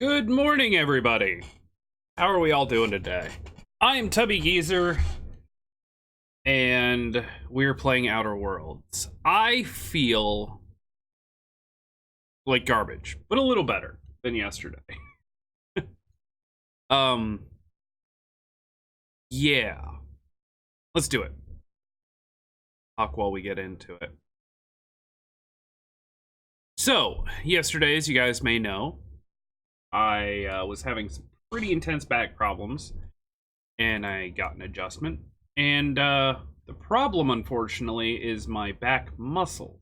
Good morning, everybody. How are we all doing today? I am TubbyGeezer, and we're playing Outer Worlds. I feel like garbage, but a little better than yesterday. um, yeah. Let's do it. Talk while we get into it. So, yesterday, as you guys may know, I was having some pretty intense back problems, and I got an adjustment. And the problem, unfortunately, is my back muscles.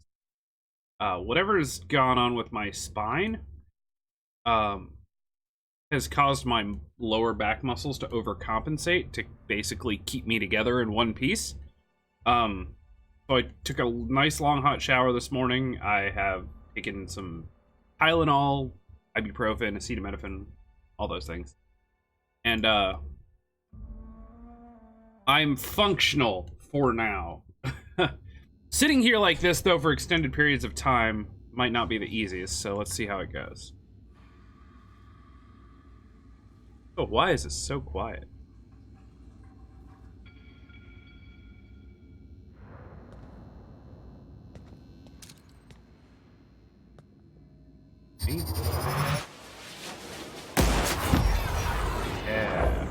Whatever's gone on with my spine has caused my lower back muscles to overcompensate to basically keep me together in one piece. So I took a nice long hot shower this morning. I have taken some Tylenol, ibuprofen, acetaminophen, all those things. And I'm functional for now. Sitting here like this, though, for extended periods of time might not be the easiest, so let's see how it goes. Oh, why is this so quiet? Me? Yeah.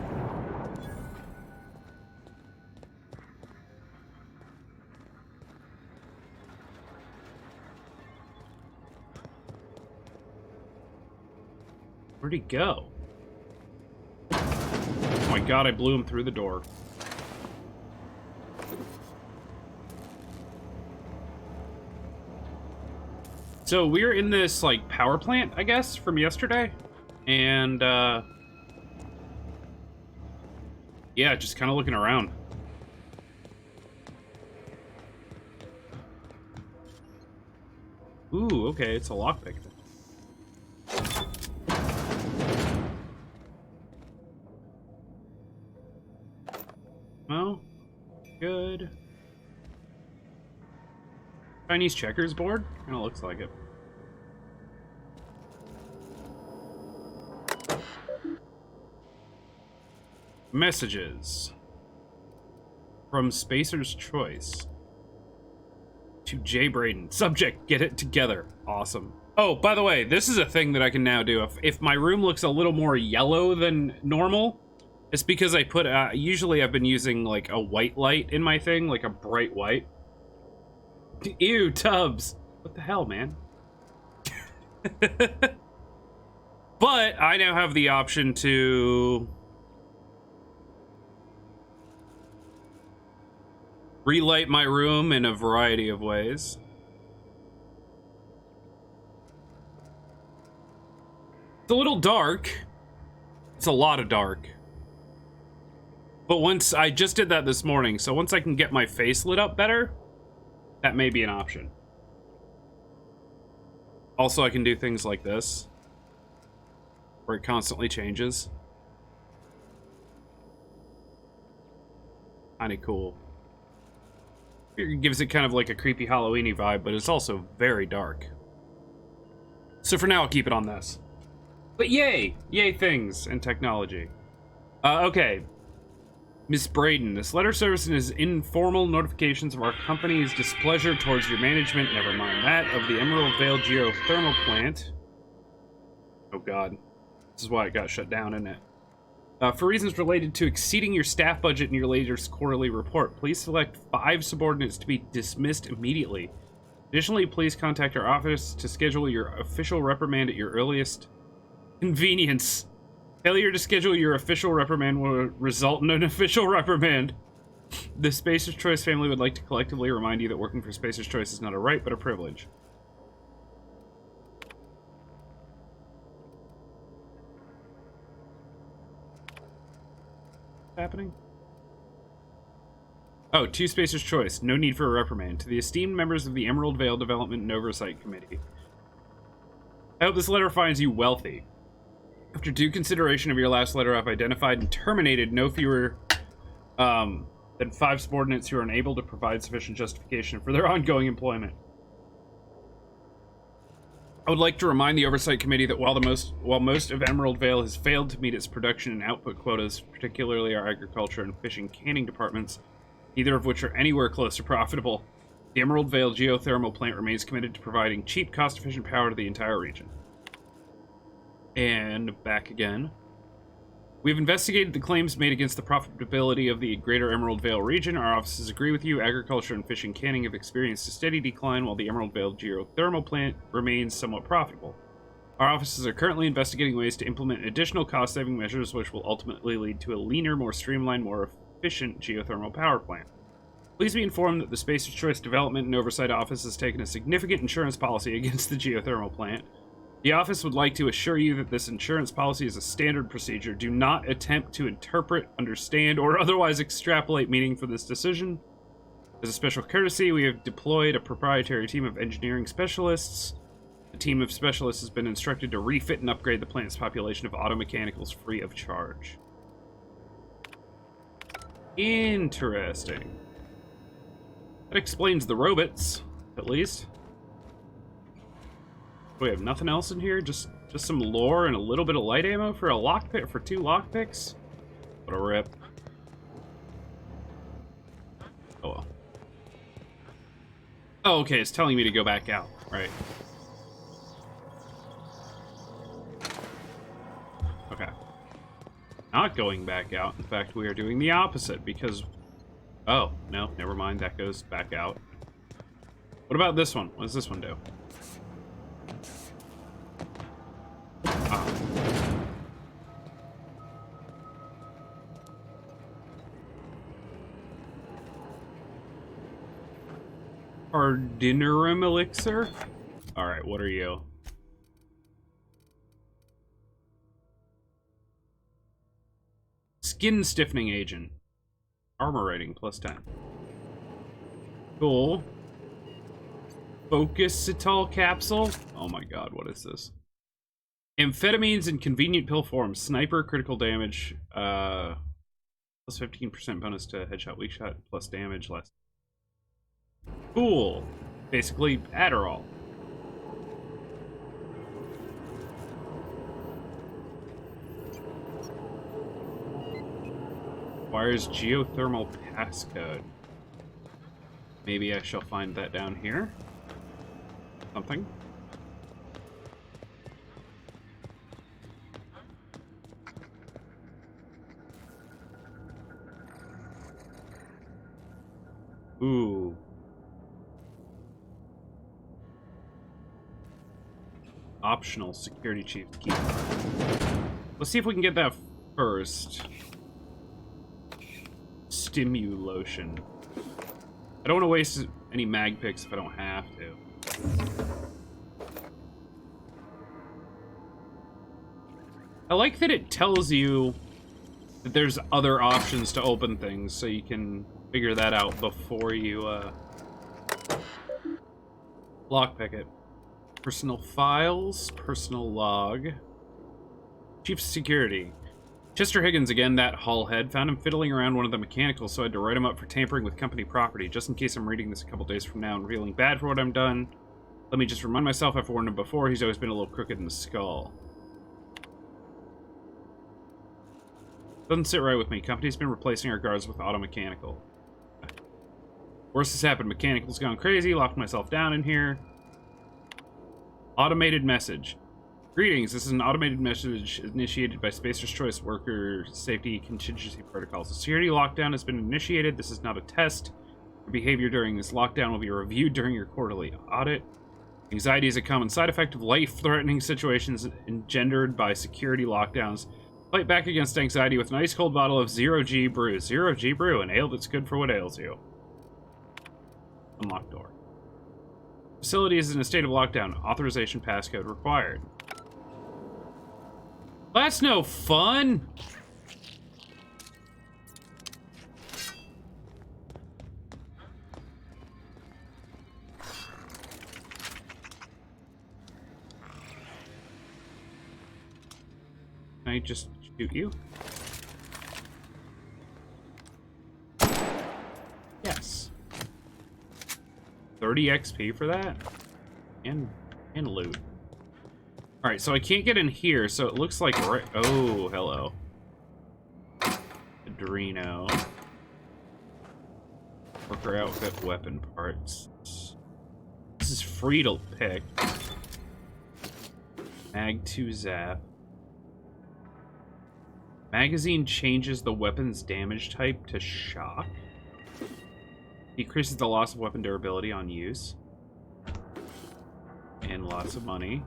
Where'd he go? Oh my god, I blew him through the door. So we're in this, like, power plant, I guess, from yesterday. And, yeah, just kind of looking around. Ooh, okay, it's a lockpick. Well, good. Chinese checkers board? Kinda looks like it. Messages. From Spacer's Choice. To Jay Braden. Subject, get it together. Awesome. Oh, by the way, this is a thing that I can now do. If my room looks a little more yellow than normal, it's because I put, usually I've been using, like, a white light in my thing, like a bright white. Ew, Tubbs. What the hell, man? But I now have the option to relight my room in a variety of ways. It's a little dark. It's a lot of dark. But once I just did that this morning, so once I can get my face lit up better, that may be an option. Also, I can do things like this, where it constantly changes. Kinda cool. It gives it kind of like a creepy Halloween-y vibe, but it's also very dark. So for now, I'll keep it on this. But yay! Yay things and technology. Okay. Miss Braden, this letter service is informal notifications of our company's displeasure towards your management, never mind that, of the Emerald Vale geothermal plant. Oh god. This is why it got shut down, isn't it? For reasons related to exceeding your staff budget in your latest quarterly report, please select 5 subordinates to be dismissed immediately. Additionally, please contact our office to schedule your official reprimand at your earliest convenience. Failure to schedule your official reprimand will result in an official reprimand. The Spacer's Choice family would like to collectively remind you that working for Spacer's Choice is not a right, but a privilege. Happening? Oh, to Spacer's Choice. No need for a reprimand. To the esteemed members of the Emerald Vale Development and Oversight Committee. I hope this letter finds you wealthy. After due consideration of your last letter, I've identified and terminated no fewer than 5 subordinates who are unable to provide sufficient justification for their ongoing employment. I would like to remind the Oversight Committee that while most of Emerald Vale has failed to meet its production and output quotas, particularly our agriculture and fishing canning departments, neither of which are anywhere close to profitable, the Emerald Vale geothermal plant remains committed to providing cheap, cost-efficient power to the entire region. And back again. We've investigated the claims made against the profitability of the greater Emerald Vale region. Our offices agree with you. Agriculture and fishing canning have experienced a steady decline while the Emerald Vale geothermal plant remains somewhat profitable. Our offices are currently investigating ways to implement additional cost-saving measures which will ultimately lead to a leaner, more streamlined, more efficient geothermal power plant. Please be informed that the Spacer's Choice Development and Oversight Office has taken a significant insurance policy against the geothermal plant. The office would like to assure you that this insurance policy is a standard procedure. Do not attempt to interpret, understand, or otherwise extrapolate meaning for this decision. As a special courtesy, we have deployed a proprietary team of engineering specialists. The team of specialists has been instructed to refit and upgrade the plant's population of auto mechanicals free of charge. Interesting. That explains the robots, at least. We have nothing else in here? Just some lore and a little bit of light ammo for a lockpick, for 2 lockpicks? What a rip. Oh well. Oh, okay, it's telling me to go back out, right. Okay. Not going back out. In fact, we are doing the opposite because... Oh, no, never mind. That goes back out. What about this one? What does this one do? Ardinarum elixir? Alright, what are you? Skin stiffening agent. Armor rating +10. Cool. Focus Cital capsule? Oh my god, what is this? Amphetamines in convenient pill form. Sniper, critical damage, plus 15% bonus to headshot, weak shot, plus damage, less. Cool. Basically, Adderall. Requires geothermal passcode. Maybe I shall find that down here. Something. Ooh. Optional security chief key. Let's see if we can get that first. Stimulotion. I don't want to waste any mag picks if I don't have to. I like that it tells you that there's other options to open things, so you can figure that out before you lockpick it. Personal files, personal log. Chief of Security. Chester Higgins again, that hull head. Found him fiddling around one of the mechanicals, so I had to write him up for tampering with company property, just in case I'm reading this a couple days from now and feeling bad for what I've done. Let me just remind myself I've warned him before, he's always been a little crooked in the skull. Doesn't sit right with me. Company's been replacing our guards with auto mechanical. Worse has happened. Mechanical's gone crazy. Locked myself down in here. Automated message. Greetings. This is an automated message initiated by Spacer's Choice Worker Safety Contingency Protocols. A security lockdown has been initiated. This is not a test. Your behavior during this lockdown will be reviewed during your quarterly audit. Anxiety is a common side effect of life-threatening situations engendered by security lockdowns. Fight back against anxiety with an ice-cold bottle of Zero-G Brew. Zero-G Brew, an ale that's good for what ails you. Unlock door. Facility is in a state of lockdown. Authorization passcode required. That's no fun! Can I just shoot you? Yes. 30 XP for that? And loot. Alright, so I can't get in here, so it looks like right... Oh, hello. Adreno. Worker outfit, weapon parts. This is free to pick. Mag 2 zap. Magazine changes the weapon's damage type to shock. Decreases the loss of weapon durability on use. And lots of money.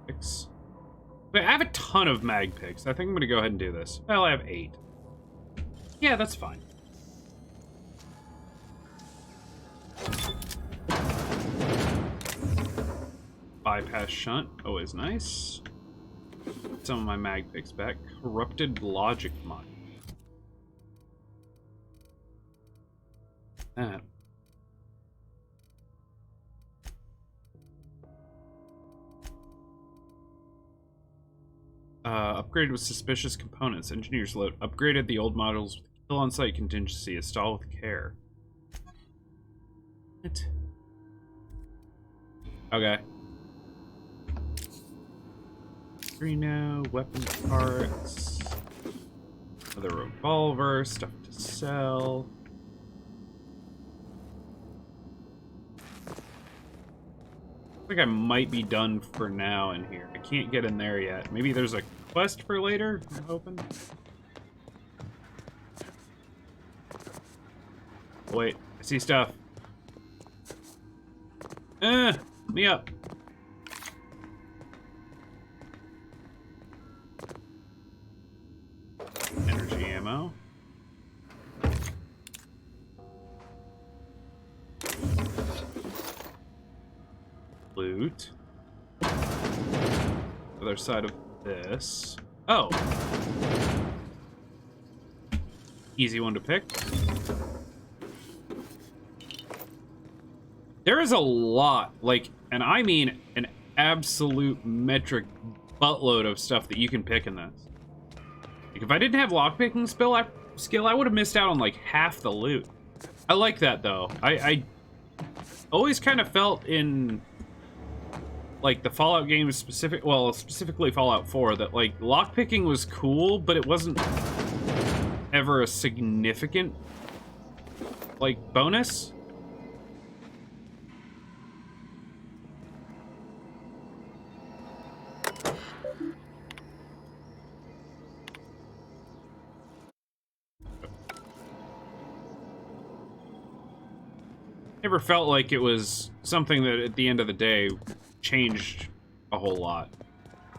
Picks. Wait, I have a ton of mag picks. I think I'm gonna go ahead and do this. Well, I have 8. Yeah, that's fine. Bypass shunt, always nice. Some of my mag picks back. Corrupted logic mod. That. Upgraded with suspicious components. Engineers load. Upgraded the old models with kill on-site contingency. Install with care. What? Okay. Reno, weapon parts. Another revolver, stuff to sell. I think I might be done for now in here. I can't get in there yet. Maybe there's a quest for later, I'm hoping. Wait, I see stuff. Me up. Energy ammo. Loot. Other side of this. Oh. Easy one to pick. There is a lot, like, and I mean an absolute metric buttload of stuff that you can pick in this. Like, if I didn't have lockpicking skill, I would have missed out on like half the loot. I like that though. I always kind of felt in like the Fallout games specifically Fallout 4, that like lockpicking was cool, but it wasn't ever a significant like bonus. Never felt like it was something that at the end of the day changed a whole lot.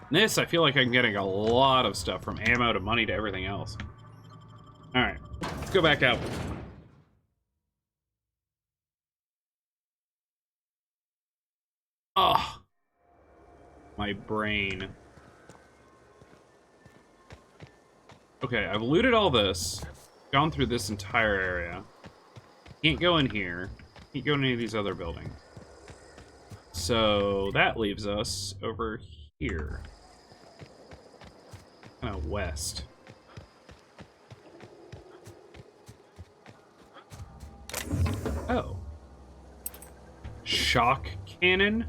In this, I feel like I'm getting a lot of stuff, from ammo to money to everything else. Alright, let's go back out. Oh, my brain. Okay, I've looted all this, gone through this entire area. Can't go in here. Can't go in any of these other buildings. So that leaves us over here. Kind of west. Oh. Shock cannon?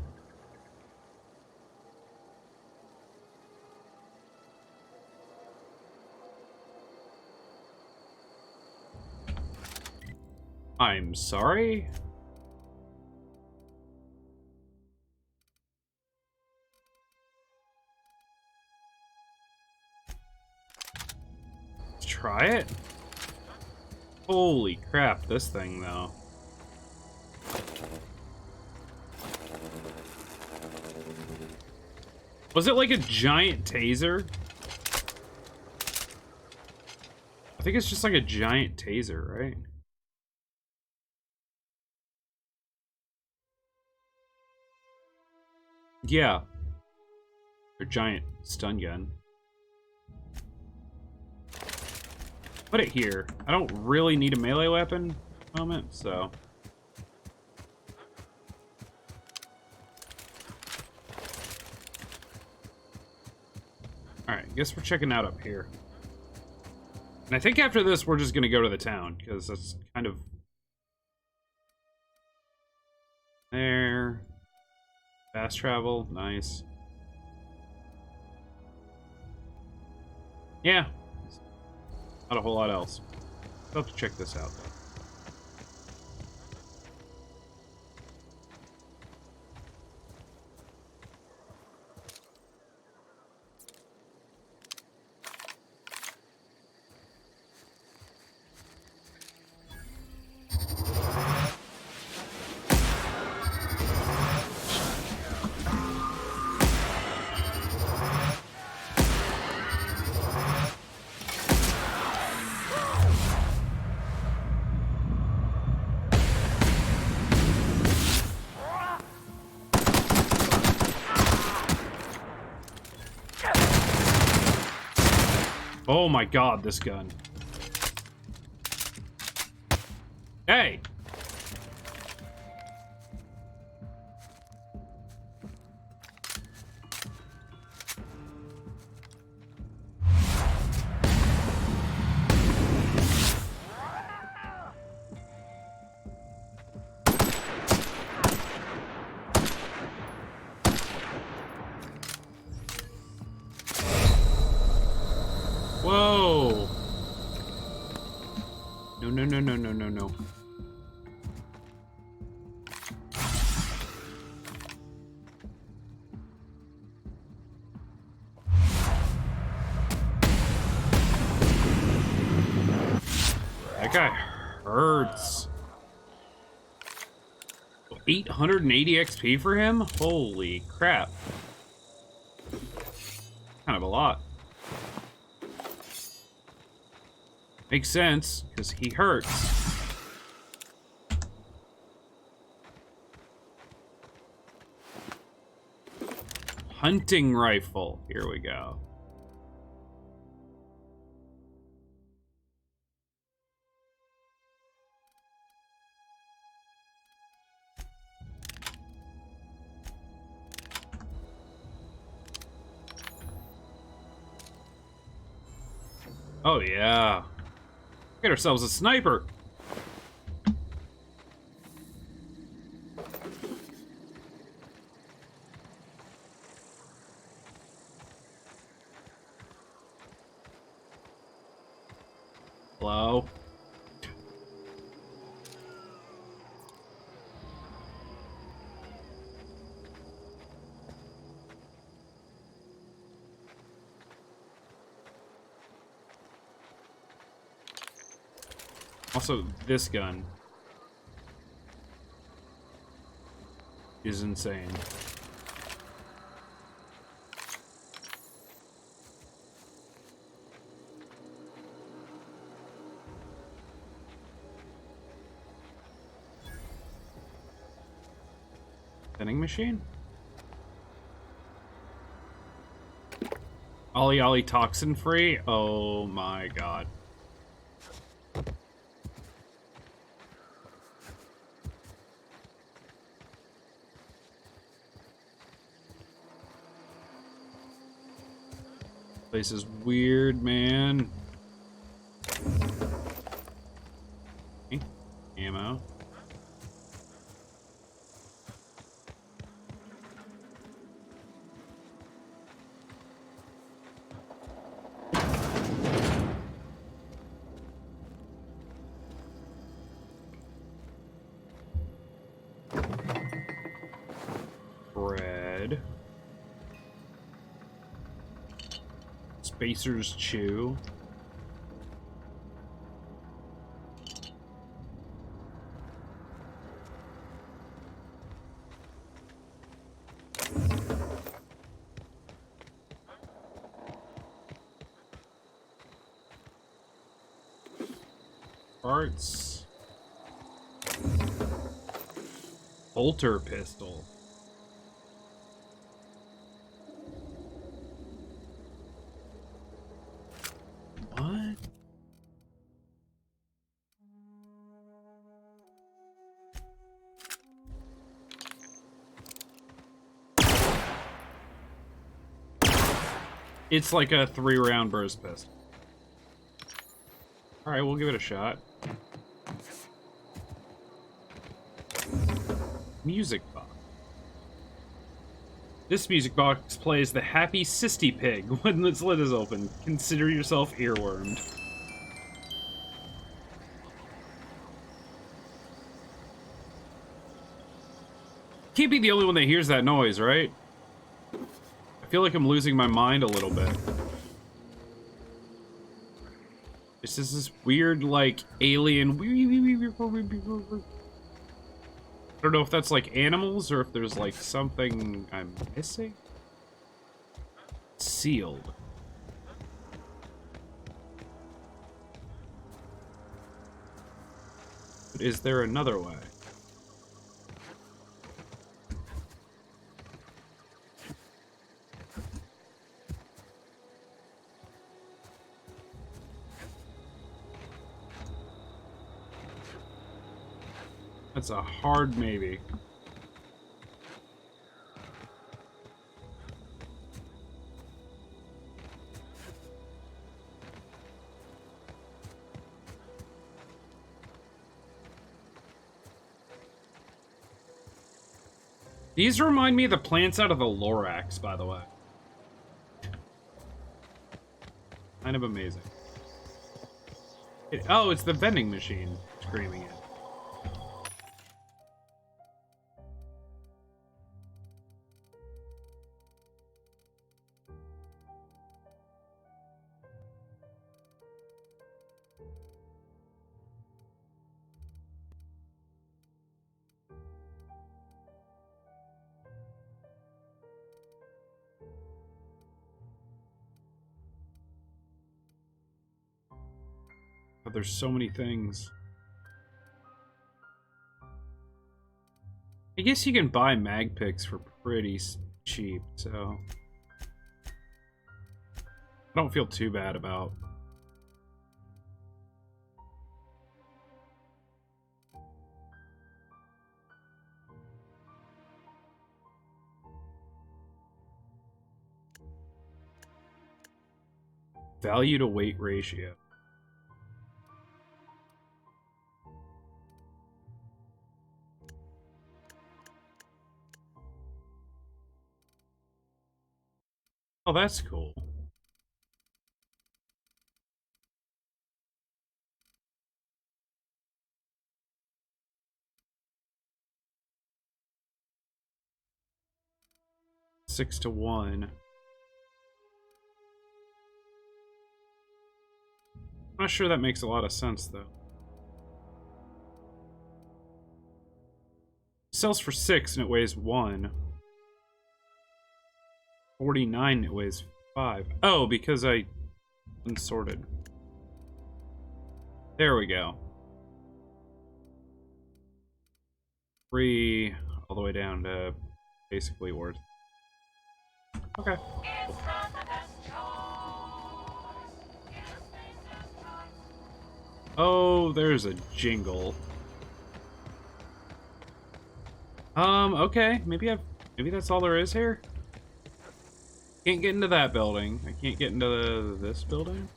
I'm sorry? Let's try it. Holy crap, this thing though. Was it like a giant taser? I think it's just like a giant taser, right? Yeah. Or giant stun gun. Put it here. I don't really need a melee weapon at the moment, so. Alright, guess we're checking out up here. And I think after this, we're just gonna go to the town, because that's kind of... There. Fast travel, nice. Yeah. Not a whole lot else. I'll have to check this out, though. Oh my god, this gun. Hey! Whoa! No, no, no, no, no, no, no. That guy hurts. 880 XP for him? Holy crap. Kind of a lot. Makes sense, because he hurts. Hunting rifle. Here we go. Oh, yeah. Get ourselves a sniper. Hello? Also, this gun is insane. Vending machine? Ollie Ollie toxin free? Oh my god. Place is weird, man. Okay. Ammo. Bread. Spacer's Chew. Parts. Bolter pistol. What? It's like a 3-round burst pistol. Alright, we'll give it a shot. Music box. This music box plays the Happy Sisty Pig when its lid is open. Consider yourself earwormed. Can't be the only one that hears that noise, right? I feel like I'm losing my mind a little bit. This is this weird, like, alien... I don't know if that's, like, animals or if there's, like, something I'm missing. Sealed. But is there another way? That's a hard maybe. These remind me of the plants out of the Lorax, by the way. Kind of amazing. Oh, it's the vending machine screaming it. But there's so many things. I guess you can buy mag picks for pretty cheap, so I don't feel too bad about. Value to weight ratio. Oh, that's cool. Six to 1. I'm not sure that makes a lot of sense, though. Sells for 6 and it weighs 1. 49 it weighs 5. Oh, because I unsorted. There we go. 3 all the way down to basically worth. Okay. Oh, there's a jingle. Okay. Maybe that's all there is here? Can't get into that building. I can't get into this building?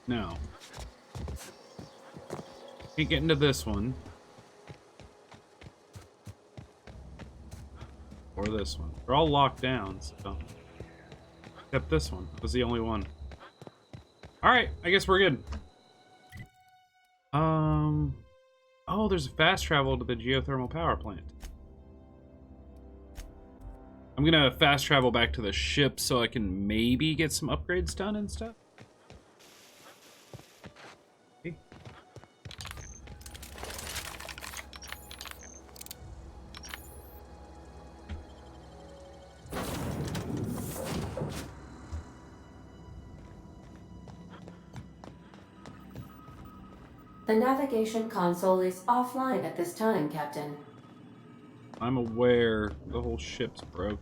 No. Can't get into this one. Or this one. They're all locked down, so. Except this one. That was the only one. Alright, I guess we're good. Oh, there's fast travel to the geothermal power plant. I'm gonna fast travel back to the ship so I can maybe get some upgrades done and stuff. Okay. The navigation console is offline at this time, Captain. I'm aware the whole ship's broke.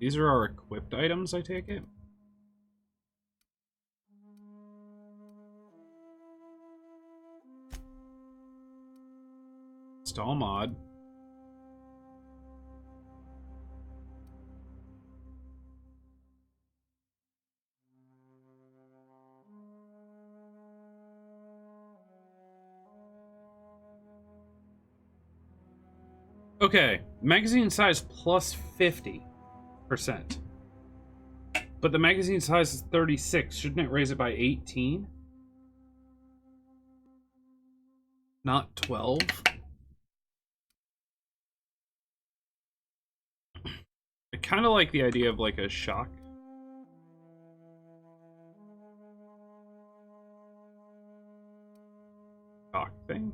These are our equipped items, I take it? Install mod. Okay, magazine size plus 50%. But the magazine size is 36. Shouldn't it raise it by 18? Not 12? I kind of like the idea of like a shock thing.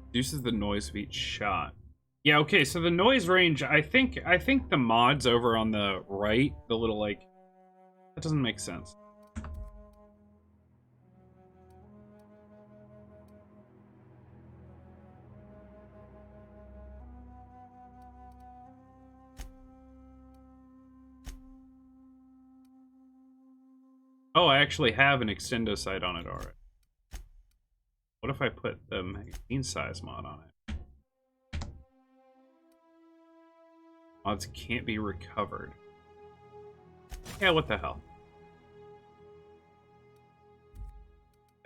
Reduces the noise of each shot. Yeah, okay, so the noise range, I think the mods over on the right, the little like, that doesn't make sense. Oh, I actually have an extendo sight on it already. What if I put the magazine size mod on it? Mods can't be recovered. Yeah, what the hell?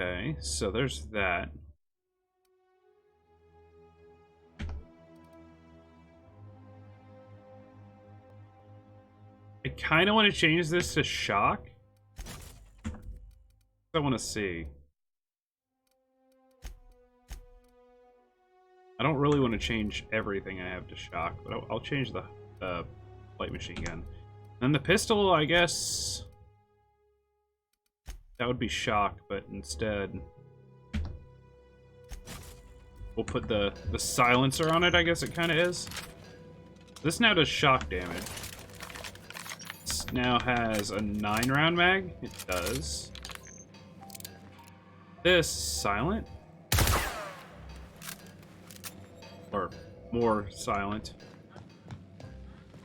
Okay, so there's that. I kind of want to change this to shock. I want to see. I don't really want to change everything I have to shock, but I'll change the light machine gun. And the pistol, I guess that would be shock, but instead we'll put the silencer on it. I guess it kind of is. This now does shock damage. This now has a 9-round mag. It does. This silent. Or more silent.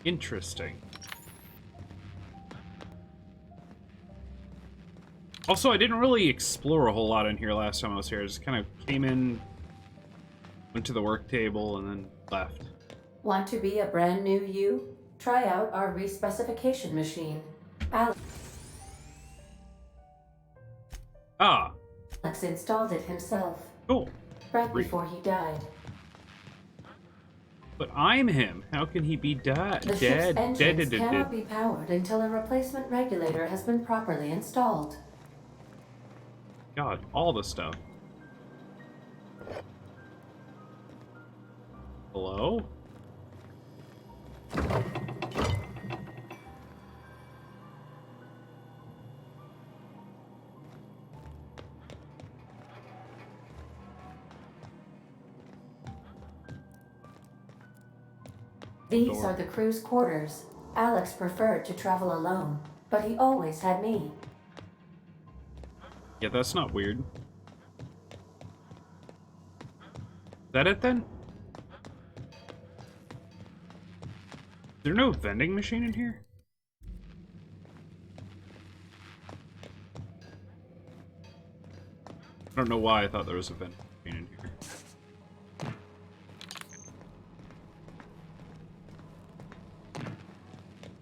Interesting. Also, I didn't really explore a whole lot in here last time I was here. I just kind of came in, went to the work table, and then left. Want to be a brand new you? Try out our respecification machine. Alex Ah, installed it himself. cool. Right before he died. But I'm him. How can he be The ship's engines cannot be powered until a replacement regulator has been properly installed. God, all the stuff. Hello? These are the crew's quarters. Alex preferred to travel alone, but he always had me. Yeah, that's not weird. Is that it then? Is there no vending machine in here? I don't know why I thought there was a vending machine in here.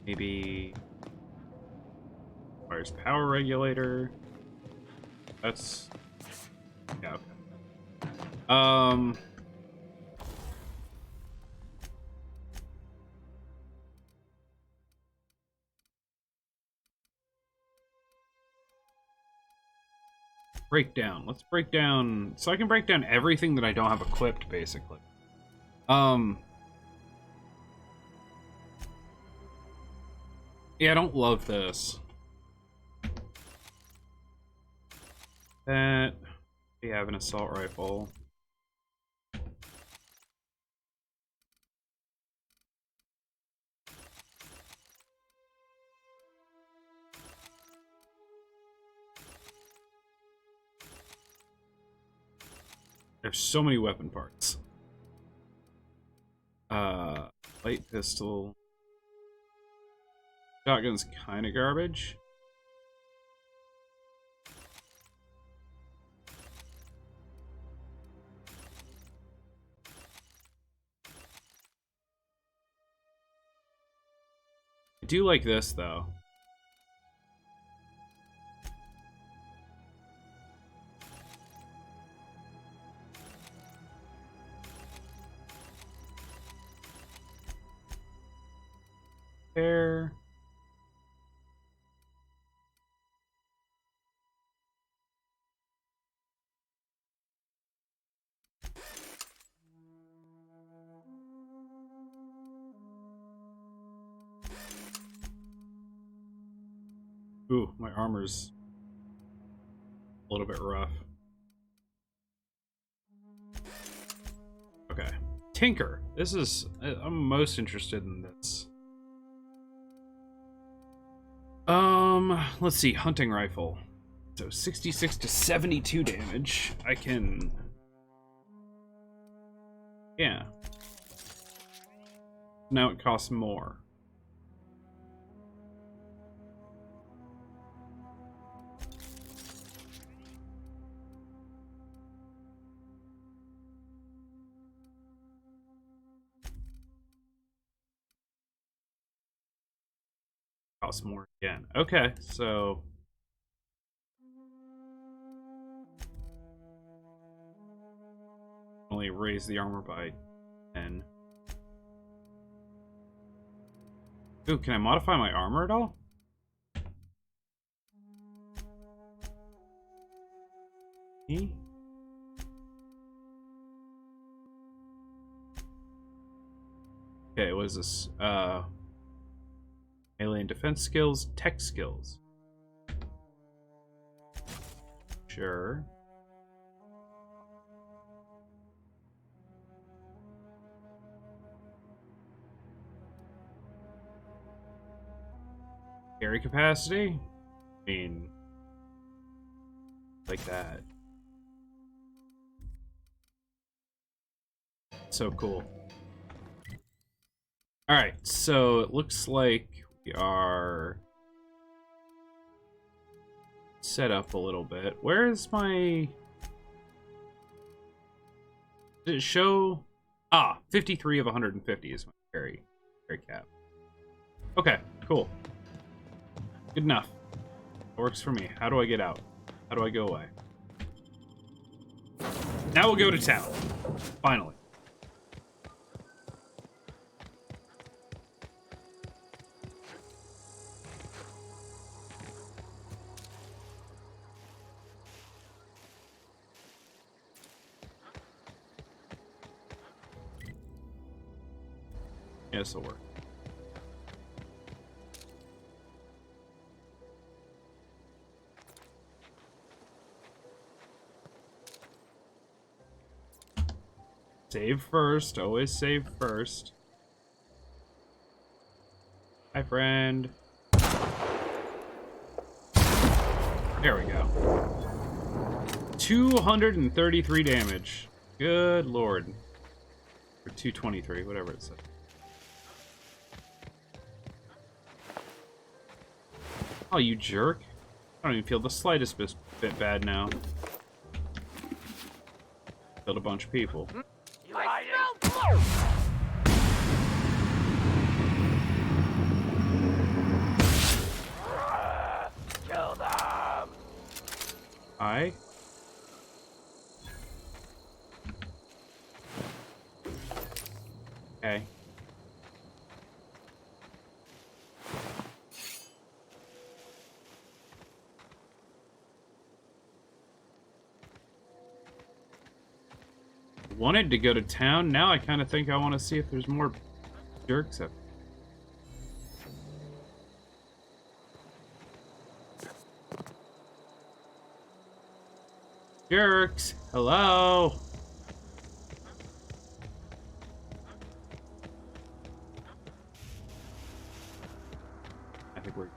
Maybe requires power regulator. That's yeah, okay. Breakdown. Let's break down so I can break down everything that I don't have equipped, basically. Yeah, I don't love this. That we have an assault rifle. There's so many weapon parts. Light pistol. Shotgun's kind of garbage. do like this, though. There. Ooh, my armor's a little bit rough. Okay. Tinker. This is... I'm most interested in this. Let's see. Hunting rifle. So 66 to 72 damage. I can... Yeah. Now it costs more. Costs more again. Okay, so... Only raise the armor by 10. Ooh, can I modify my armor at all? Me? Okay, what is this? Alien defense skills, tech skills. Sure. Carry capacity? I mean, like that. So cool. Alright, so it looks like we are set up a little bit. Where is my... Did it show? Ah, 53 of 150 is my carry cap. Okay, cool. Good enough. Works for me. How do I get out? How do I go away? Now we'll go to town. Finally. Yeah, this'll work. Save first. Always save first. Hi, friend. There we go. 233 damage. Good lord. Or 223, whatever it said. Oh, you jerk. I don't even feel the slightest bit bad now. Killed a bunch of people. Kill them! Hi. Okay. Wanted to go to town. Now I kind of think I want to see if there's more jerks up. Jerks! Hello! I think we're...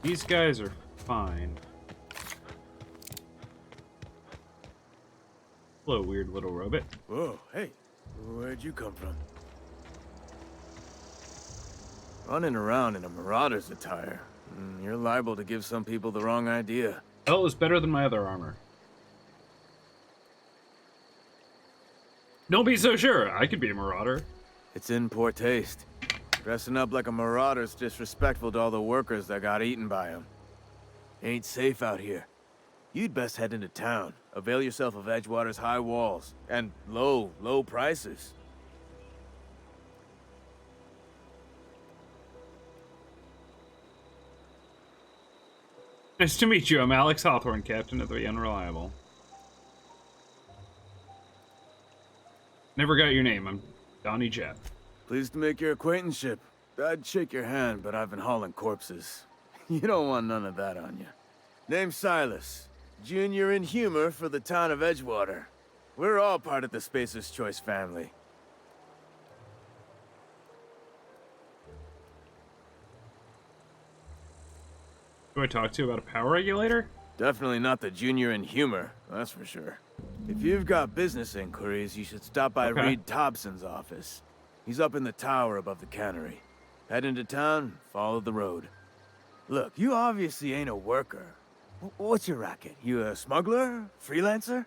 These guys are fine. Hello, weird little robot. Whoa, hey, where'd you come from? Running around in a marauder's attire, you're liable to give some people the wrong idea. Well, it was better than my other armor. Don't be so sure. I could be a marauder. It's in poor taste. Dressing up like a marauder's disrespectful to all the workers that got eaten by him. Ain't safe out here. You'd best head into town. Avail yourself of Edgewater's high walls and low prices. Nice to meet you. I'm Alex Hawthorne, captain of the Unreliable. Never got your name. I'm Donnie Jett. Pleased to make your acquaintanceship. I'd shake your hand, but I've been hauling corpses. You don't want none of that on you. Name's Silas. Junior in humor for the town of Edgewater. We're all part of the Spacer's Choice family. Who do I talk to about a power regulator? Definitely not the junior in humor, that's for sure. If you've got business inquiries, you should stop by Reed Thompson's office. He's up in the tower above the cannery. Head into town, follow the road. Look, you obviously ain't a worker. What's your racket? You a smuggler? Freelancer?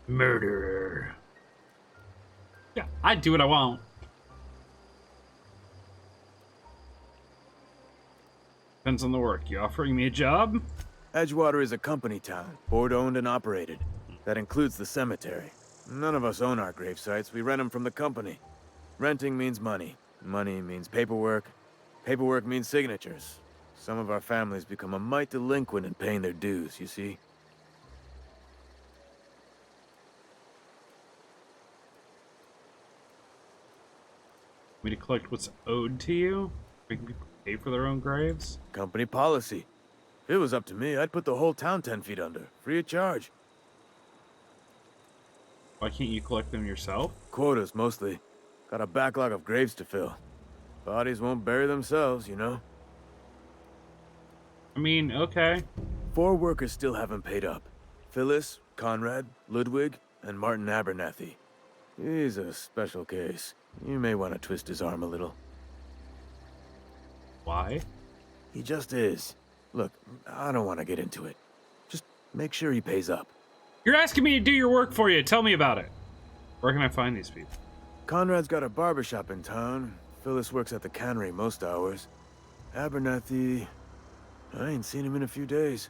Murderer. Yeah, I do what I want. Depends on the work. You offering me a job? Edgewater is a company town, board-owned and operated. That includes the cemetery. None of us own our grave sites. We rent them from the company. Renting means money. Money means paperwork. Paperwork means signatures. Some of our families become a mite delinquent in paying their dues, you see? Me to collect what's owed to you? Making people pay for their own graves? Company policy. If it was up to me, I'd put the whole town 10 feet under, free of charge. Why can't you collect them yourself? Quotas, mostly. Got a backlog of graves to fill. Bodies won't bury themselves, you know? I mean, okay. 4 workers still haven't paid up. Phyllis, Conrad, Ludwig, and Martin Abernathy. He's a special case. You may want to twist his arm a little. Why? He just is. Look, I don't want to get into it. Just make sure he pays up. You're asking me to do your work for you. Tell me about it. Where can I find these people? Conrad's got a barbershop in town. Phyllis works at the cannery most hours. Abernathy... I ain't seen him in a few days.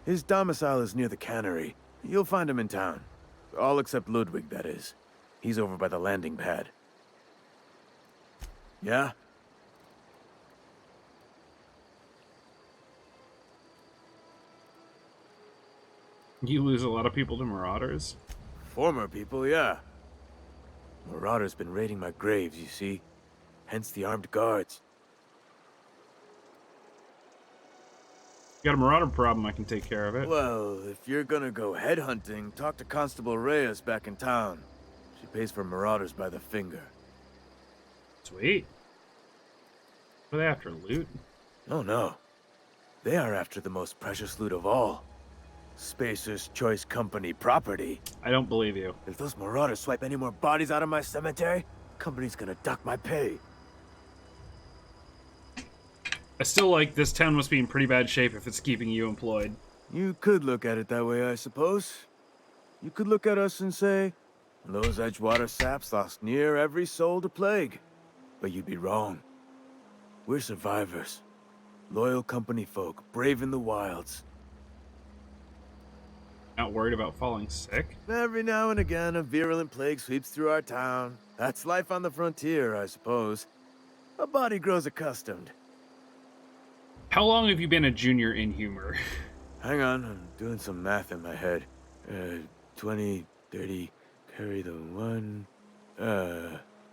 His domicile is near the cannery. You'll find him in town. All except Ludwig, that is. He's over by the landing pad. Yeah? You lose a lot of people to marauders? Former people, yeah. Marauders been raiding my graves, you see. Hence the armed guards. You got a marauder problem, I can take care of it. Well, if you're gonna go headhunting, talk to Constable Reyes back in town. She pays for marauders by the finger. Sweet. What are they after, loot? Oh no. They are after the most precious loot of all. Spacer's Choice Company property. I don't believe you. If those marauders swipe any more bodies out of my cemetery, company's gonna duck my pay. I still like this town must be in pretty bad shape if it's keeping you employed. You could look at it that way, I suppose. You could look at us and say, those Edgewater saps lost near every soul to plague. But you'd be wrong. We're survivors. Loyal company folk, brave in the wilds. Not worried about falling sick? Every now and again, a virulent plague sweeps through our town. That's life on the frontier, I suppose. A body grows accustomed. How long have you been a junior in humor? Hang on, I'm doing some math in my head. 20, 30, carry the 1.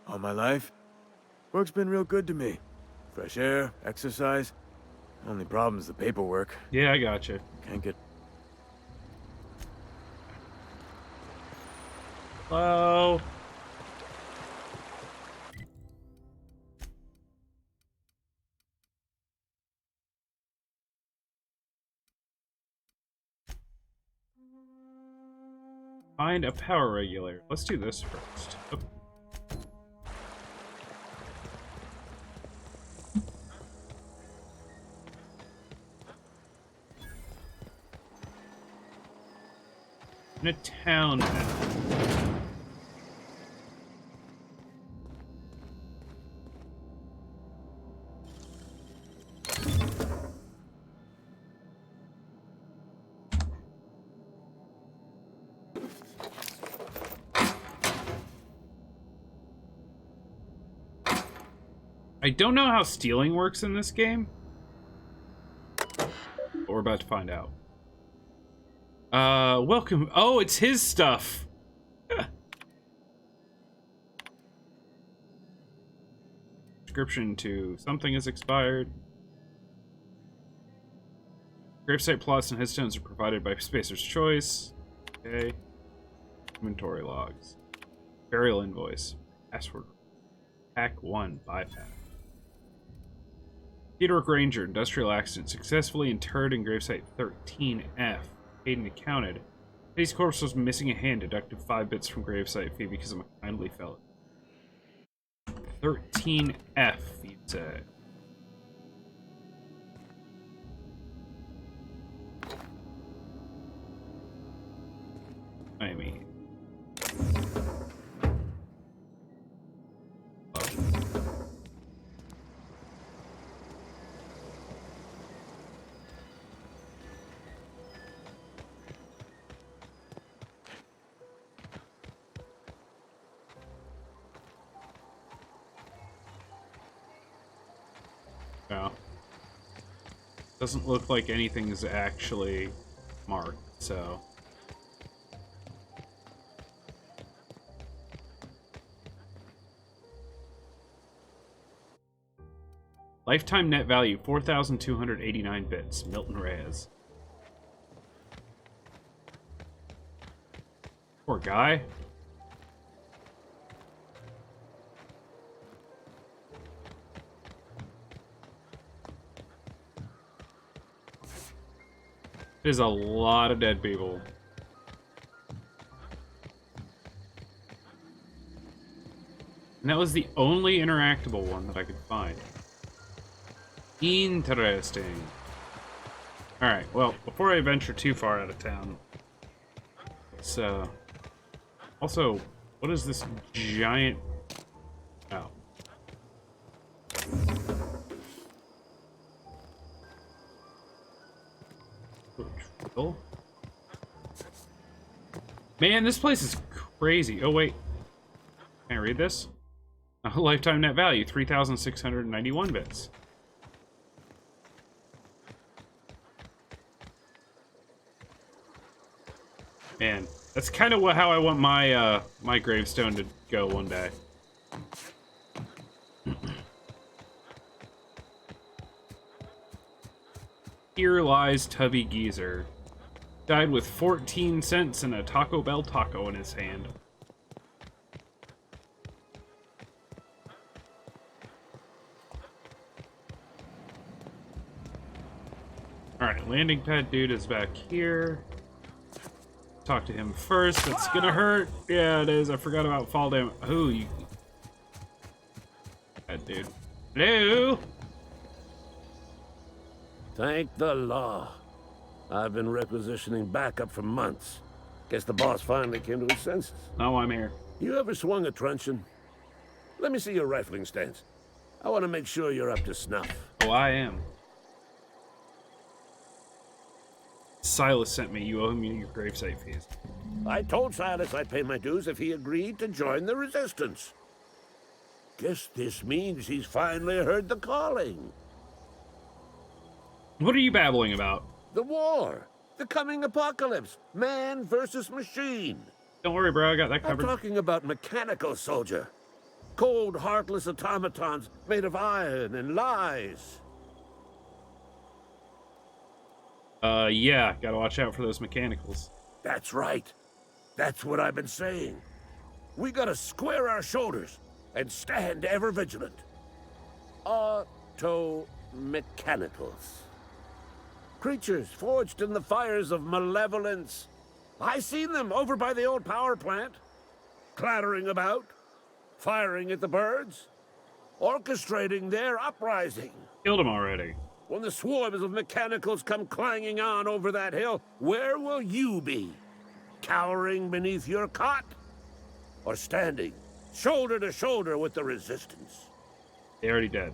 All my life? Work's been real good to me. Fresh air, exercise. Only problem's the paperwork. Yeah, I gotcha. Can't get... Hello? Find a power regulator. Let's do this first. Oh. In a town now. I don't know how stealing works in this game, but we're about to find out. Welcome. Oh, it's his stuff. Description to something is expired. Gravesite plots and headstones are provided by Spacer's Choice. Okay. Inventory logs. Burial invoice. Password. Pack 1. Bypass. Theodore Granger, industrial accident, successfully interred in gravesite 13F. Paid and accounted. Eddie's corpse was missing a hand, deducted 5 bits from gravesite fee because I'm a kindly fellow. 13F, you'd say. I mean... No. Doesn't look like anything is actually marked, so... Lifetime net value, 4,289 bits. Milton Reyes. Poor guy. There's a lot of dead people. And that was the only interactable one that I could find. Interesting. Alright, well, before I venture too far out of town, let's, also, what is this giant... Oh. Drill? Man, this place is crazy. Oh, wait. Can I read this? Lifetime net value, 3,691 bits. Man, that's kind of how I want my my gravestone to go one day. Here lies TubbyGeezer. Died with 14 cents and a Taco Bell taco in his hand. Alright, landing pad dude is back here. Talk to him first. That's gonna hurt. Yeah, it is. I forgot about fall damage. Ooh, you... That dude. Hello? Thank the law. I've been requisitioning backup for months. Guess the boss finally came to his senses. Oh, I'm here. You ever swung a truncheon? Let me see your rifling stance. I want to make sure you're up to snuff. Oh, I am. Silas sent me. You owe me your gravesite fees. I told Silas I'd pay my dues if he agreed to join the resistance. Guess this means he's finally heard the calling. What are you babbling about? The war. The coming apocalypse. Man versus machine. Don't worry, bro. I got that I'm covered. talking about mechanical soldier. Cold, heartless automatons made of iron and lies. Yeah. Gotta watch out for those mechanicals. That's right. That's what I've been saying. We gotta square our shoulders and stand ever vigilant. Auto-mechanicals. Creatures forged in the fires of malevolence. I seen them over by the old power plant. Clattering about, firing at the birds, orchestrating their uprising. Killed him already. When the swarms of mechanicals come clanging on over that hill, where will you be? cowering beneath your cot, or standing shoulder to shoulder with the resistance? They already did.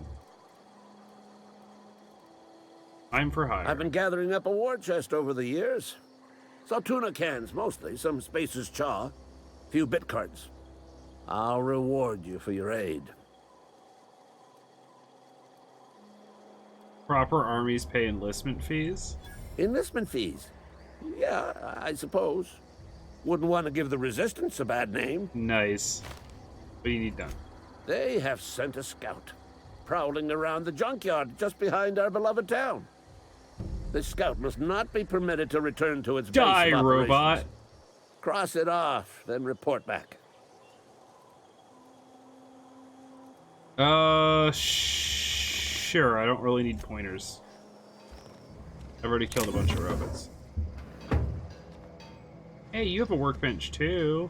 I'm for hire. I've been gathering up a war chest over the years. So tuna cans mostly, some Spacer's chaw, few bit cards. I'll reward you for your aid. Proper armies pay enlistment fees? Enlistment fees? Yeah, I suppose. Wouldn't want to give the resistance a bad name. Nice. What do you need done? They have sent a scout, prowling around the junkyard just behind our beloved town. This scout must not be permitted to return to its base of Die, operations. robot! Cross it off, then report back. Sure, I don't really need pointers. I've already killed a bunch of robots. Hey, you have a workbench too.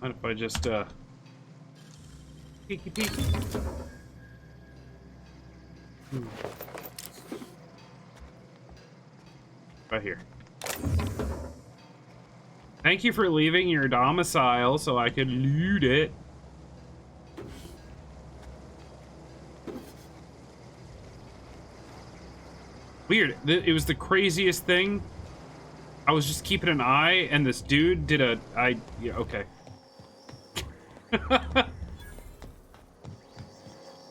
Mind if I just, peeky peeky? Right here. Thank you for leaving your domicile so I could loot it. Weird. It was the craziest thing. I was just keeping an eye, and this dude did a... Yeah, okay.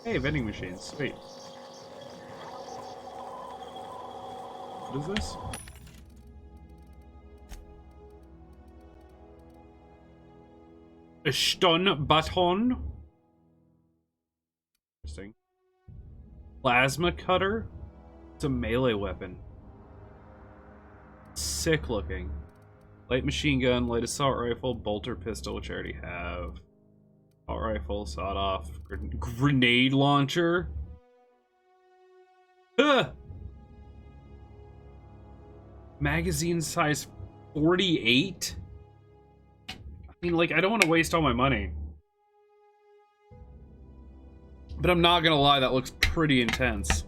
Hey, vending machines. Sweet. What is this? A stun baton. Interesting. Plasma cutter. It's a melee weapon. Sick looking. Light machine gun, light assault rifle, bolter pistol, which I already have. Assault rifle, sawed off, grenade launcher. Ugh! Magazine size 48? I mean, like, I don't want to waste all my money. But I'm not gonna lie, that looks pretty intense.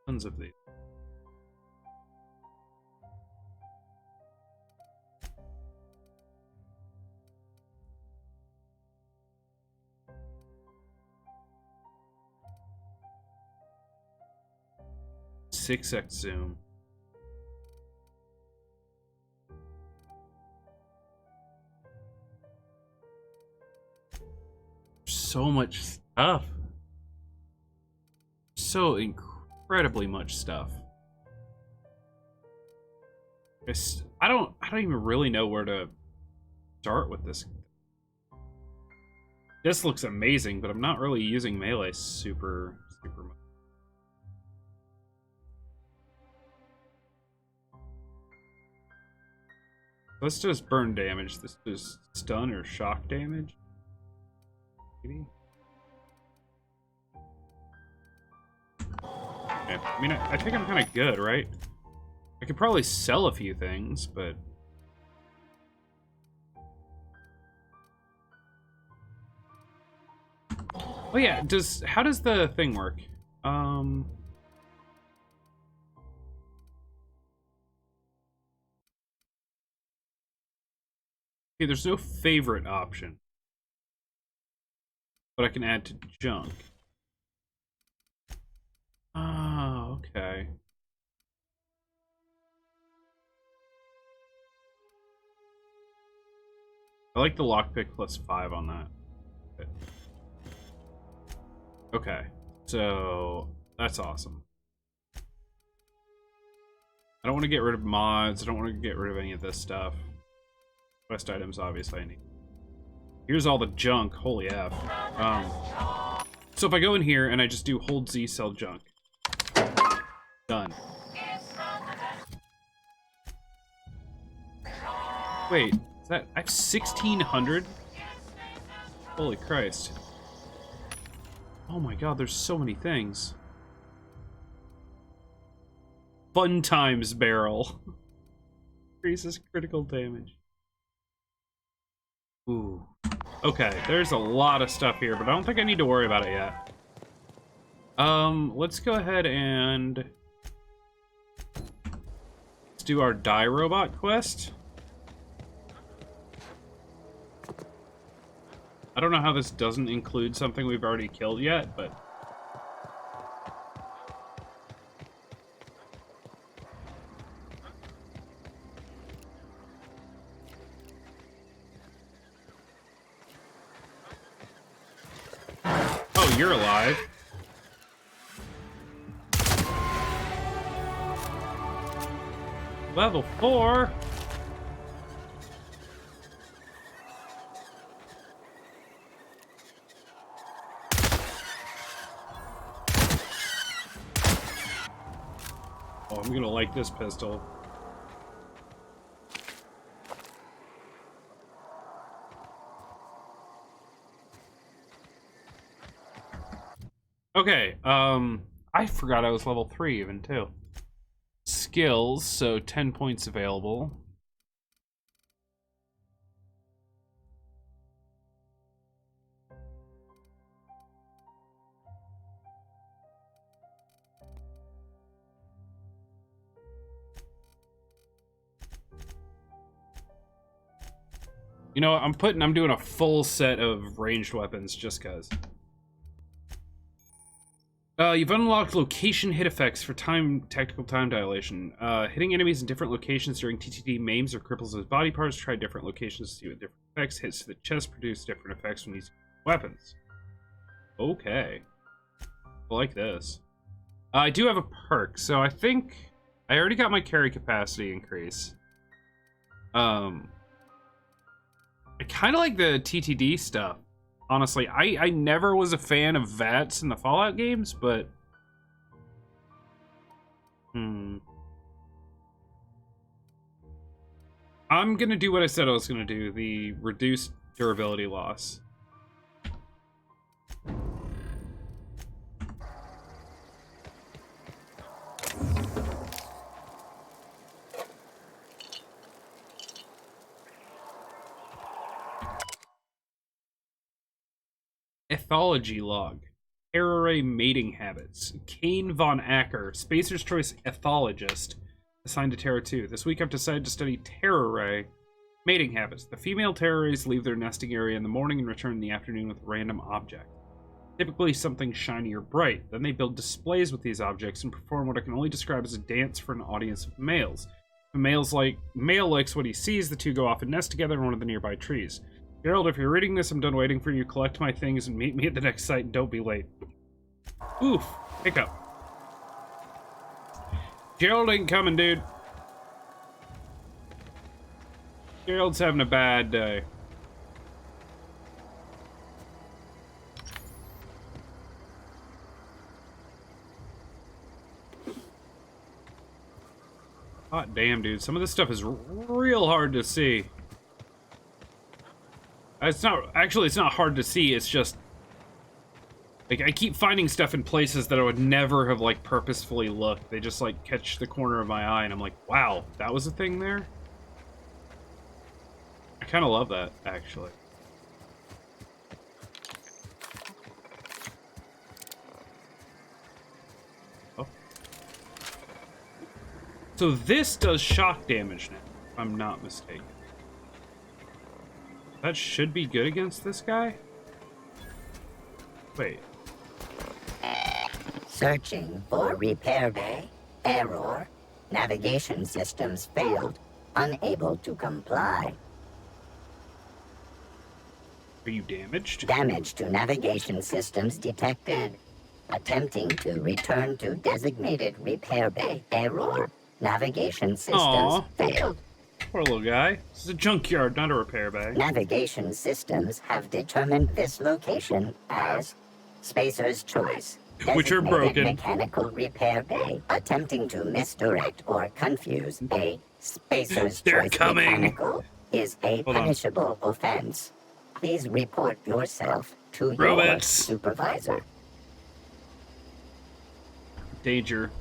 Tons of these. Six X zoom. So much stuff. So incredibly much stuff. I don't even really know where to start with this. This looks amazing, but I'm not really using melee super much. This does burn damage. This does stun or shock damage. Maybe. Okay. I mean, I think I'm kind of good, right? I could probably sell a few things, but... Oh yeah, how does the thing work? Okay, there's no favorite option. But I can add to junk. Oh, okay. I like the lockpick +5 on that. Okay, so that's awesome. I don't want to get rid of mods. I don't want to get rid of any of this stuff. Quest items, obviously, I need. Here's all the junk. Holy F. So if I go in here and I just do hold Z, sell junk. Done. Wait, is that... I have 1,600? Holy Christ. Oh my god, there's so many things. Fun times barrel. Increases critical damage. Ooh. Okay, there's a lot of stuff here, but I don't think I need to worry about it yet. Let's go ahead and let's do our die robot quest. I don't know how this doesn't include something we've already killed yet, but oh, you're alive. Level 4. Oh, I'm gonna like this pistol. Okay, I forgot I was level 3 even too. Skills, so 10 points available. You know, I'm doing a full set of ranged weapons just cuz. You've unlocked location hit effects for tactical time dilation. Hitting enemies in different locations during TTD maims or cripples those body parts. Try different locations to see what different effects. Hits to the chest produce different effects when using weapons. Okay. I like this. I do have a perk, so I think I already got my carry capacity increase. I kind of like the TTD stuff. Honestly, I never was a fan of VATS in the Fallout games, but... I'm gonna do what I said I was gonna do, the reduced durability loss. Ethology log. Terror Ray mating habits. Kane von Acker, Spacer's Choice ethologist, assigned to Terra 2. This week I've decided to study Terror Ray mating habits. The female Terror Rays leave their nesting area in the morning and return in the afternoon with a random object. Typically something shiny or bright. Then they build displays with these objects and perform what I can only describe as a dance for an audience of males. If a male likes what he sees, the two go off and nest together in one of the nearby trees. Gerald, if you're reading this, I'm done waiting for you. Collect my things and meet me at the next site, and don't be late. Oof. Hiccup. Gerald ain't coming, dude. Gerald's having a bad day. Hot damn, dude. Some of this stuff is real hard to see. It's not hard to see, it's just like I keep finding stuff in places that I would never have like purposefully looked. They just like catch the corner of my eye and I'm like, wow, that was a thing there? I kind of love that, actually. Oh. So this does shock damage now, if I'm not mistaken. That should be good against this guy? Wait. Searching for repair bay. Error. Navigation systems failed. Unable to comply. Are you damaged? Damage to navigation systems detected. Attempting to return to designated repair bay. Error. Navigation systems failed. Poor little guy. This is a junkyard, not a repair bay. Navigation systems have determined this location as Spacer's Choice. Which are broken. Mechanical repair bay. Attempting to misdirect or confuse a Spacer's They're Choice coming. mechanical is a Hold on. punishable offense. Please report yourself to your Robots. supervisor. Danger.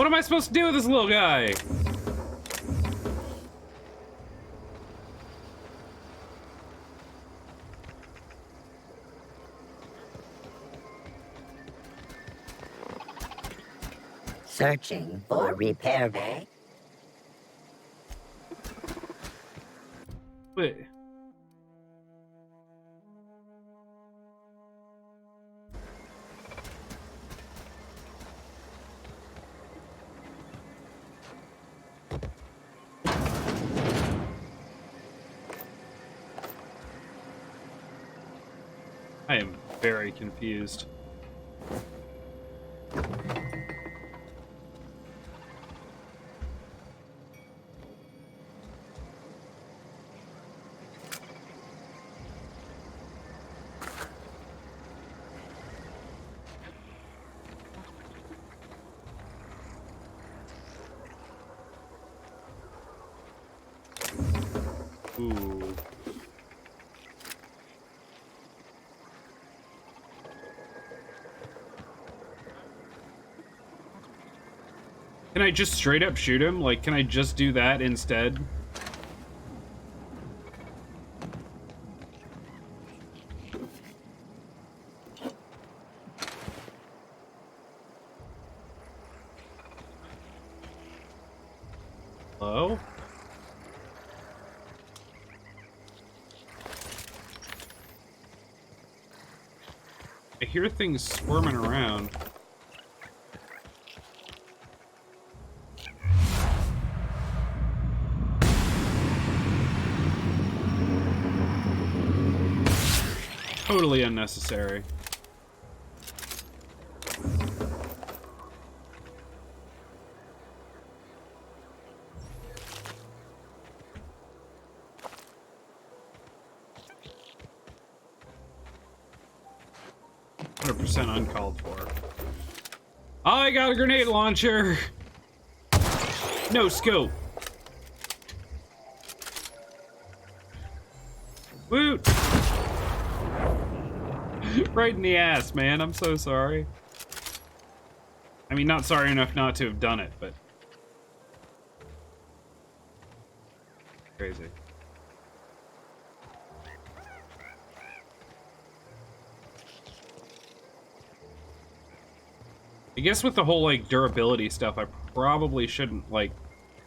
What am I supposed to do with this little guy? Searching for repair bay. Wait. I am very confused. Ooh. Can I just straight up shoot him? Like, can I just do that instead? Hello? I hear things squirming around. Totally unnecessary. Uncalled for. I got a grenade launcher. No scope. Woot. Right in the ass, man. I'm so sorry. I mean, not sorry enough not to have done it, but crazy. I guess with the whole, like, durability stuff, I probably shouldn't, like,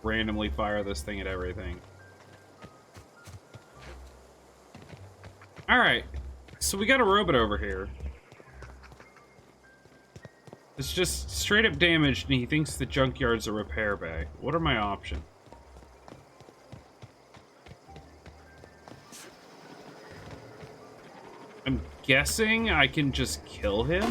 randomly fire this thing at everything. Alright, so we got a robot over here. It's just straight up damaged, and he thinks the junkyard's a repair bay. What are my options? I'm guessing I can just kill him?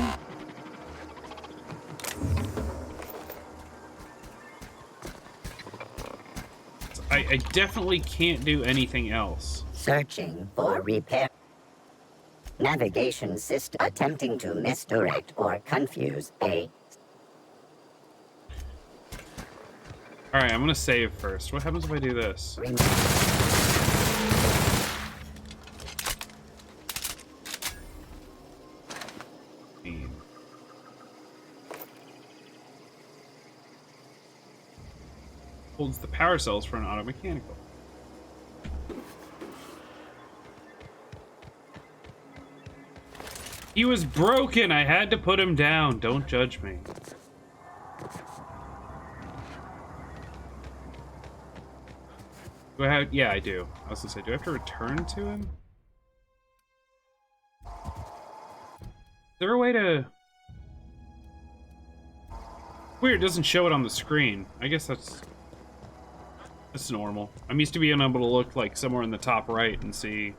I definitely can't do anything else. Searching for repair. Navigation system attempting to misdirect or confuse a. Alright, I'm gonna save first. What happens if I do this? Holds the power cells for an auto-mechanical. He was broken! I had to put him down. Don't judge me. Do I have... Yeah, I do. I was gonna say, do I have to return to him? Is there a way to... Weird, it doesn't show it on the screen. I guess that's normal. I'm used to being able to look like somewhere in the top right and see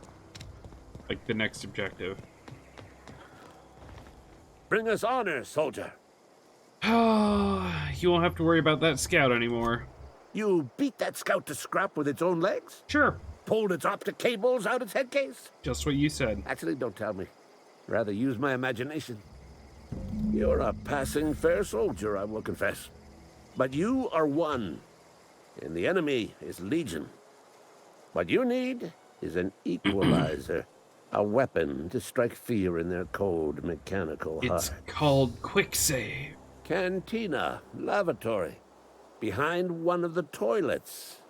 like the next objective. Bring us honor, soldier. You won't have to worry about that scout anymore. You beat that scout to scrap with its own legs? Sure. Pulled its optic cables out its head case? Just what you said. Actually, don't tell me. Rather use my imagination. You're a passing fair soldier, I will confess. But you are one, and the enemy is legion. What you need is an equalizer, a weapon to strike fear in their cold mechanical heart. It's called quick save. Cantina, lavatory, behind one of the toilets.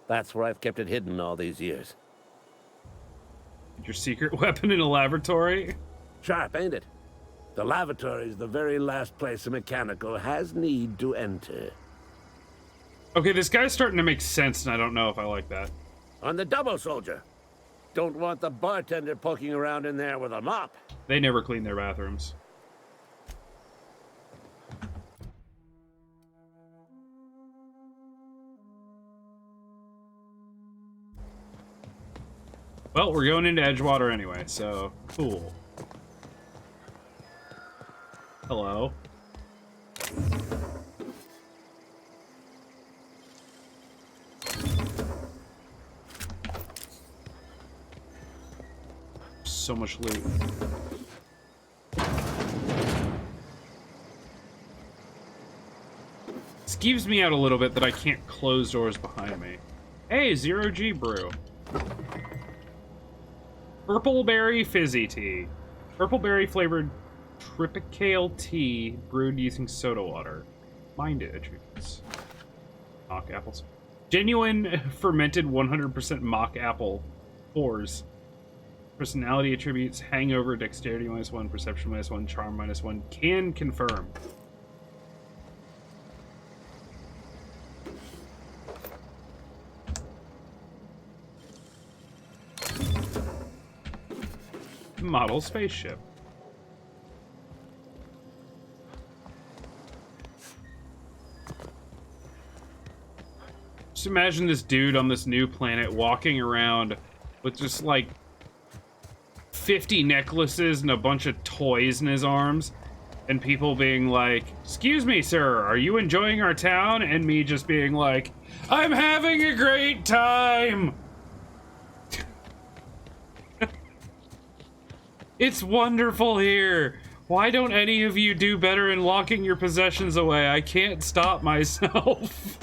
That's where I've kept it hidden all these years. Your secret weapon in a laboratory? Sharp, ain't it? The lavatory is the very last place a mechanical has need to enter. Okay, this guy's starting to make sense, and I don't know if I like that. On the double, soldier. Don't want the bartender poking around in there with a mop. They never clean their bathrooms. Well, we're going into Edgewater anyway, so cool. Hello. So much loot. Skeeves me out a little bit that I can't close doors behind me. Hey, Zero G Brew. Purple Berry Fizzy Tea. Purple Berry flavored Tripicale tea brewed using soda water. Mind it attributes. Mock apples. Genuine fermented 100% mock apple. Pores. Personality attributes, hangover, dexterity -1, perception -1, charm -1. Can confirm. Model spaceship. Just imagine this dude on this new planet walking around with just like 50 necklaces and a bunch of toys in his arms, and people being like, "Excuse me, sir, are you enjoying our town?" And me just being like, "I'm having a great time! It's wonderful here! Why don't any of you do better in locking your possessions away? I can't stop myself."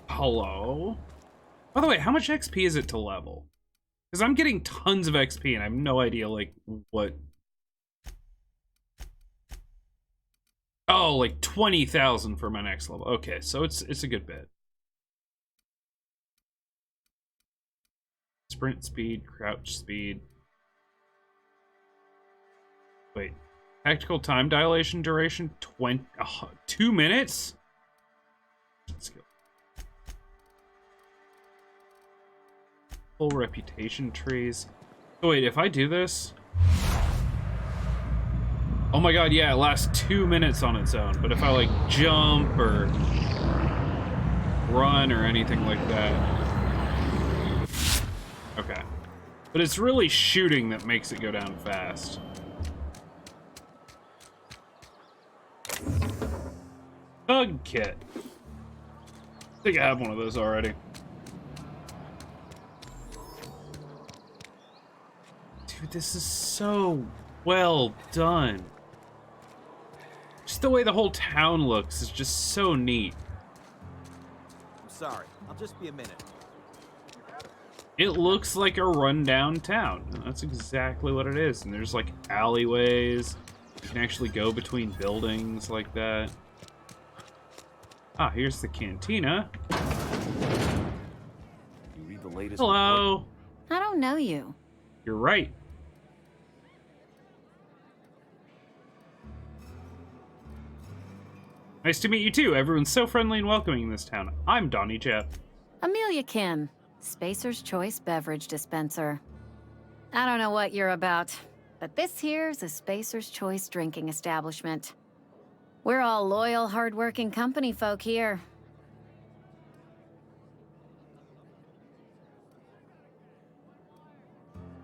Hello? By the way, how much XP is it to level? Because I'm getting tons of XP and I have no idea, like, what... Oh, like 20,000 for my next level. Okay, so it's a good bit. Sprint speed, crouch speed. Wait. Tactical time dilation duration, 2 minutes? Skill. Full reputation trees. So wait, if I do this... Oh my god, yeah, it lasts 2 minutes on its own. But if I, like, jump or run or anything like that... Okay. But it's really shooting that makes it go down fast. Thug kit. I think I have one of those already. Dude, this is so well done. Just the way the whole town looks is just so neat. I'm sorry. I'll just be a minute. It looks like a rundown town. That's exactly what it is. And there's like alleyways. You can actually go between buildings like that. Ah, here's the cantina. You read the latest Hello. report? I don't know you. You're right. Nice to meet you too. Everyone's so friendly and welcoming in this town. I'm Donnie Jet. Amelia Kim, Spacer's Choice Beverage Dispenser. I don't know what you're about, but this here's a Spacer's Choice drinking establishment. We're all loyal, hard-working company folk here.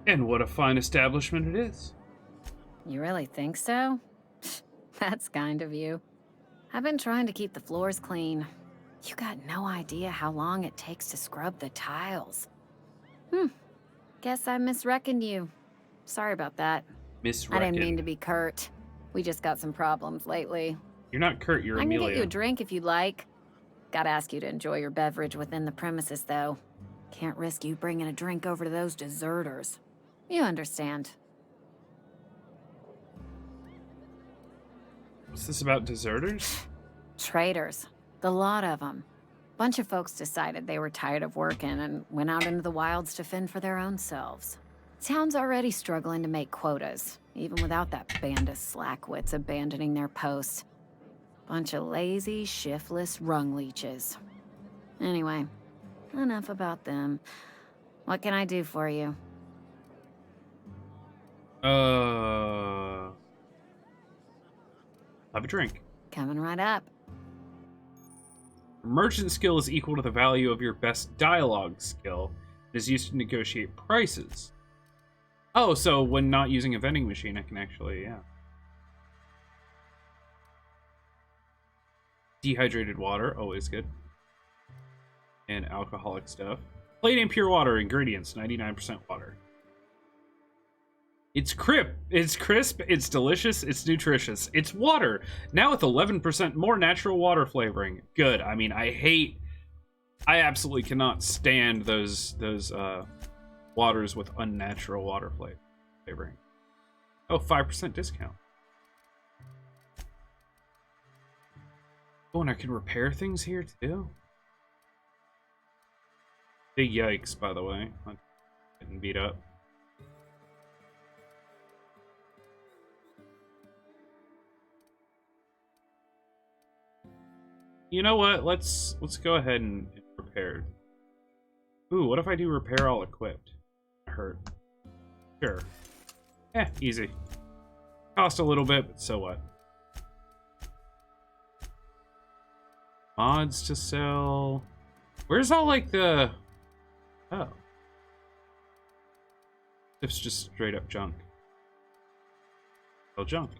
And what a fine establishment it is. You really think so? That's kind of you. I've been trying to keep the floors clean. You got no idea how long it takes to scrub the tiles. Guess I misreckoned you. Sorry about that. Misreckoned. I didn't mean to be curt. We just got some problems lately. You're not Kurt, you're I can Amelia. get you a drink if you'd like. Gotta ask you to enjoy your beverage within the premises, though. Can't risk you bringing a drink over to those deserters. You understand. What's this about deserters? Traitors. The lot of them. Bunch of folks decided they were tired of working and went out into the wilds to fend for their own selves. Town's already struggling to make quotas, even without that band of slackwits abandoning their posts. Bunch of lazy, shiftless rung leeches. Anyway, enough about them. What can I do for you? Have a drink. Coming right up. Merchant skill is equal to the value of your best dialogue skill. It is used to negotiate prices. Oh, so when not using a vending machine, I can actually, yeah. Dehydrated water, always good. And alcoholic stuff. Plain and pure water, ingredients, 99% water. It's crisp, it's delicious, it's nutritious. It's water, now with 11% more natural water flavoring. Good, I mean, I absolutely cannot stand those waters with unnatural water flavoring. Oh, 5% discount. Oh, and I can repair things here too? Big yikes, by the way. I'm getting beat up. You know what? Let's go ahead and repair. Ooh, what if I do repair all equipped? Hurt. Sure. Easy. Cost a little bit, but so what? Mods to sell. Where's all like the... Oh. It's just straight up junk. Well, junk.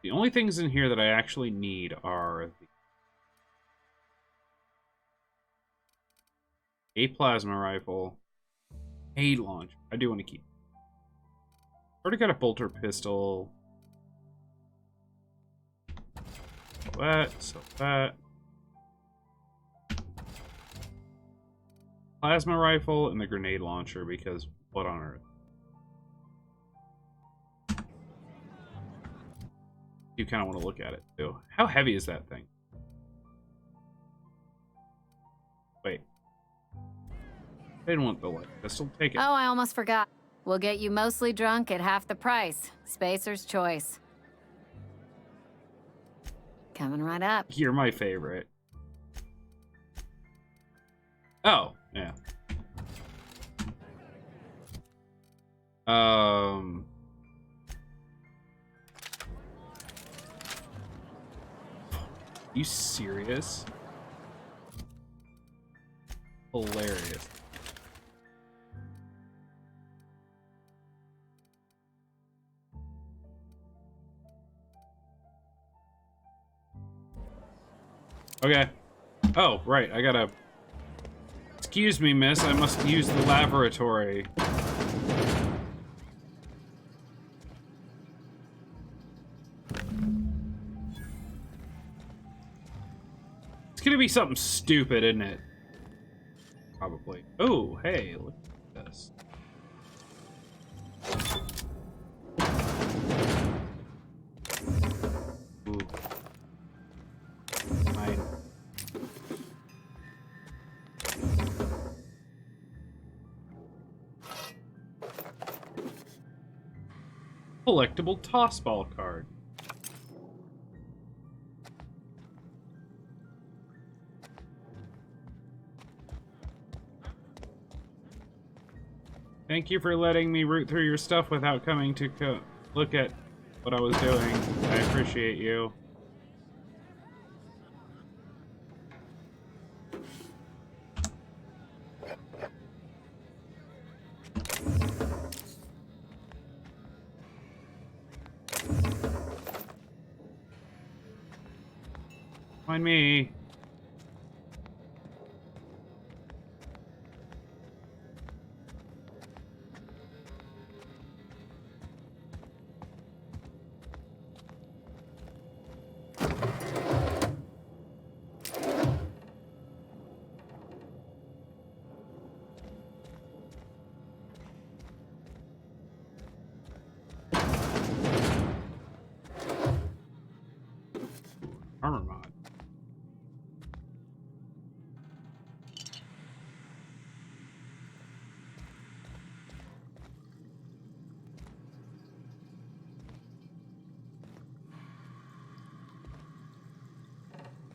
The only things in here that I actually need are a plasma rifle, a launcher. I do want to keep. Already got a bolter pistol. So that. Plasma rifle and the grenade launcher, because what on earth? You kind of want to look at it too. How heavy is that thing? Wait. I didn't want the light pistol. Take it. Oh, I almost forgot. We'll get you mostly drunk at half the price. Spacer's choice. Coming right up. You're my favorite. Oh, yeah. You serious? Hilarious. Okay. Oh, right. I gotta... Excuse me, miss. I must use the laboratory. It's gonna be something stupid, isn't it? Probably. Oh, hey, look at this. Ooh. Mine. Collectible toss ball card. Thank you for letting me root through your stuff without coming to look at what I was doing. I appreciate you. Mind me.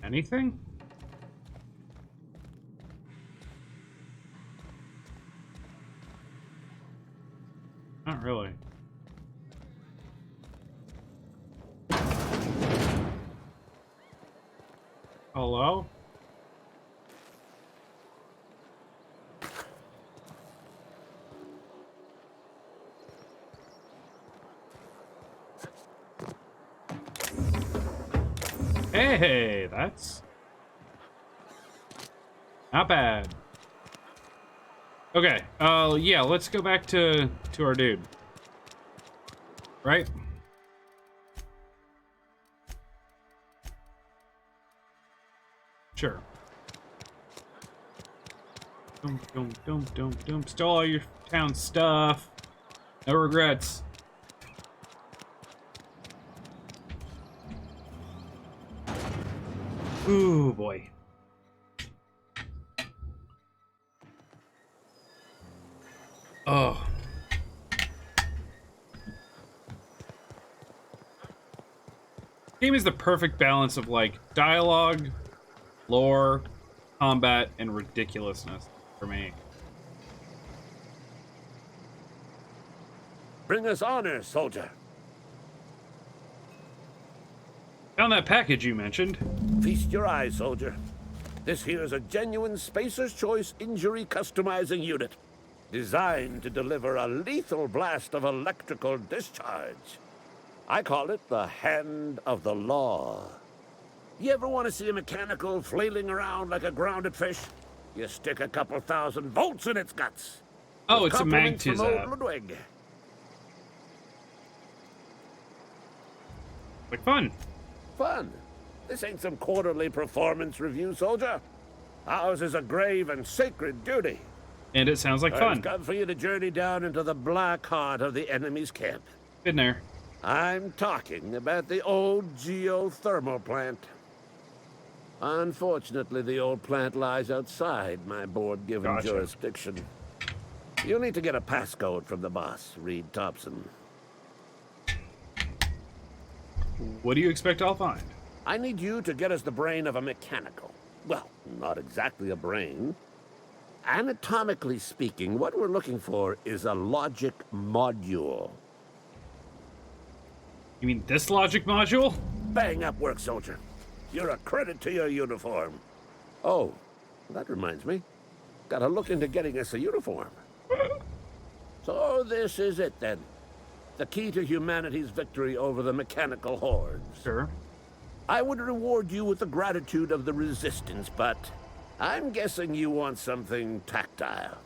Anything? Not really. Hello? Hey, that's not bad. Okay, yeah, let's go back to our dude. Right? Sure. Stole all your town stuff. No regrets. Ooh, boy. Oh. Game is the perfect balance of, like, dialogue, lore, combat, and ridiculousness for me. Bring us honor, soldier. Found that package you mentioned. Feast your eyes, soldier. This here's a genuine Spacer's Choice injury customizing unit, designed to deliver a lethal blast of electrical discharge. I call it the Hand of the Law. You ever want to see a mechanical flailing around like a grounded fish? You stick a couple thousand volts in its guts. Oh, With it's a compliments from Magtizap. old Ludwig. Like fun. Fun. This ain't some quarterly performance review, soldier. Ours is a grave and sacred duty. And it sounds like fun. It's come for you to journey down into the black heart of the enemy's camp. Been there. I'm talking about the old geothermal plant. Unfortunately, the old plant lies outside my board-given jurisdiction. You'll need to get a passcode from the boss, Reed Thompson. What do you expect I'll find? I need you to get us the brain of a mechanical. Well, not exactly a brain. Anatomically speaking, what we're looking for is a logic module. You mean this logic module? Bang up work, soldier. You're a credit to your uniform. Oh, that reminds me. Gotta look into getting us a uniform. So this is it, then. The key to humanity's victory over the mechanical hordes. Sure. I would reward you with the gratitude of the resistance, but I'm guessing you want something tactile.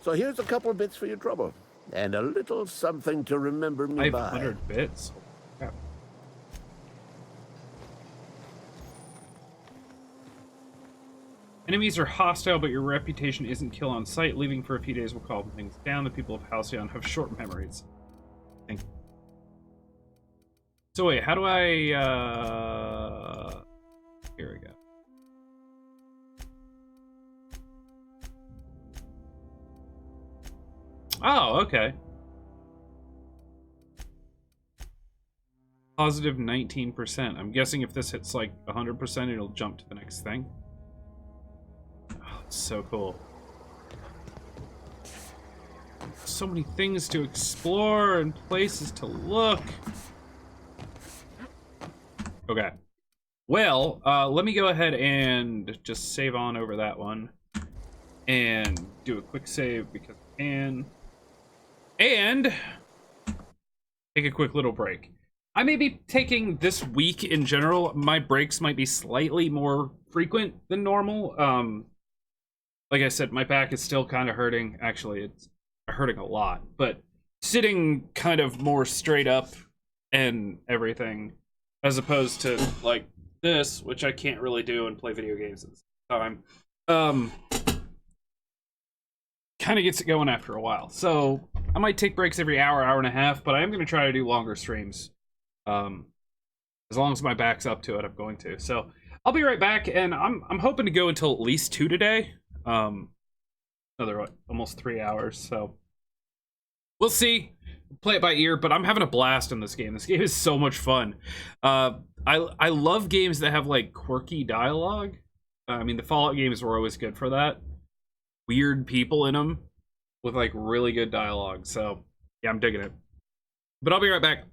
So here's a couple of bits for your trouble, and a little something to remember me by. 500 bits? Crap. Enemies are hostile, but your reputation isn't kill on sight. Leaving for a few days will calm things down. The people of Halcyon have short memories. So wait, how do I, here we go. Oh, okay. Positive 19%. I'm guessing if this hits like 100%, it'll jump to the next thing. Oh, it's so cool. So many things to explore and places to look. Okay. Well, let me go ahead and just save on over that one. And do a quick save because I can. And take a quick little break. I may be taking this week in general. My breaks might be slightly more frequent than normal. Like I said, my back is still kind of hurting. Actually, it's hurting a lot. But sitting kind of more straight up and everything, as opposed to like this, which I can't really do and play video games at the same time. Kind of gets it going after a while. So I might take breaks every hour, hour and a half, but I am going to try to do longer streams. As long as my back's up to it, I'm going to. So I'll be right back, and I'm hoping to go until at least 2 today. Another almost 3 hours. So We'll see. Play it by ear, but I'm having a blast in this game. This game is so much fun. I love games that have like quirky dialogue. I mean, the Fallout games were always good for that. Weird people in them with like really good dialogue. So yeah, I'm digging it. But I'll be right back.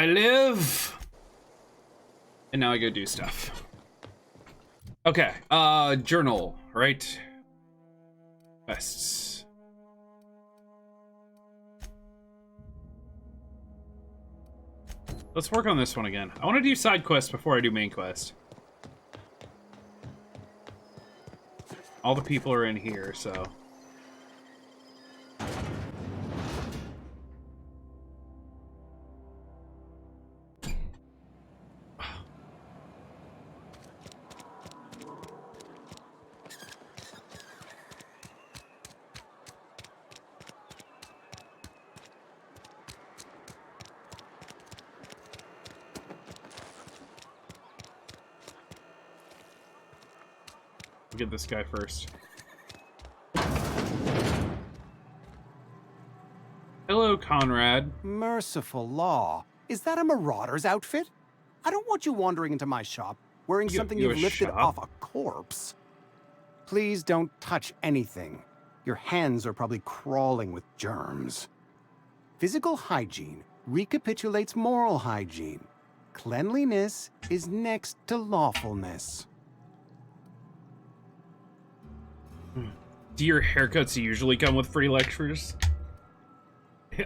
I live. And now I go do stuff. Okay, journal, right? Quests. Let's work on this one again. I want to do side quests before I do main quest. All the people are in here, so... Get this guy first. Hello, Conrad. Merciful law. Is that a marauder's outfit? I don't want you wandering into my shop wearing something you've lifted off a corpse. Please don't touch anything. Your hands are probably crawling with germs. Physical hygiene recapitulates moral hygiene. Cleanliness is next to lawfulness. Do your haircuts usually come with free lectures?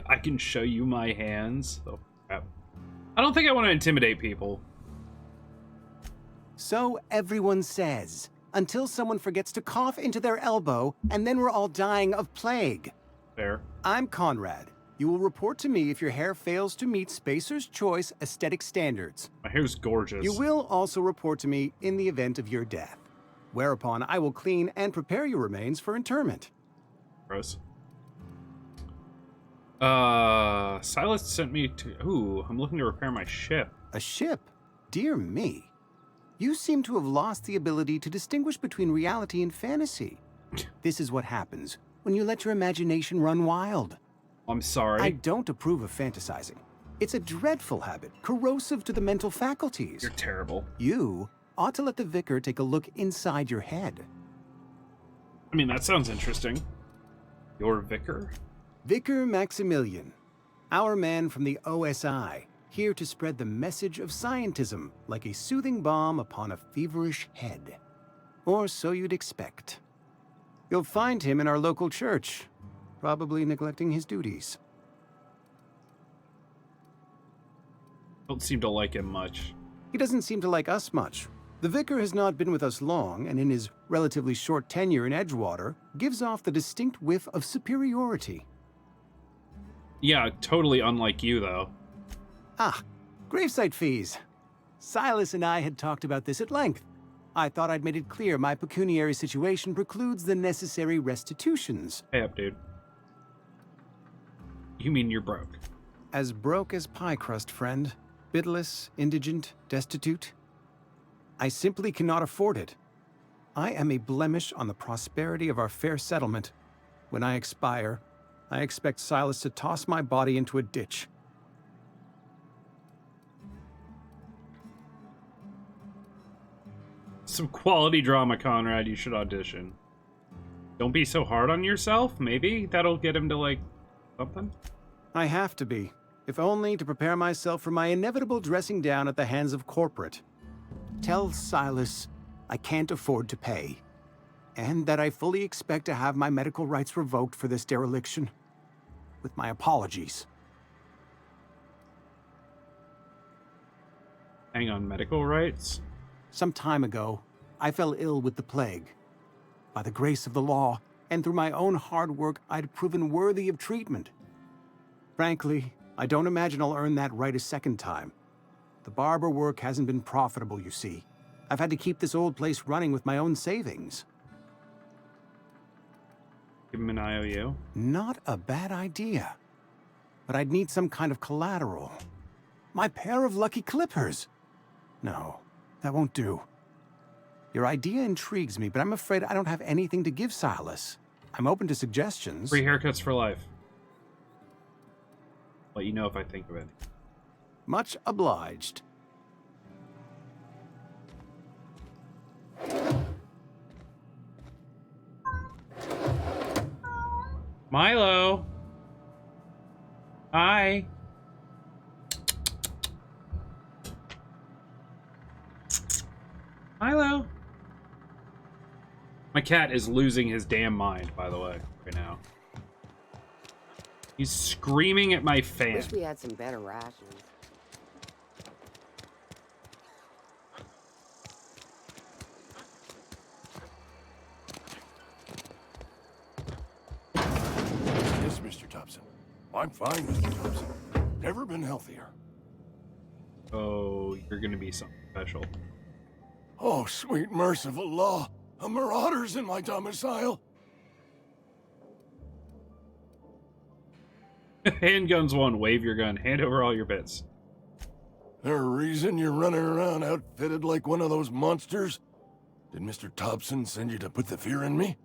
I can show you my hands. Oh, crap. I don't think I want to intimidate people. So everyone says, until someone forgets to cough into their elbow, and then we're all dying of plague. Fair. I'm Conrad. You will report to me if your hair fails to meet Spacer's Choice aesthetic standards. My hair's gorgeous. You will also report to me in the event of your death, whereupon I will clean and prepare your remains for interment. Gross. Silas sent me to... Ooh, I'm looking to repair my ship. A ship? Dear me. You seem to have lost the ability to distinguish between reality and fantasy. This is what happens when you let your imagination run wild. I'm sorry. I don't approve of fantasizing. It's a dreadful habit, corrosive to the mental faculties. You're terrible. You ought to let the vicar take a look inside your head. I mean, that sounds interesting. Your vicar? Vicar Maximilian, our man from the OSI, here to spread the message of scientism like a soothing balm upon a feverish head. Or so you'd expect. You'll find him in our local church, probably neglecting his duties. Don't seem to like him much. He doesn't seem to like us much. The vicar has not been with us long, and in his relatively short tenure in Edgewater, gives off the distinct whiff of superiority. Yeah, totally unlike you, though. Ah, gravesite fees. Silas and I had talked about this at length. I thought I'd made it clear my pecuniary situation precludes the necessary restitutions. Hey up, dude. You mean you're broke? As broke as pie crust, friend. Bitless, indigent, destitute. I simply cannot afford it. I am a blemish on the prosperity of our fair settlement. When I expire, I expect Silas to toss my body into a ditch. Some quality drama, Conrad. You should audition. Don't be so hard on yourself. Maybe that'll get him to, like, something? I have to be, if only to prepare myself for my inevitable dressing down at the hands of corporate. Tell Silas I can't afford to pay, and that I fully expect to have my medical rights revoked for this dereliction. With my apologies. Hang on, medical rights? Some time ago, I fell ill with the plague. By the grace of the law, and through my own hard work, I'd proven worthy of treatment. Frankly, I don't imagine I'll earn that right a second time. The barber work hasn't been profitable, you see. I've had to keep this old place running with my own savings. Give him an IOU? Not a bad idea. But I'd need some kind of collateral. My pair of lucky clippers. No, that won't do. Your idea intrigues me, but I'm afraid I don't have anything to give Silas. I'm open to suggestions. Free haircuts for life. Let you know if I think of it. Much obliged. Milo. Hi. Milo. My cat is losing his damn mind, by the way, right now. He's screaming at my fan. Wish we had some better rations. Yes, Mr. Thompson. I'm fine, Mr. Thompson. Never been healthier. Oh, you're gonna be something special. Oh, sweet merciful law. A marauder's in my domicile. Handguns one, wave your gun, hand over all your bits. There a reason you're running around outfitted like one of those monsters? Did Mr. Thompson send you to put the fear in me?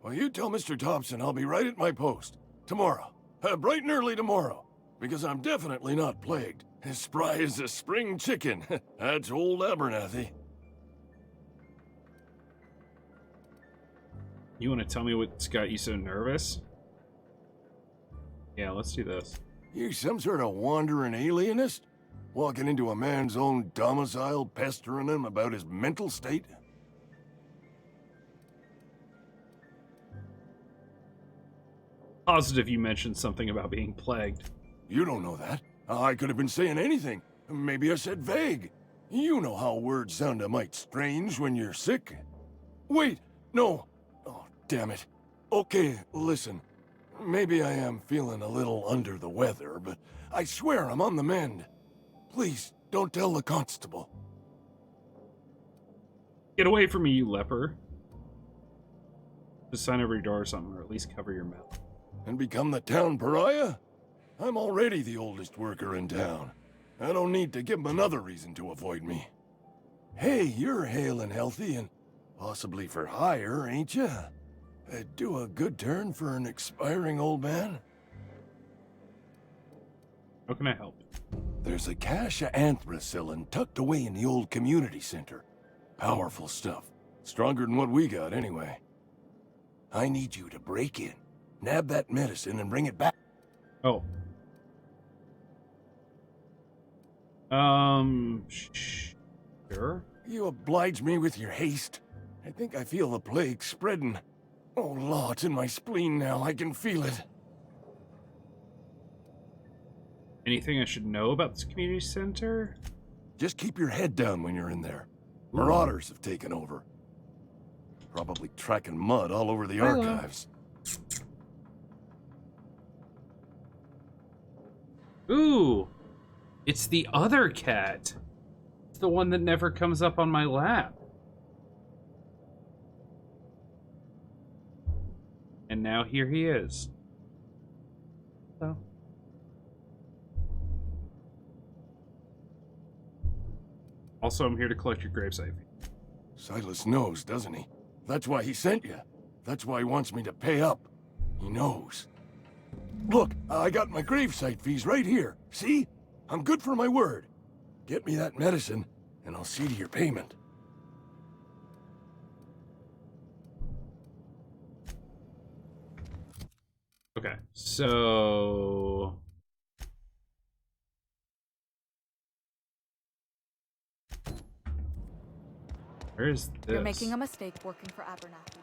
Well, you tell Mr. Thompson I'll be right at my post. Tomorrow. Bright and early tomorrow. Because I'm definitely not plagued. As spry as a spring chicken. That's old Abernathy. You want to tell me what's got you so nervous? Yeah, let's do this. You some sort of wandering alienist? Walking into a man's own domicile, pestering him about his mental state? Positive you mentioned something about being plagued. You don't know that. I could have been saying anything. Maybe I said vague. You know how words sound a mite strange when you're sick. Wait, no. Oh, damn it. Okay, listen. Maybe I am feeling a little under the weather, but I swear I'm on the mend. Please, don't tell the constable. Get away from me, you leper. Just sign over your door or something, or at least cover your mouth. And become the town pariah? I'm already the oldest worker in town. I don't need to give him another reason to avoid me. Hey, you're hale and healthy and possibly for hire, ain't you? Do a good turn for an expiring old man? How can I help? There's a cache of anthracillin tucked away in the old community center. Powerful stuff. Stronger than what we got, anyway. I need you to break in, nab that medicine, and bring it back. Oh. Sure. You oblige me with your haste. I think I feel the plague spreading. Oh, Law, it's in my spleen now. I can feel it. Anything I should know about this community center? Just keep your head down when you're in there. Marauders have taken over. Probably tracking mud all over the archives. Ooh! It's the other cat. It's the one that never comes up on my lap. And now here he is. So. Also, I'm here to collect your gravesite. Silas knows, doesn't he? That's why he sent you. That's why he wants me to pay up. He knows. Look, I got my gravesite fees right here. See? I'm good for my word. Get me that medicine, and I'll see to your payment. Okay, so... Where is this? You're making a mistake working for Abernathy.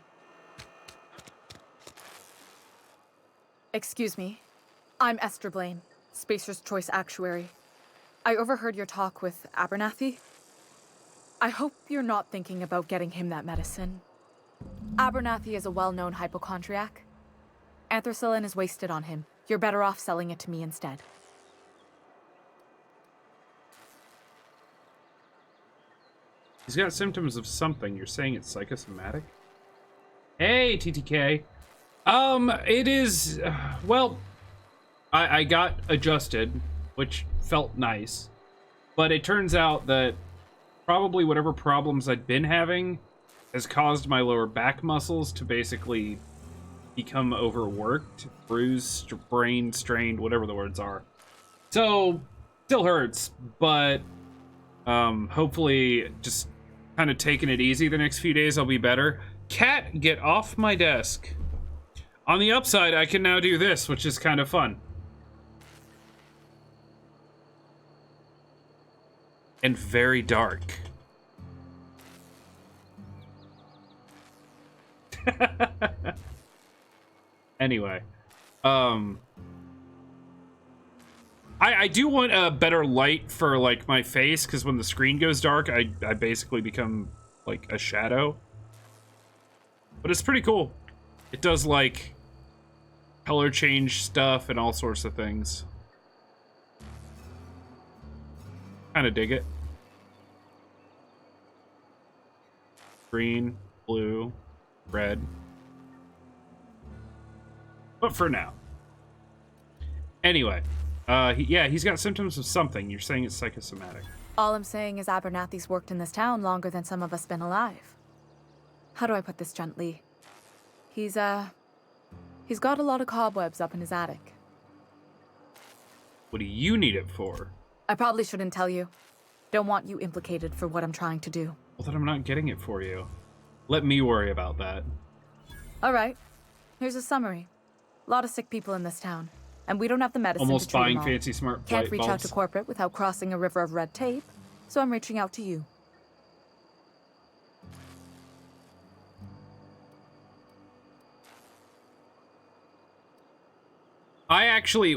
Excuse me. I'm Esther Blaine, Spacer's Choice Actuary. I overheard your talk with Abernathy. I hope you're not thinking about getting him that medicine. Abernathy is a well-known hypochondriac. Anthracillin is wasted on him. You're better off selling it to me instead. He's got symptoms of something. You're saying it's psychosomatic? Hey, TTK. It is... well, I got adjusted, which felt nice. But it turns out that probably whatever problems I'd been having has caused my lower back muscles to basically become overworked, bruised, sprained, strained, whatever the words are. So, still hurts, but hopefully just kind of taking it easy the next few days, I'll be better. Cat, get off my desk. On the upside, I can now do this, which is kind of fun. And very dark. Anyway, I do want a better light for like my face, because when the screen goes dark, I basically become like a shadow. But it's pretty cool. It does like color change stuff and all sorts of things. Kind of dig it. Green, blue, red. But for now. Anyway, yeah, he's got symptoms of something. You're saying it's psychosomatic. All I'm saying is Abernathy's worked in this town longer than some of us been alive. How do I put this gently? He's got a lot of cobwebs up in his attic. What do you need it for? I probably shouldn't tell you. Don't want you implicated for what I'm trying to do. Well, then I'm not getting it for you. Let me worry about that. All right. Here's a summary. A lot of sick people in this town, and we don't have the medicine Almost to treat buying them all. fancy smart light Can't reach out bulbs. to corporate without crossing a river of red tape, so I'm reaching out to you.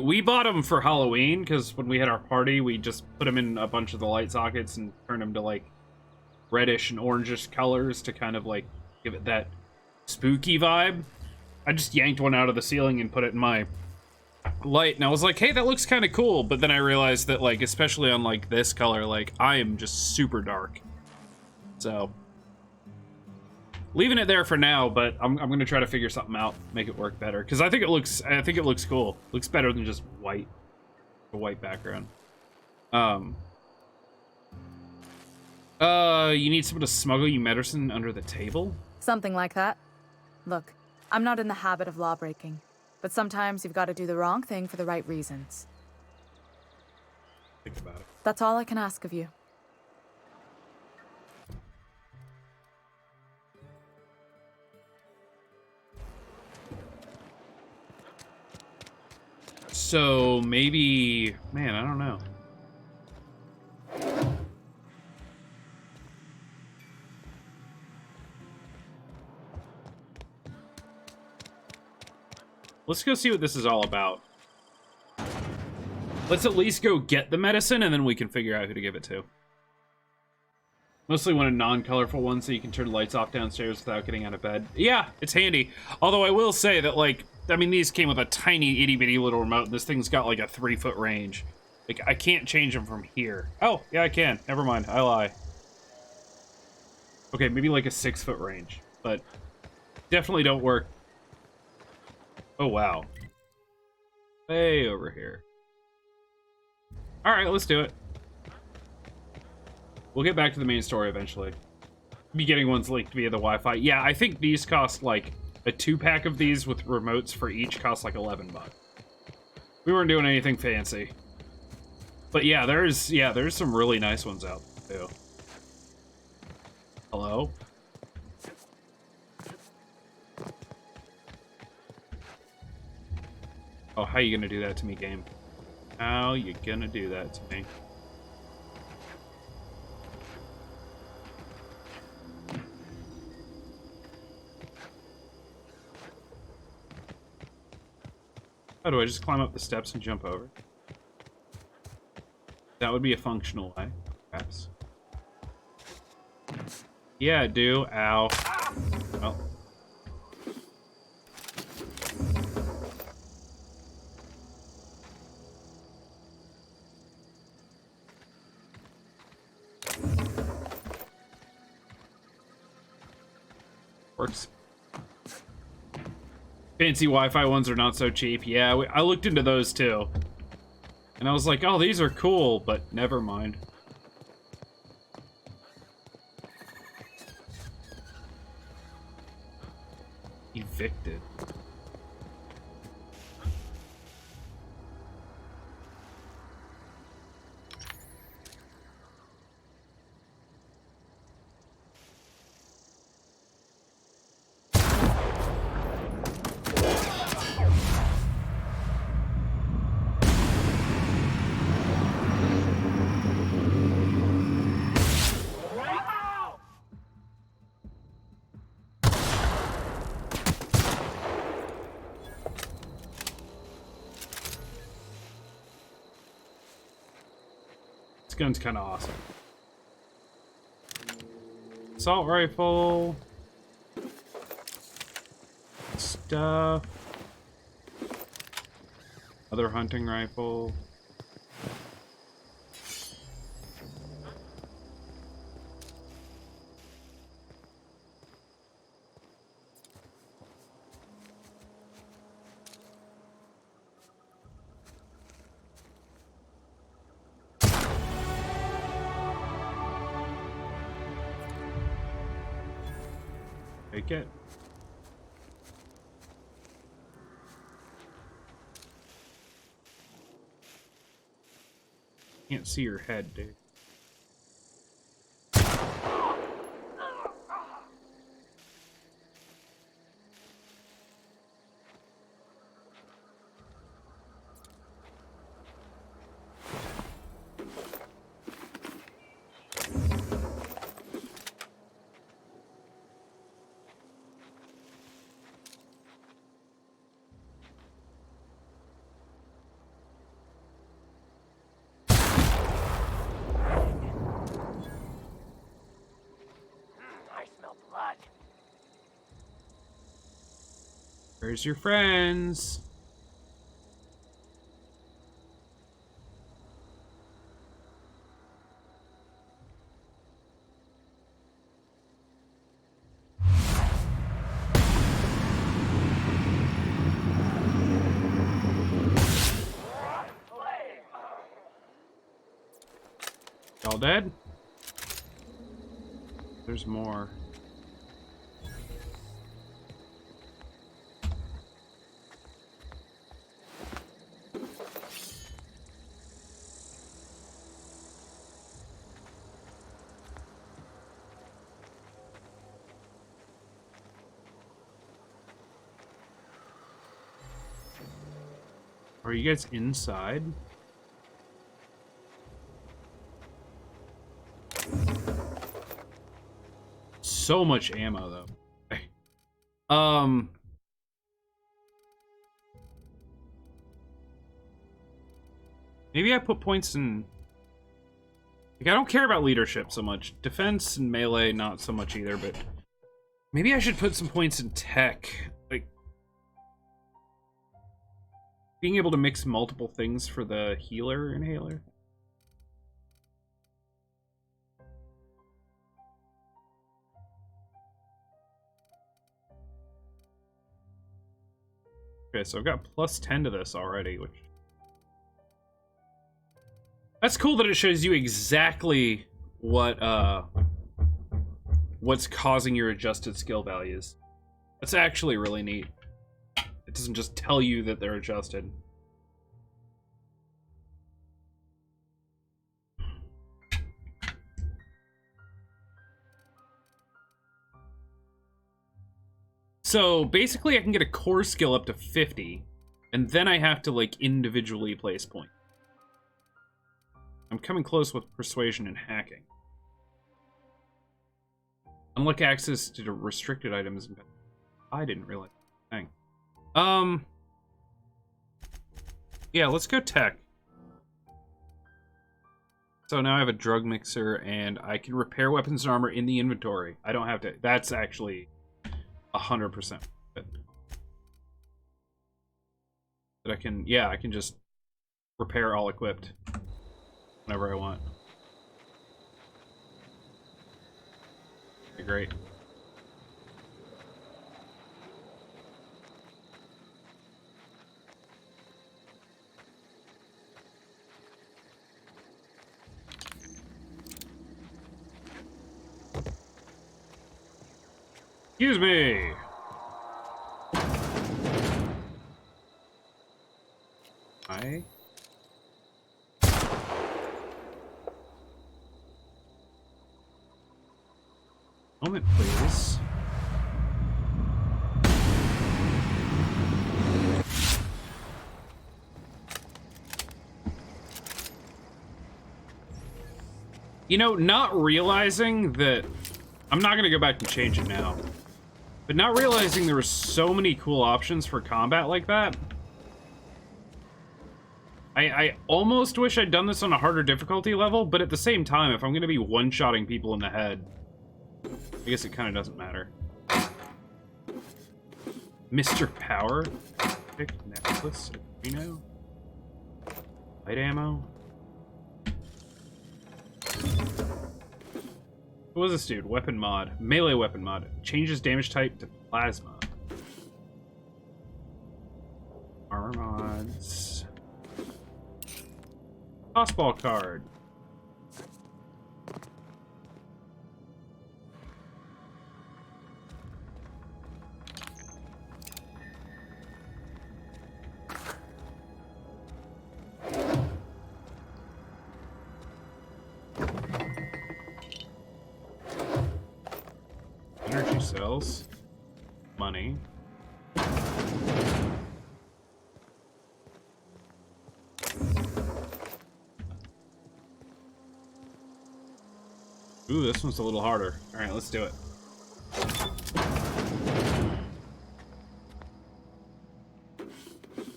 We bought them for Halloween, because when we had our party, we just put them in a bunch of the light sockets and turned them to, like, reddish and orangish colors to kind of, like, give it that spooky vibe. I just yanked one out of the ceiling and put it in my light, and I was like, hey, that looks kind of cool, but then I realized that, like, especially on, like, this color, like, I am just super dark. So, leaving it there for now, but I'm gonna try to figure something out, make it work better, because I think it looks cool. Looks better than just white, a white background. You need someone to smuggle you medicine under the table? Something like that. Look, I'm not in the habit of law breaking, but sometimes you've got to do the wrong thing for the right reasons. Think about it. That's all I can ask of you. So maybe, man, I don't know. Let's go see what this is all about. Let's at least go get the medicine, and then we can figure out who to give it to. Mostly want a non-colorful one so you can turn the lights off downstairs without getting out of bed. Yeah, it's handy. Although I will say that, like, I mean, these came with a tiny itty-bitty little remote. This thing's got, like, a 3-foot range. Like, I can't change them from here. Oh, yeah, I can. Never mind. I lie. Okay, maybe, like, a 6-foot range. But definitely don't work. Oh, wow. Way over here. Alright, let's do it. We'll get back to the main story eventually. Be getting ones linked via the Wi-Fi. Yeah, I think these cost, like, a 2-pack of these with remotes for each cost, like, $11 bucks. We weren't doing anything fancy. But yeah, there's some really nice ones out there, too. Hello? Oh, how you gonna do that to me, game? How you gonna do that to me? How do I just climb up the steps and jump over? That would be a functional way, perhaps. Yeah, I do. Ow. Well. Works. Fancy Wi-Fi ones are not so cheap. Yeah, I looked into those too. And I was like, oh, these are cool, but never mind. Evicted. gun's kind of awesome. Assault rifle. Stuff. Other hunting rifle. Take it. Can't see your head, dude. Where's your friends? All dead? There's more. Are you guys inside? So much ammo, though. Maybe I put points in... Like, I don't care about leadership so much. Defense and melee, not so much either, but... Maybe I should put some points in tech. Like... Being able to mix multiple things for the healer inhaler. Okay, so I've got plus 10 to this already, which... That's cool that it shows you exactly what, what's causing your adjusted skill values. That's actually really neat. It doesn't just tell you that they're adjusted. So basically I can get a core skill up to 50, and then I have to like individually place points. I'm coming close with persuasion and hacking. Unlock access to restricted items. I didn't realize that thing. Yeah, let's go tech. So now I have a drug mixer, and I can repair weapons and armor in the inventory. I don't have to. That's actually 100%. But I can, yeah, I can just repair all equipped whenever I want. Okay, great. Excuse me. Hi. Moment, please. You know, not realizing that... I'm not gonna go back and change it now. But not realizing there were so many cool options for combat like that. I almost wish I'd done this on a harder difficulty level, but at the same time, if I'm going to be one-shotting people in the head, I guess it kind of doesn't matter. Mr. Power? Pick necklace, Reno? Light ammo? What was this dude? Weapon mod. Melee weapon mod. Changes damage type to plasma. Armor mods. Tossball card. Energy cells. Money. Ooh, this one's a little harder. Alright, let's do it.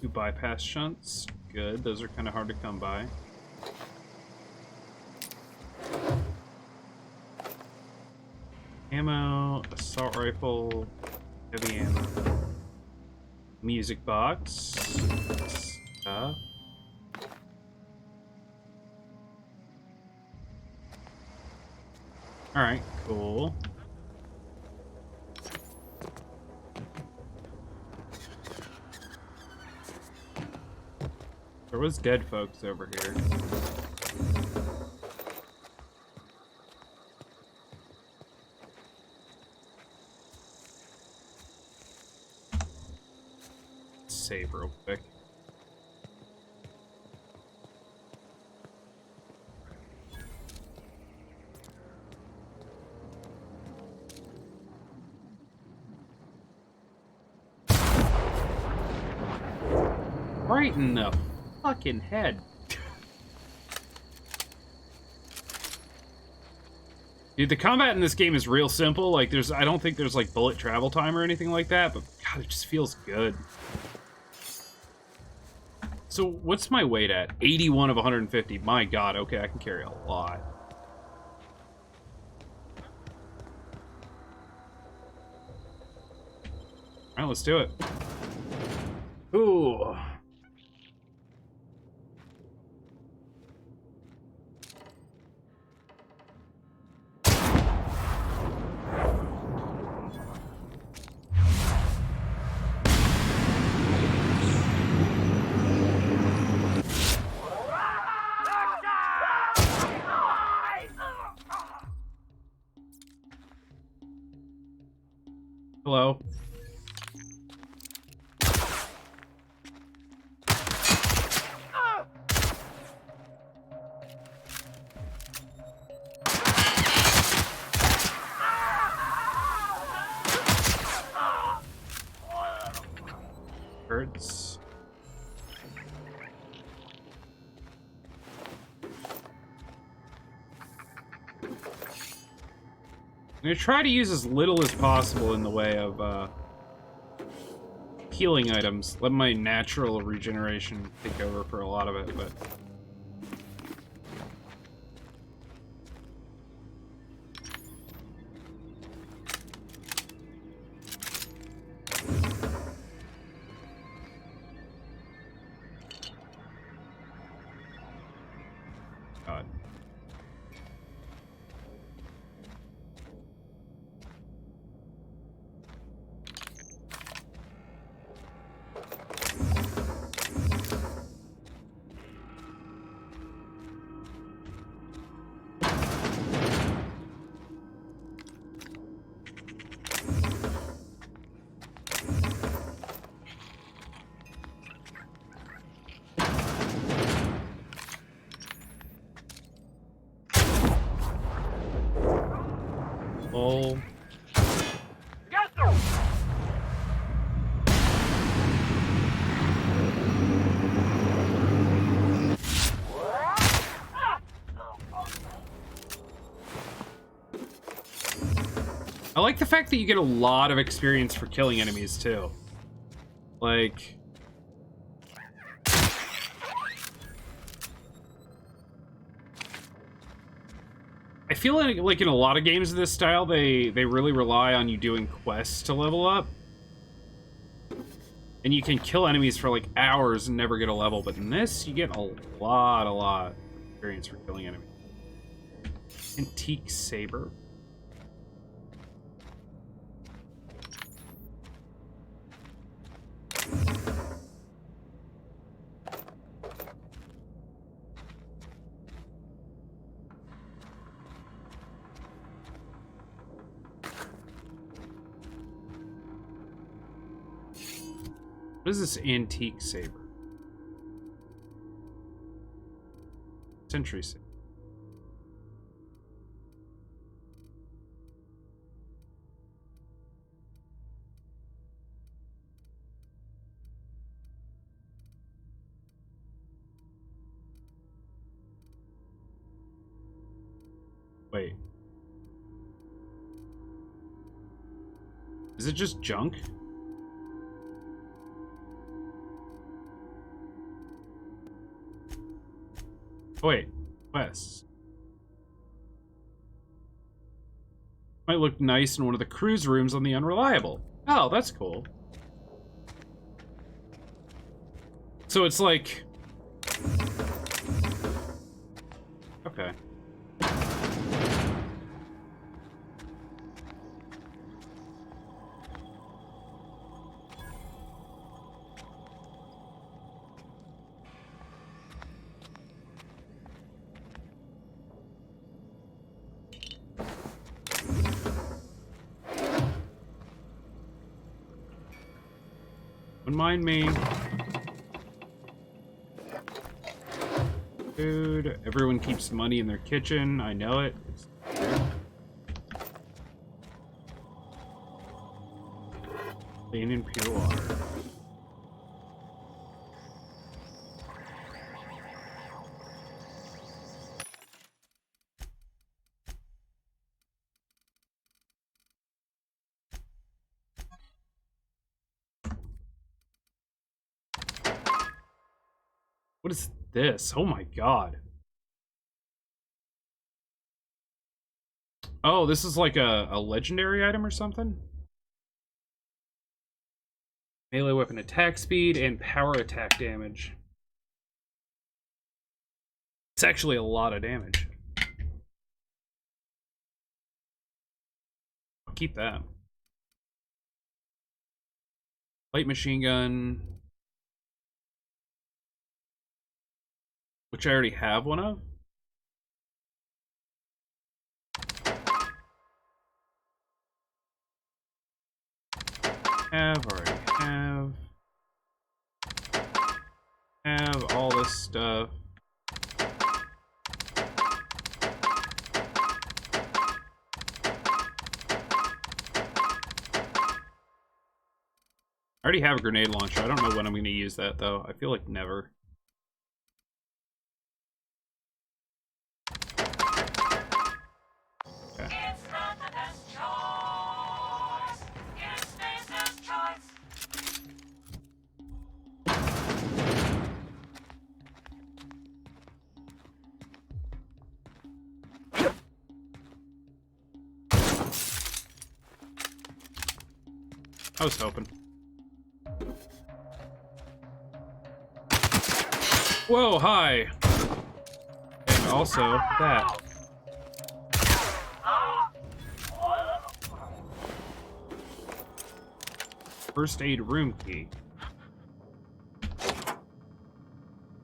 Two bypass shunts. Good. Those are kind of hard to come by. Ammo, assault rifle, heavy ammo. Music box. Stuff. Alright, cool. There was dead folks over here. Save real quick. Right in the fucking head. Dude, the combat in this game is real simple. Like, I don't think there's like bullet travel time or anything like that, but God, it just feels good. So, what's my weight at? 81 of 150. My God, okay, I can carry a lot. Alright, let's do it. Ooh. Hello. Hurts. I'm gonna try to use as little as possible in the way of healing items. Let my natural regeneration take over for a lot of it, but God. Oh. I like the fact that you get a lot of experience for killing enemies too. Like, feel like in a lot of games of this style, they really rely on you doing quests to level up. And you can kill enemies for like hours and never get a level, but in this, you get a lot of experience for killing enemies. Antique saber. What is this antique saber? Century saber. Wait. Is it just junk? Oh, wait. Quests. Might look nice in one of the cruise rooms on the Unreliable. Oh, that's cool. So it's like... Okay. Don't mind me. Food. Everyone keeps money in their kitchen. I know it. It's clean and pure water. What is this? Oh my god. Oh, this is like a legendary item or something? Melee weapon attack speed and power attack damage. It's actually a lot of damage. I'll keep that. Light machine gun. Which I already have one of. Already have. Have all this stuff. I already have a grenade launcher. I don't know when I'm going to use that, though. I feel like never. I was hoping. Whoa, hi. And also that. First aid room key.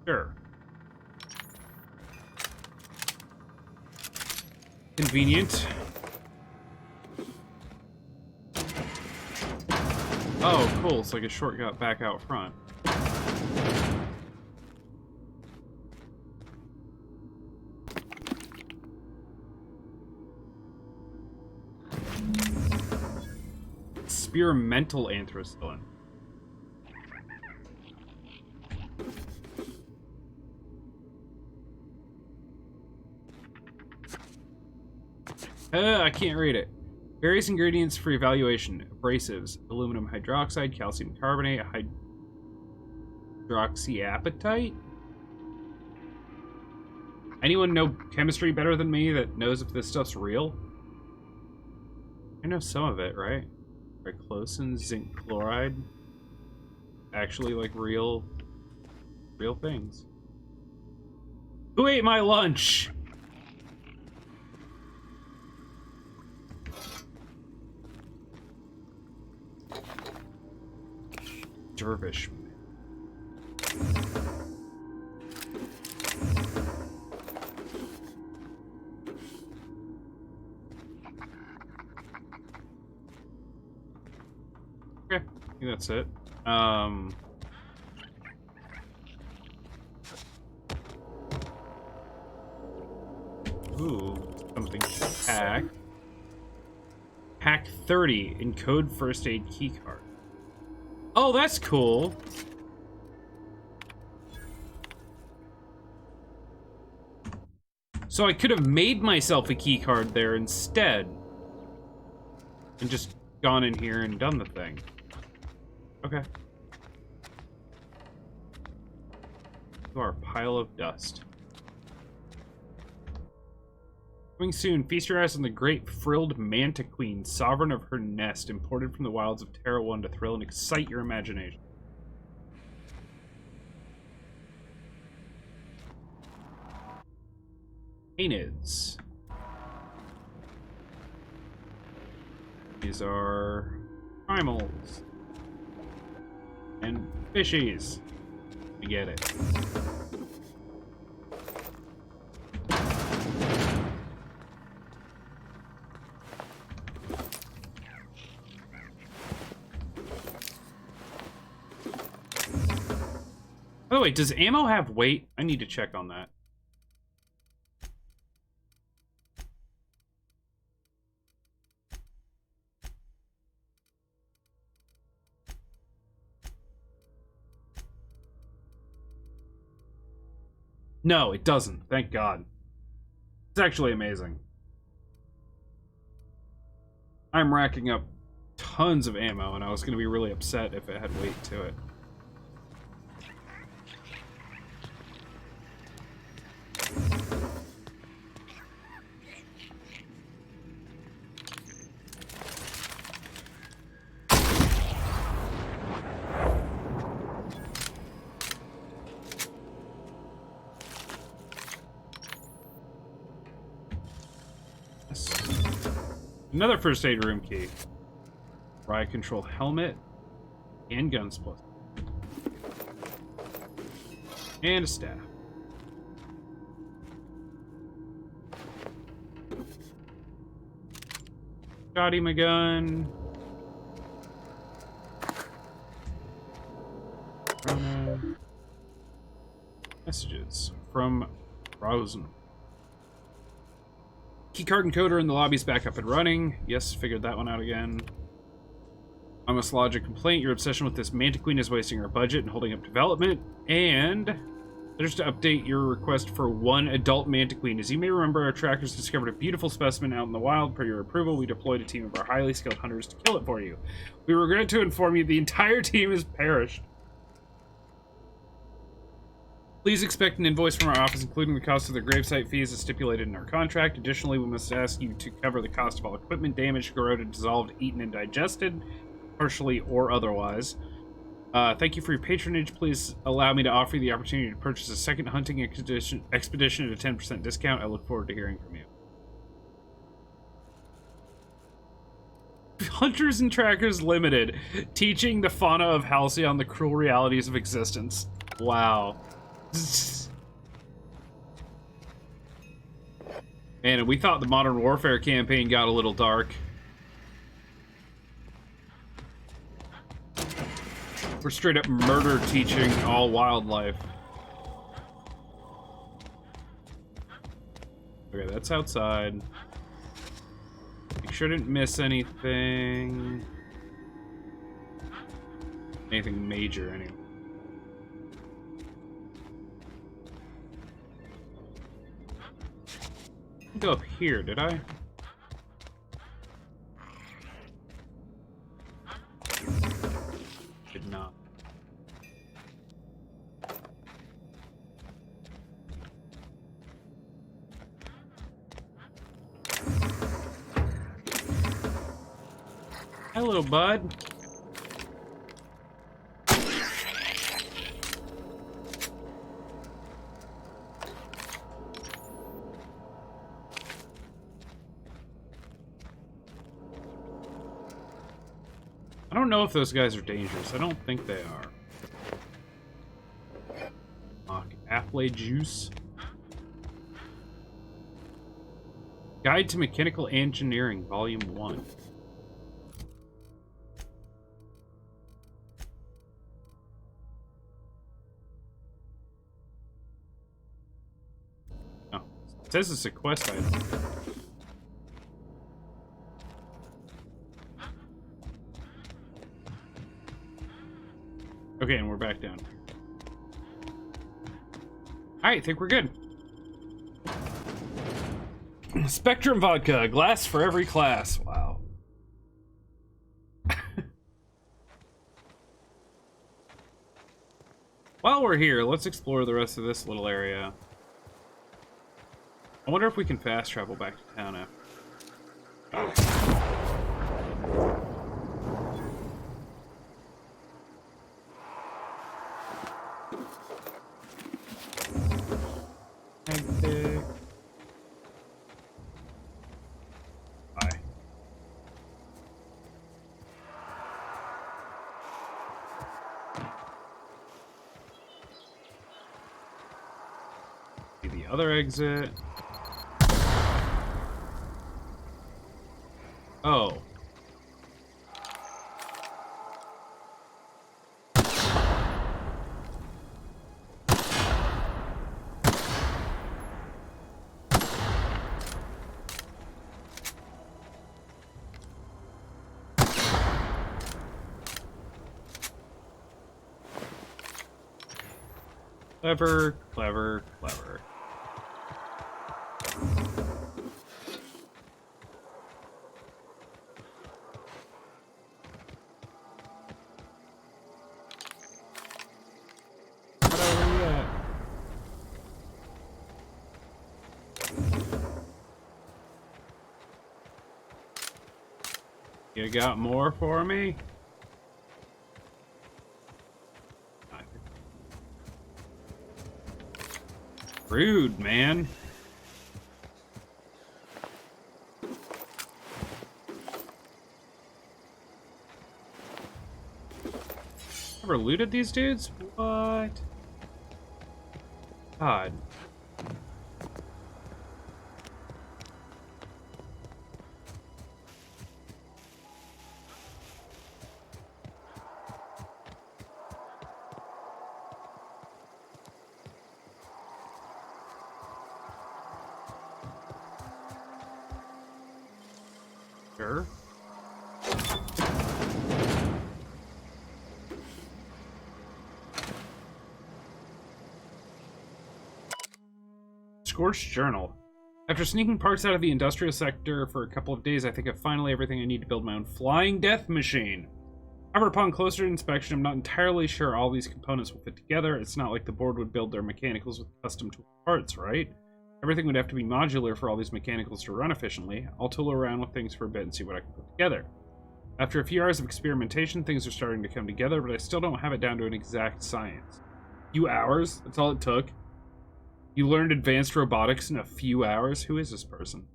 Sure. Convenient. Oh, cool. It's like a shortcut back out front. Experimental anthracene. I can't read it. Various ingredients for evaluation. Abrasives. Aluminum hydroxide, calcium carbonate, hydroxyapatite. Anyone know chemistry better than me that knows if this stuff's real? I know some of it, right? Triclosan, zinc chloride. Actually, like, real things. Who ate my lunch? Dervish. Okay, I think that's it. Ooh, something to hack. Hack 30, encode first aid keycard. Oh, that's cool. So I could have made myself a keycard there instead. And just gone in here and done the thing. Okay. You are a pile of dust. Coming soon, feast your eyes on the great frilled manta queen, sovereign of her nest, imported from the wilds of Terra 1 to thrill and excite your imagination. Canids. These are primals. And fishies. You get it. By the way, does ammo have weight? I need to check on that. No, it doesn't. Thank God. It's actually amazing. I'm racking up tons of ammo, and I was going to be really upset if it had weight to it. Another first aid room key. Riot control helmet and gun split. And a staff. Shot him a gun. Messages from Rosen. Keycard encoder in the lobby's back up and running. Yes, figured that one out again. I must lodge a complaint. Your obsession with this Manta Queen is wasting our budget and holding up development. And just to update your request for one adult Manta Queen. As you may remember, our trackers discovered a beautiful specimen out in the wild. Per your approval, we deployed a team of our highly skilled hunters to kill it for you. We regret to inform you the entire team has perished. Please expect an invoice from our office, including the cost of the gravesite fees as stipulated in our contract. Additionally, we must ask you to cover the cost of all equipment damaged, corroded, dissolved, eaten, and digested, partially or otherwise. Thank you for your patronage. Please allow me to offer you the opportunity to purchase a second hunting expedition at a 10% discount. I look forward to hearing from you. Hunters and Trackers Limited, teaching the fauna of Halcyon the cruel realities of existence. Wow. Man, we thought the Modern Warfare campaign got a little dark. We're straight up murder teaching all wildlife. Okay, that's outside. You shouldn't miss anything. Anything major, anyway. Go up here, did I? Did not. Hi, little bud. I don't know if those guys are dangerous. I don't think they are. Apple juice. Guide to Mechanical Engineering, Volume 1. Oh, it says it's a quest item. Okay, and we're back down. Alright, I think we're good. Spectrum vodka, a glass for every class. Wow. While we're here, let's explore the rest of this little area. I wonder if we can fast travel back to town after. Other exit. Oh. Clever, clever, clever. You got more for me? Rude, man. Ever looted these dudes? What? God. Sure. Scorched Journal. After sneaking parts out of the industrial sector for a couple of days, I think I've finally everything I need to build my own flying death machine. However, upon closer inspection, I'm not entirely sure all these components will fit together. It's not like the board would build their mechanicals with custom tool parts, right? Everything would have to be modular for all these mechanicals to run efficiently. I'll tool around with things for a bit and see what I can put together. After a few hours of experimentation, things are starting to come together, but I still don't have it down to an exact science. A few hours? That's all it took? You learned advanced robotics in a few hours? Who is this person?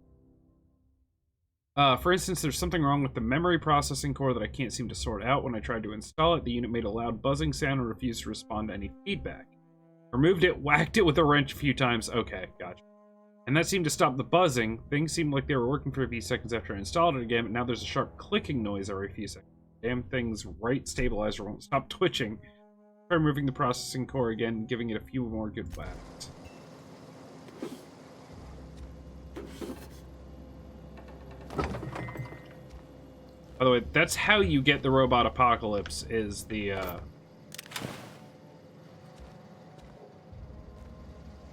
For instance, there's something wrong with the memory processing core that I can't seem to sort out. When I tried to install it, the unit made a loud buzzing sound and refused to respond to any feedback. Removed it, whacked it with a wrench a few times. Okay, gotcha. And that seemed to stop the buzzing. Things seemed like they were working for a few seconds after I installed it again, but now there's a sharp clicking noise every few seconds. Damn thing's right stabilizer won't stop twitching. Try removing the processing core again and giving it a few more good whacks. By the way, that's how you get the robot apocalypse, is the,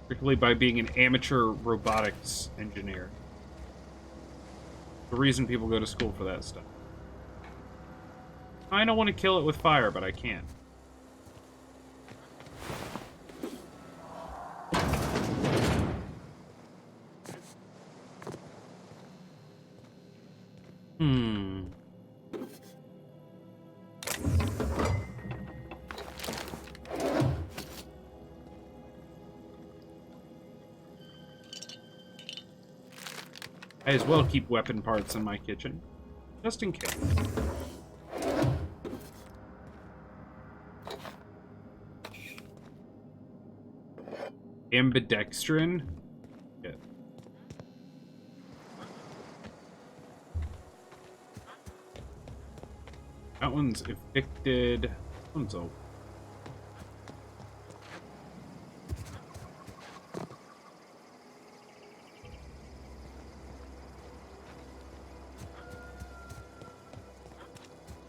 particularly by being an amateur robotics engineer. The reason people go to school for that stuff. I don't want to kill it with fire, but I can. I as well keep weapon parts in my kitchen, just in case. Ambidextrin? Yeah. That one's evicted. That one's open.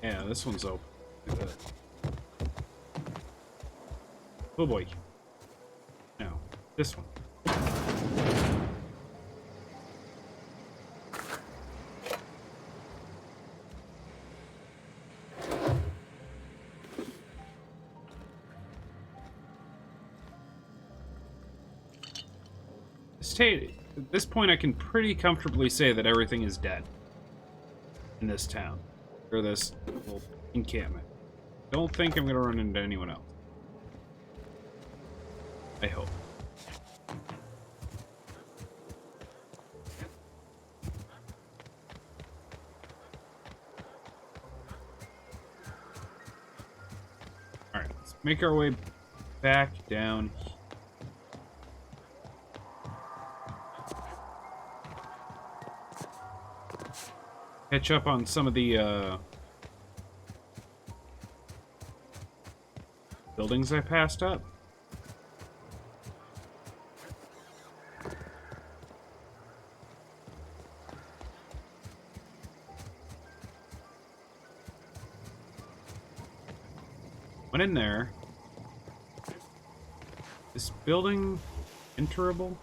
Yeah, this one's open. Oh boy. No, this one. At this point, I can pretty comfortably say that everything is dead in this town, or this little encampment. Don't think I'm gonna run into anyone else. I hope. Alright, let's make our way back down here. Catch up on some of the buildings I passed up. Went in there. This building enterable?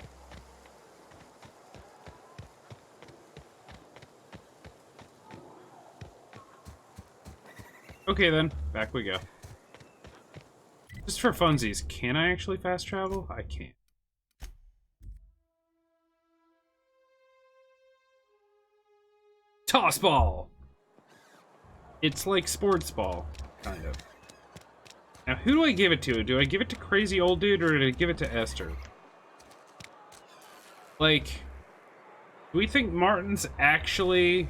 Okay then, back we go. Just for funsies, can I actually fast travel? I can't. Toss ball! It's like sports ball, kind of. Now, who do I give it to? Do I give it to crazy old dude, or do I give it to Esther? Like, do we think Martin's actually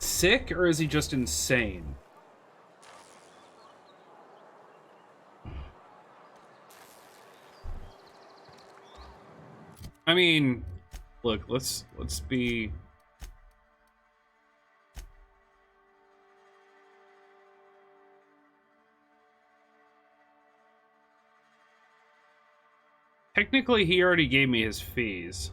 sick, or is he just insane? I mean, look, let's be... Technically, he already gave me his fees.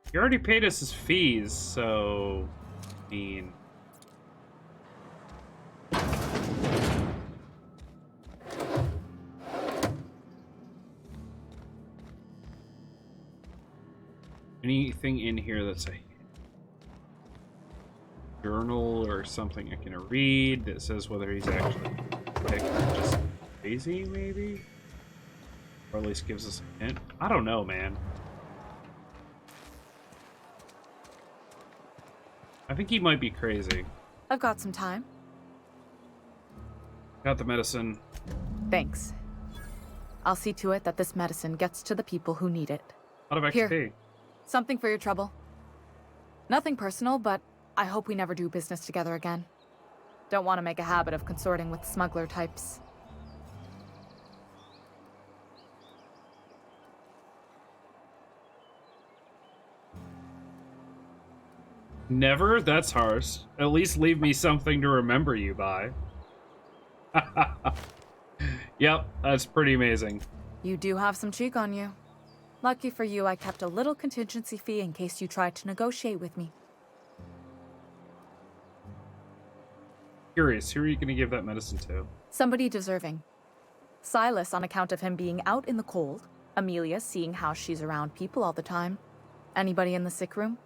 He already paid us his fees, so... I mean... Anything in here that's a journal or something I can read that says whether he's actually sick or just crazy, maybe? Or at least gives us a hint? I don't know, man. I think he might be crazy. I've got some time. Got the medicine. Thanks. I'll see to it that this medicine gets to the people who need it. A lot of XP. Here, something for your trouble. Nothing personal, but I hope we never do business together again. Don't want to make a habit of consorting with smuggler types. Never? That's harsh. At least leave me something to remember you by. Yep, that's pretty amazing. You do have some cheek on you. Lucky for you, I kept a little contingency fee in case you tried to negotiate with me. Curious, who are you going to give that medicine to? Somebody deserving. Silas, on account of him being out in the cold. Amelia, seeing how she's around people all the time. Anybody in the sick room?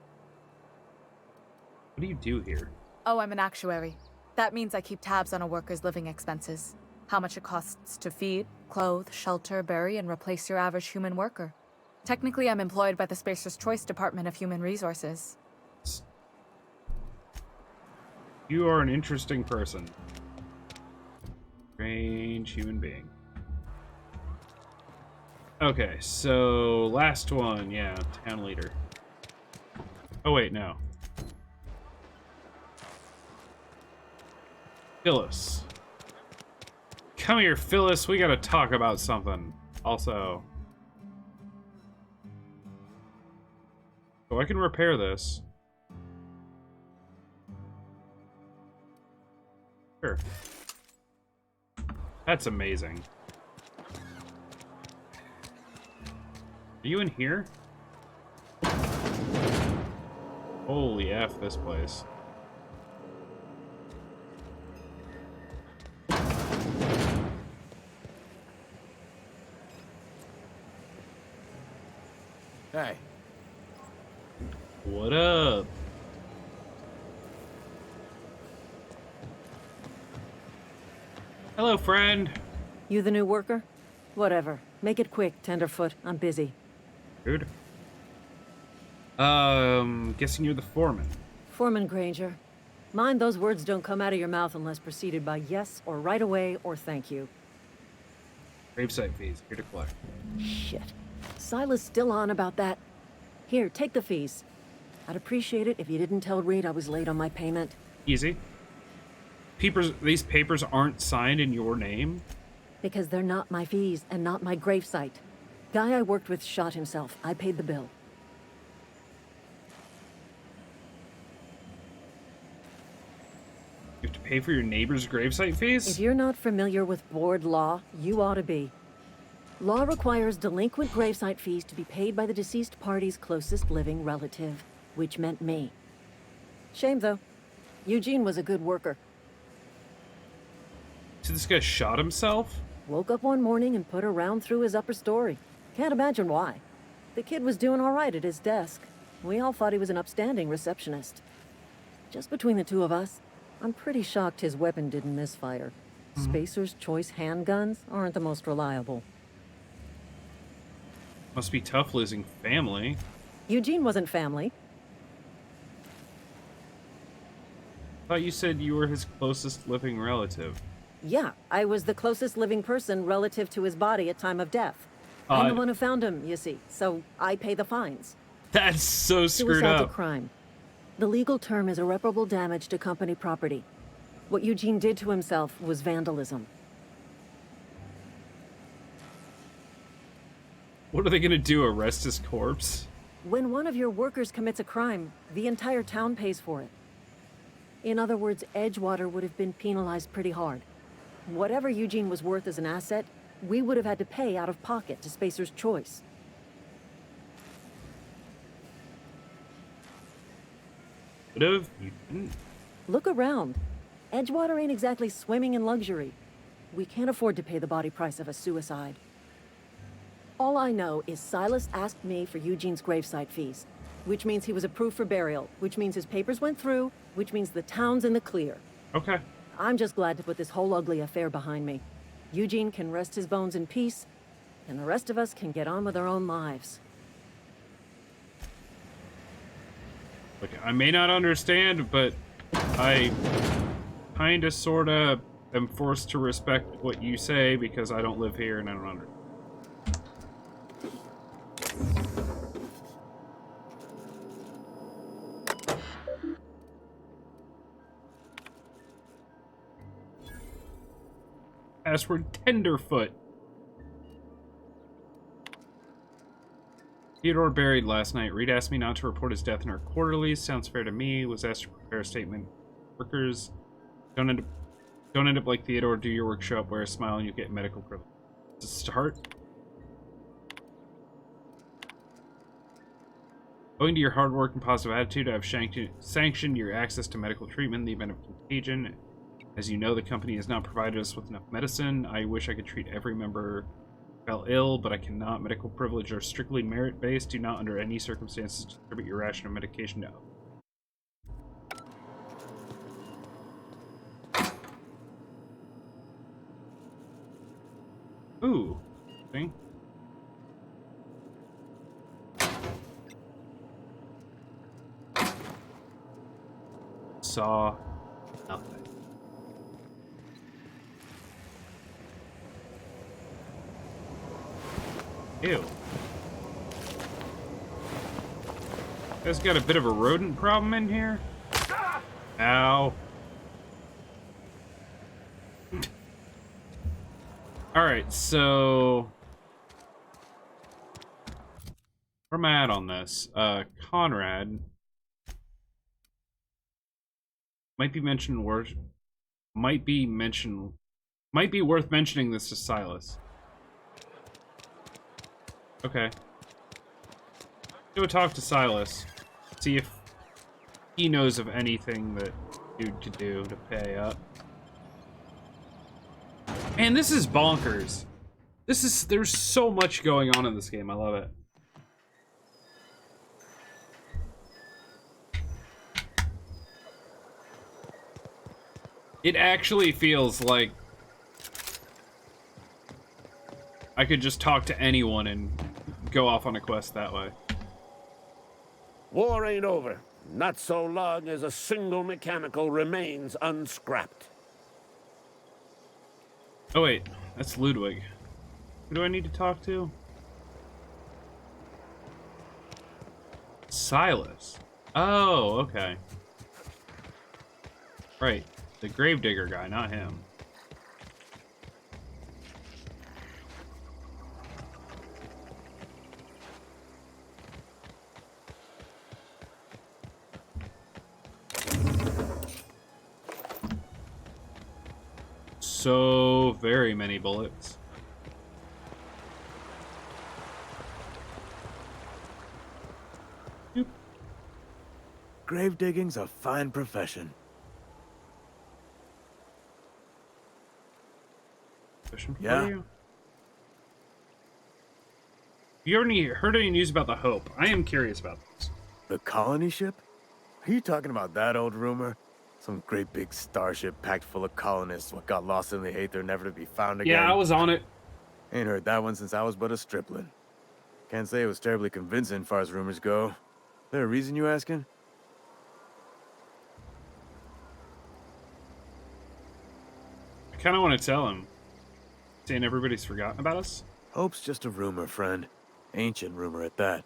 What do you do here? Oh, I'm an actuary. That means I keep tabs on a worker's living expenses. How much it costs to feed, clothe, shelter, bury, and replace your average human worker. Technically, I'm employed by the Spacer's Choice Department of Human Resources. You are an interesting person. Strange human being. Okay, so last one, yeah, town leader. Oh wait, no. Phyllis. Come here, Phyllis, we gotta talk about something. Also. So I can repair this. Sure. That's amazing. Are you in here? Holy F, this place. Hey. What up? Hello, friend. You the new worker? Whatever. Make it quick, Tenderfoot. I'm busy. Dude. Guessing you're the foreman. Foreman Granger. Mind those words don't come out of your mouth unless preceded by yes, or right away, or thank you. Gravesite fees, here to collect. Shit. Silas still on about that. Here, take the fees. I'd appreciate it if you didn't tell Reed I was late on my payment. Easy. These papers aren't signed in your name? Because they're not my fees and not my gravesite. Guy I worked with shot himself. I paid the bill. You have to pay for your neighbor's gravesite fees? If you're not familiar with board law, you ought to be. Law requires delinquent gravesite fees to be paid by the deceased party's closest living relative, which meant me. Shame, though. Eugene was a good worker. So this guy shot himself? Woke up one morning and put a round through his upper story. Can't imagine why. The kid was doing all right at his desk. We all thought he was an upstanding receptionist. Just between the two of us, I'm pretty shocked his weapon didn't misfire. Spacer's Choice handguns aren't the most reliable. Must be tough losing family. Eugene wasn't family. Thought you said you were his closest living relative. Yeah, I was the closest living person relative to his body at time of death. I'm the one who found him, you see, so I pay the fines. That's so screwed Suicide's up. a crime. The legal term is irreparable damage to company property. What Eugene did to himself was vandalism. What are they gonna do, arrest his corpse? When one of your workers commits a crime, the entire town pays for it. In other words, Edgewater would have been penalized pretty hard. Whatever Eugene was worth as an asset, we would have had to pay out of pocket to Spacer's Choice. Would have? You didn't? Look around. Edgewater ain't exactly swimming in luxury. We can't afford to pay the body price of a suicide. All I know is Silas asked me for Eugene's gravesite fees, which means he was approved for burial, which means his papers went through, which means the town's in the clear. Okay. I'm just glad to put this whole ugly affair behind me. Eugene can rest his bones in peace, and the rest of us can get on with our own lives. Look, I may not understand, but I kinda sorta am forced to respect what you say because I don't live here and I don't understand. Password Tenderfoot. Theodore buried last night. Reed asked me not to report his death in our quarterlies. Sounds fair to me. Was asked to prepare a statement. Workers don't end up like Theodore. Do your work, show up, wear a smile, and you get medical privilege. To start. Owing to your hard work and positive attitude, I have sanctioned your access to medical treatment in the event of contagion. As you know, the company has not provided us with enough medicine. I wish I could treat every member who fell ill, but I cannot. Medical privilege are strictly merit-based. Do not, under any circumstances, distribute your ration of medication to Ooh. Thing. Saw nothing. Ew. Guys got a bit of a rodent problem in here? Ow. Alright, so... where am I at on this? Conrad. Might be worth mentioning this to Silas. Okay. Go talk to Silas. See if he knows of anything that dude could do to pay up. Man, this is bonkers. There's so much going on in this game. I love it. It actually feels like I could just talk to anyone and go off on a quest that way. War ain't over. Not so long as a single mechanical remains unscrapped. Oh wait, that's Ludwig. Who do I need to talk to? Silas. Oh, okay. Right, the gravedigger guy, not him. So very many bullets. Doop. Grave digging's a fine profession. Question for Yeah? you. You heard any news about the Hope? I am curious about this. The colony ship? Are you talking about that old rumor? Some great big starship packed full of colonists what got lost in the aether, never to be found again? Yeah, I was on it. Ain't heard that one since I was but a stripling. Can't say it was terribly convincing as far as rumors go. There a reason you asking? I kind of want to tell him. Saying everybody's forgotten about us? Hope's just a rumor, friend. Ancient rumor at that.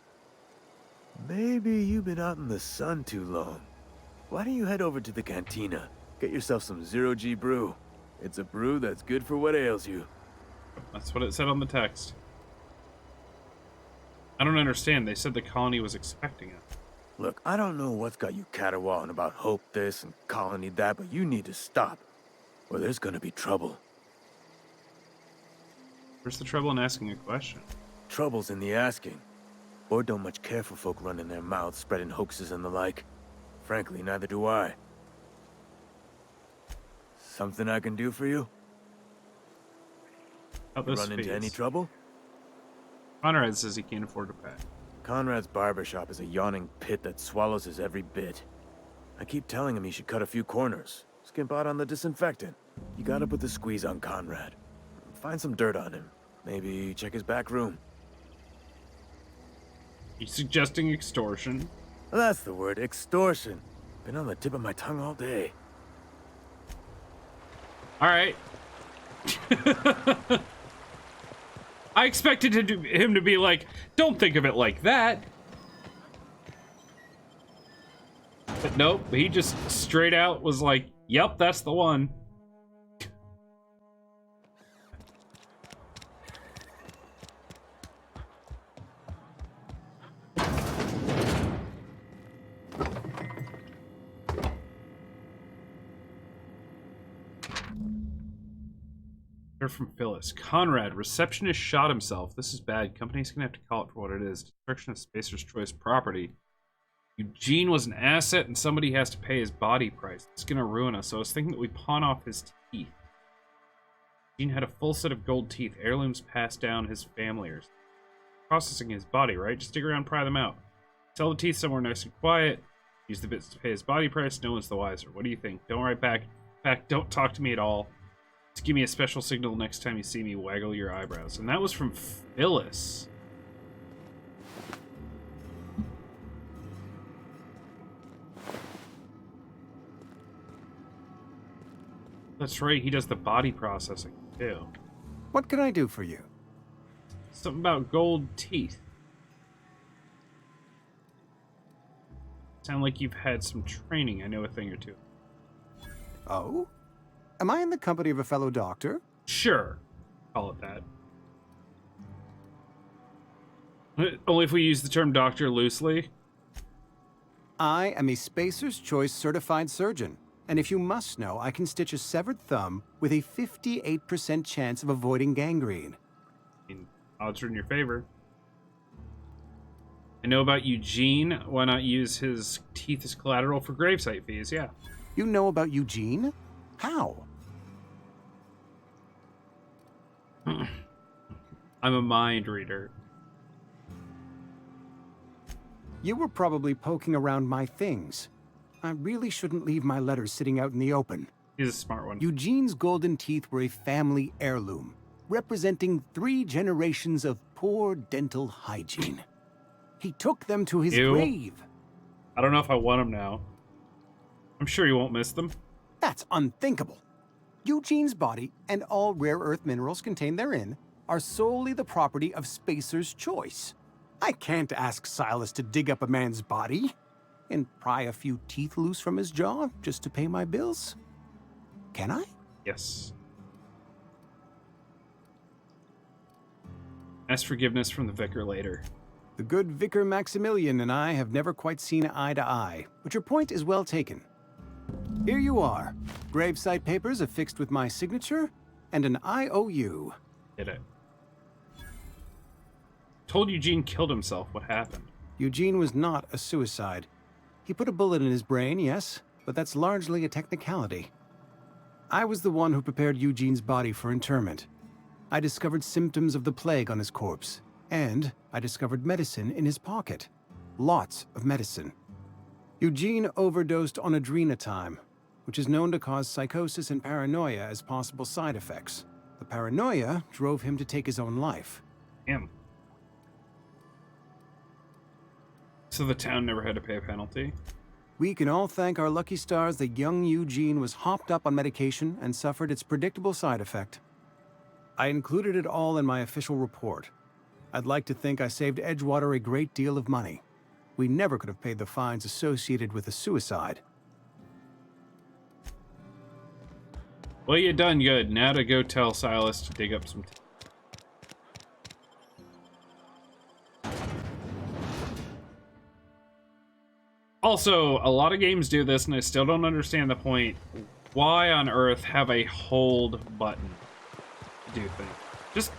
Maybe you've been out in the sun too long. Why don't you head over to the cantina? Get yourself some zero-G brew. It's a brew that's good for what ails you. That's what it said on the text. I don't understand. They said the colony was expecting it. Look, I don't know what's got you caterwauling about Hope this and colony that, but you need to stop, or there's gonna be trouble. Where's the trouble in asking a question? Trouble's in the asking. Board don't much care for folk running their mouths, spreading hoaxes and the like. Frankly, neither do I. Something I can do for you? Run into any trouble? Conrad says he can't afford to pay. Conrad's barbershop is a yawning pit that swallows his every bit. I keep telling him he should cut a few corners. Skimp out on the disinfectant. You gotta put the squeeze on Conrad. Find some dirt on him. Maybe check his back room. You suggesting extortion? That's the word, extortion. Been on the tip of my tongue all day. All right. I expected him to be like, don't think of it like that. But nope, he just straight out was like, yep, that's the one. From Phyllis. Conrad, receptionist shot himself. This is bad. Company's gonna have to call it for what it is. Destruction of Spacer's Choice property. Eugene was an asset and somebody has to pay his body price. It's gonna ruin us. So I was thinking that we pawn off his teeth. Eugene had a full set of gold teeth. Heirlooms passed down his family. Or processing his body, right? Just dig around and pry them out. Sell the teeth somewhere nice and quiet. Use the bits to pay his body price. No one's the wiser. What do you think? Don't write back. In fact, don't talk to me at all. Just give me a special signal next time you see me. Waggle your eyebrows. And that was from Phyllis. That's right, he does the body processing too. What can I do for you? Something about gold teeth. Sound like you've had some training. I know a thing or two. Oh? Am I in the company of a fellow doctor? Sure. Call it that. Only if we use the term doctor loosely. I am a Spacer's Choice certified surgeon. And if you must know, I can stitch a severed thumb with a 58% chance of avoiding gangrene. Odds are in your favor. I know about Eugene. Why not use his teeth as collateral for gravesite fees? Yeah. You know about Eugene? How? I'm a mind reader. You were probably poking around my things. I really shouldn't leave my letters sitting out in the open. He's a smart one. Eugene's golden teeth were a family heirloom, representing 3 generations of poor dental hygiene. He took them to his grave. I don't know if I want them now. I'm sure you won't miss them. That's unthinkable. Eugene's body and all rare earth minerals contained therein are solely the property of Spacer's Choice. I can't ask Silas to dig up a man's body and pry a few teeth loose from his jaw just to pay my bills. Can I? Yes. Ask forgiveness from the vicar later. The good Vicar Maximilian and I have never quite seen eye to eye, but your point is well taken. Here you are. Gravesite papers affixed with my signature and an IOU. Did it. Told Eugene killed himself. What happened? Eugene was not a suicide. He put a bullet in his brain, yes, but that's largely a technicality. I was the one who prepared Eugene's body for interment. I discovered symptoms of the plague on his corpse, and I discovered medicine in his pocket. Lots of medicine. Eugene overdosed on adrenatime, which is known to cause psychosis and paranoia as possible side effects. The paranoia drove him to take his own life. Him. So the town never had to pay a penalty? We can all thank our lucky stars that young Eugene was hopped up on medication and suffered its predictable side effect. I included it all in my official report. I'd like to think I saved Edgewater a great deal of money. We never could have paid the fines associated with a suicide. Well, you done good. Now to go tell Silas to dig up some... Also, a lot of games do this, and I still don't understand the point. Why on earth have a hold button to do things? Just,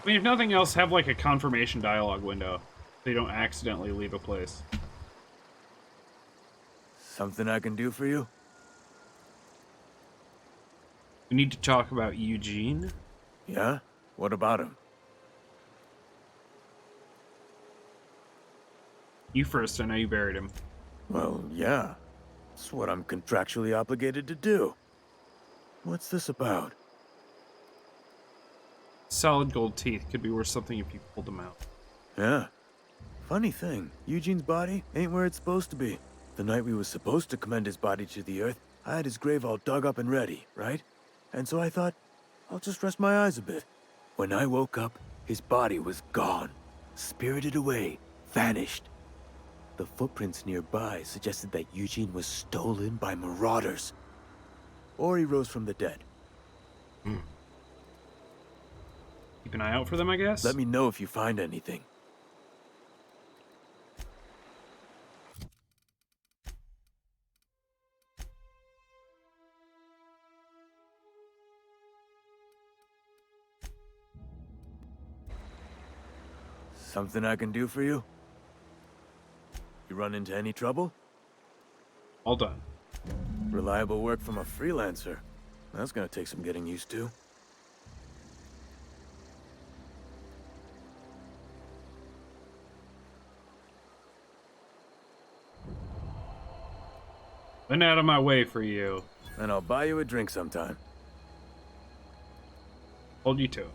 I mean, if nothing else, have like a confirmation dialogue window so you don't accidentally leave a place. Something I can do for you? We need to talk about Eugene. Yeah? What about him? You first, I know you buried him. Well, yeah. It's what I'm contractually obligated to do. What's this about? Solid gold teeth could be worth something if you pulled them out. Yeah. Funny thing, Eugene's body ain't where it's supposed to be. The night we was supposed to commend his body to the earth, I had his grave all dug up and ready, right? And so I thought, I'll just rest my eyes a bit. When I woke up, his body was gone. Spirited away. Vanished. The footprints nearby suggested that Eugene was stolen by marauders. Or he rose from the dead. Keep an eye out for them, I guess? Let me know if you find anything. Something I can do for you? You run into any trouble? All done. Reliable work from a freelancer. That's gonna take some getting used to. Been out of my way for you. And I'll buy you a drink sometime. Hold you to it.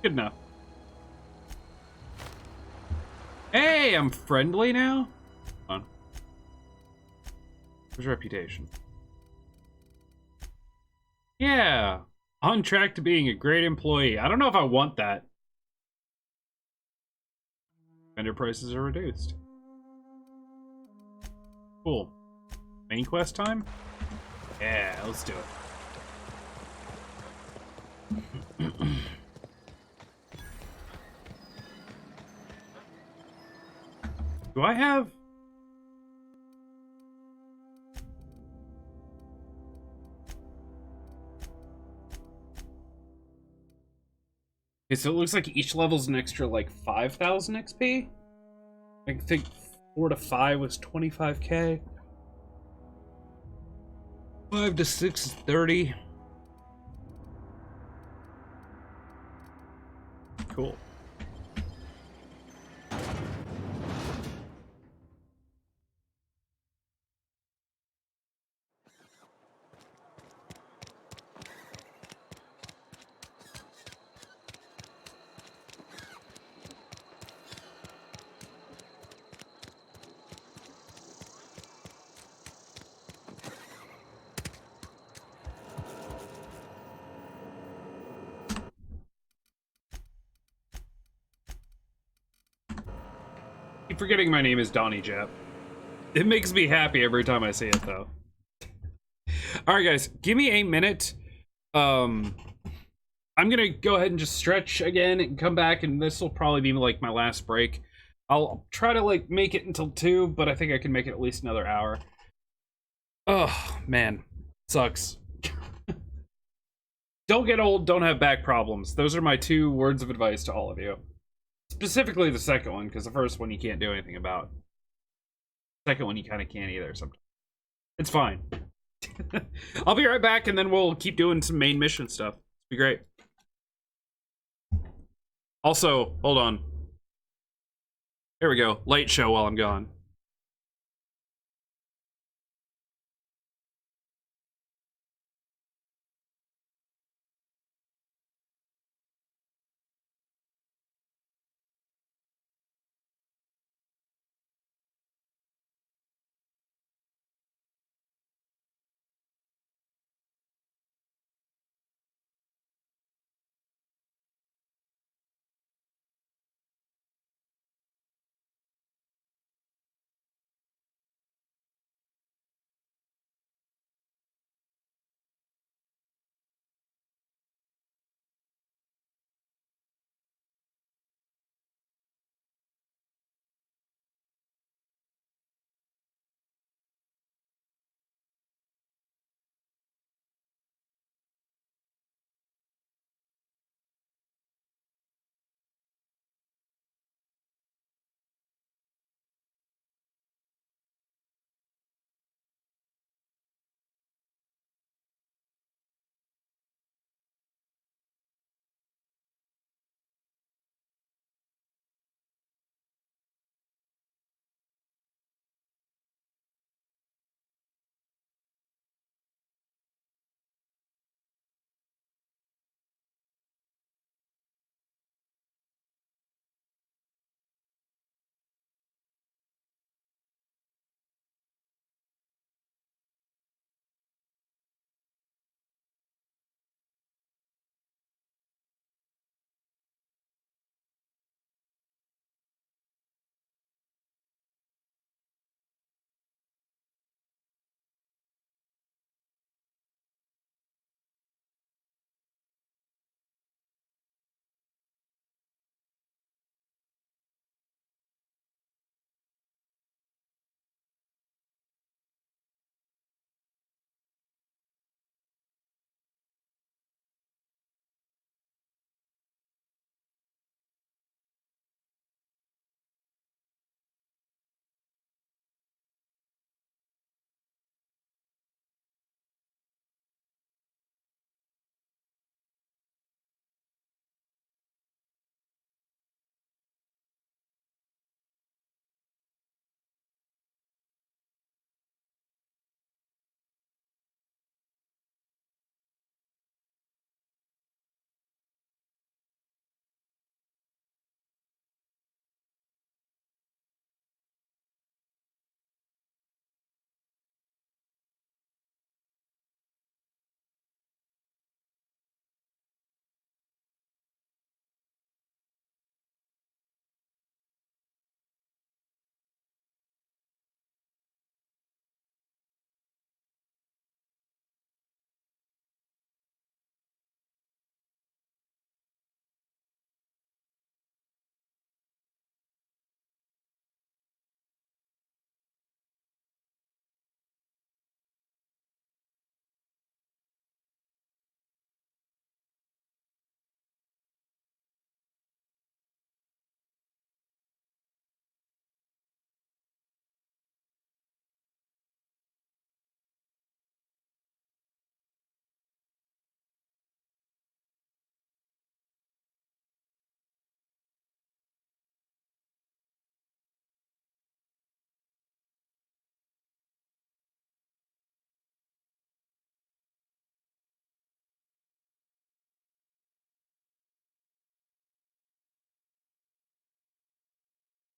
Good enough. Hey, I'm friendly now? Come on. Where's reputation? Yeah. On track to being a great employee. I don't know if I want that. Vendor prices are reduced. Cool. Main quest time? Yeah, let's do it. Do I have... Okay, so it looks like each level's an extra, like, 5,000 XP? I think 4 to 5 was 25k. 5 to 6 is 30. Cool. Keep forgetting my name is Donnie Jap. It makes me happy every time I see it, though. Alright, guys, give me a minute. I'm gonna go ahead and just stretch again and come back, and this will probably be, like, my last break. I'll try to, like, make it until 2, but I think I can make it at least another hour. Oh, man. Sucks. Don't get old, don't have back problems. Those are my 2 words of advice to all of you. Specifically the second one, because the first one you can't do anything about. Second one you kind of can't either sometimes. It's fine. I'll be right back, and then we'll keep doing some main mission stuff. It'll be great. Also, hold on. There we go. Light show while I'm gone.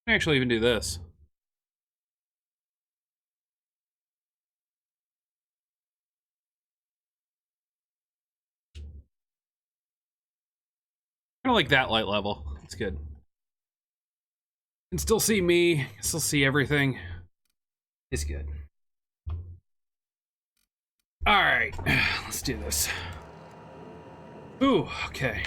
I can actually even do this. Kind of like that light level. It's good. You can still see me, can still see everything. It's good. Alright, let's do this. Ooh, okay.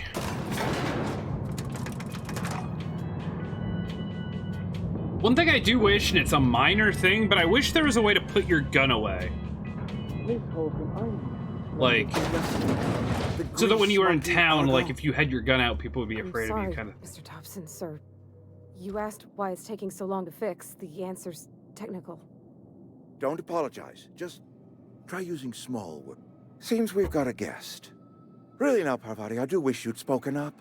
One thing I do wish, and it's a minor thing, but I wish there was a way to put your gun away. Like, so that when you were in town, like, if you had your gun out, people would be afraid of you, kind of. Mr. Thompson, sir. You asked why it's taking so long to fix. The answer's technical. Don't apologize. Just try using small wood. Seems we've got a guest. Really now, Parvati, I do wish you'd spoken up.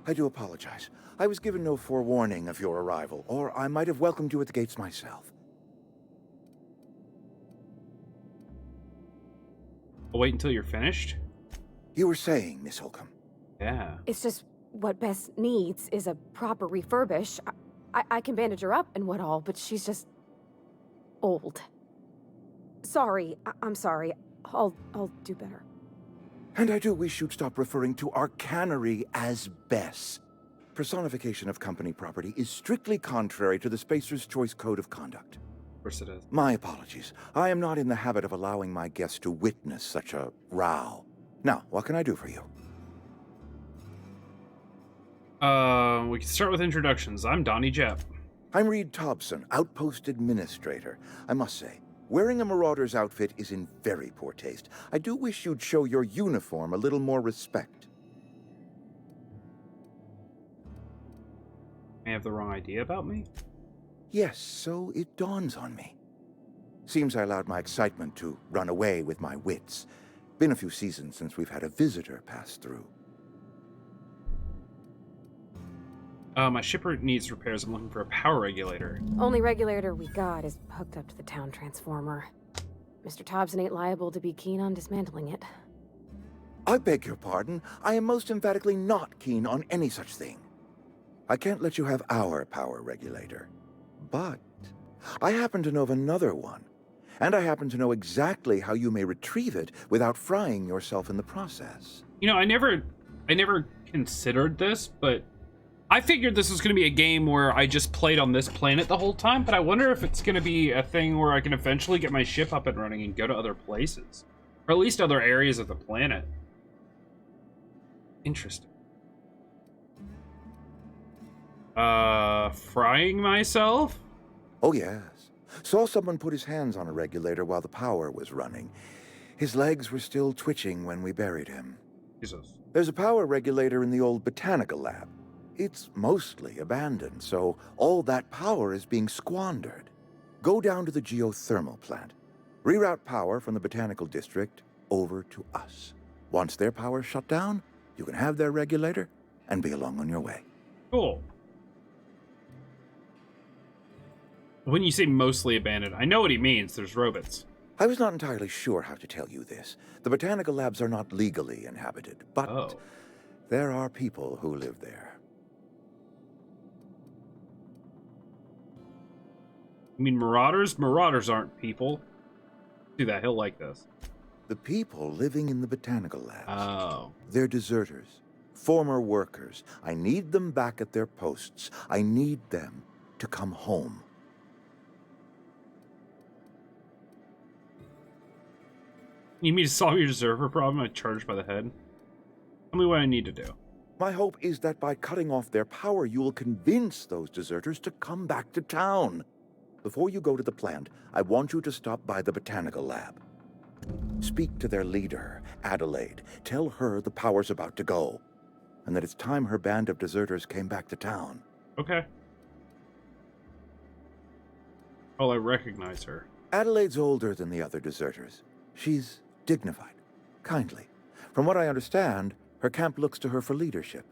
I do apologize. I was given no forewarning of your arrival, or I might have welcomed you at the gates myself. I'll wait until you're finished? You were saying, Miss Holcomb. Yeah. It's just what Bess needs is a proper refurbish. I can bandage her up and what all, but she's just old. Sorry, I'm sorry. I'll do better. And I do wish you'd stop referring to our cannery as Bess. Personification of company property is strictly contrary to the Spacer's Choice Code of Conduct. Of course it is. My apologies. I am not in the habit of allowing my guests to witness such a row. Now, what can I do for you? We can start with introductions. I'm Donnie Jepp. I'm Reed Thompson, Outpost Administrator. I must say, wearing a Marauder's outfit is in very poor taste. I do wish you'd show your uniform a little more respect. May I have the wrong idea about me? Yes, so it dawns on me. Seems I allowed my excitement to run away with my wits. Been a few seasons since we've had a visitor pass through. My shipper needs repairs. I'm looking for a power regulator. Only regulator we got is hooked up to the town transformer. Mr. Thompson ain't liable to be keen on dismantling it. I beg your pardon. I am most emphatically not keen on any such thing. I can't let you have our power regulator. But I happen to know of another one. And I happen to know exactly how you may retrieve it without frying yourself in the process. You know, I never considered this, but I figured this was going to be a game where I just played on this planet the whole time, but I wonder if it's going to be a thing where I can eventually get my ship up and running and go to other places. Or at least other areas of the planet. Interesting. Frying myself? Oh, yes. Saw someone put his hands on a regulator while the power was running. His legs were still twitching when we buried him. Jesus. There's a power regulator in the old botanical lab. It's mostly abandoned, so all that power is being squandered. Go down to the geothermal plant. Reroute power from the botanical district over to us. Once their power's shut down, you can have their regulator and be along on your way. Cool. When you say mostly abandoned, I know what he means. There's robots. I was not entirely sure how to tell you this. The botanical labs are not legally inhabited, but there are people who live there. You mean marauders? Marauders aren't people. Do that. He'll like this. The people living in the botanical labs. Oh. They're deserters. Former workers. I need them back at their posts. I need them to come home. You mean to solve your deserter problem? I'm charged by the head. Tell me what I need to do. My hope is that by cutting off their power, you will convince those deserters to come back to town. Before you go to the plant, I want you to stop by the botanical lab. Speak to their leader, Adelaide. Tell her the power's about to go, and that it's time her band of deserters came back to town. Okay. Oh, I recognize her. Adelaide's older than the other deserters. She's dignified, kindly. From what I understand, her camp looks to her for leadership.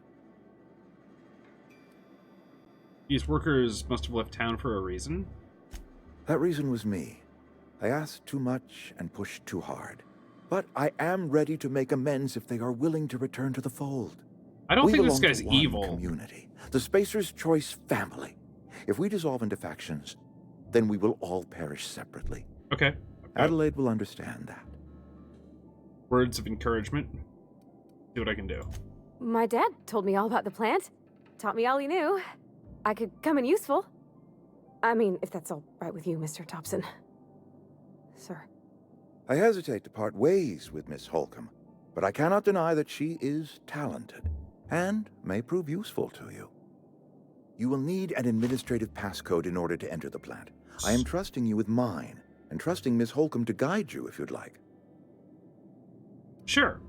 These workers must have left town for a reason. That reason was me. I asked too much and pushed too hard. But I am ready to make amends if they are willing to return to the fold. I don't think this belong to guy's one evil. Community, the Spacer's Choice family. If we dissolve into factions, then we will all perish separately. Okay. Adelaide will understand that. Words of encouragement. See what I can do. My dad told me all about the plant. Taught me all he knew. I could come in useful. I mean, if that's all right with you, Mr. Thompson. Sir. I hesitate to part ways with Miss Holcomb, but I cannot deny that she is talented and may prove useful to you. You will need an administrative passcode in order to enter the plant. I am trusting you with mine, and trusting Miss Holcomb to guide you if you'd like. Sure.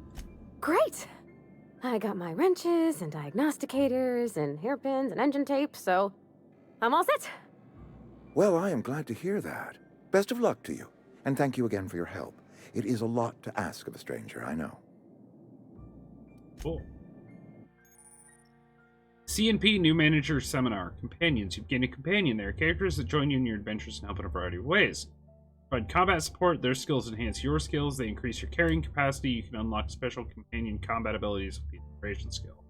Great! I got my wrenches and diagnosticators and hairpins and engine tape, so I'm all set. Well, I am glad to hear that. Best of luck to you, and thank you again for your help. It is a lot to ask of a stranger, I know. Cool. C&P New Manager Seminar. Companions. You've gained a companion there. Characters that join you in your adventures and help in a variety of ways. Provide combat support. Their skills enhance your skills. They increase your carrying capacity. You can unlock special companion combat abilities with the inspiration skill.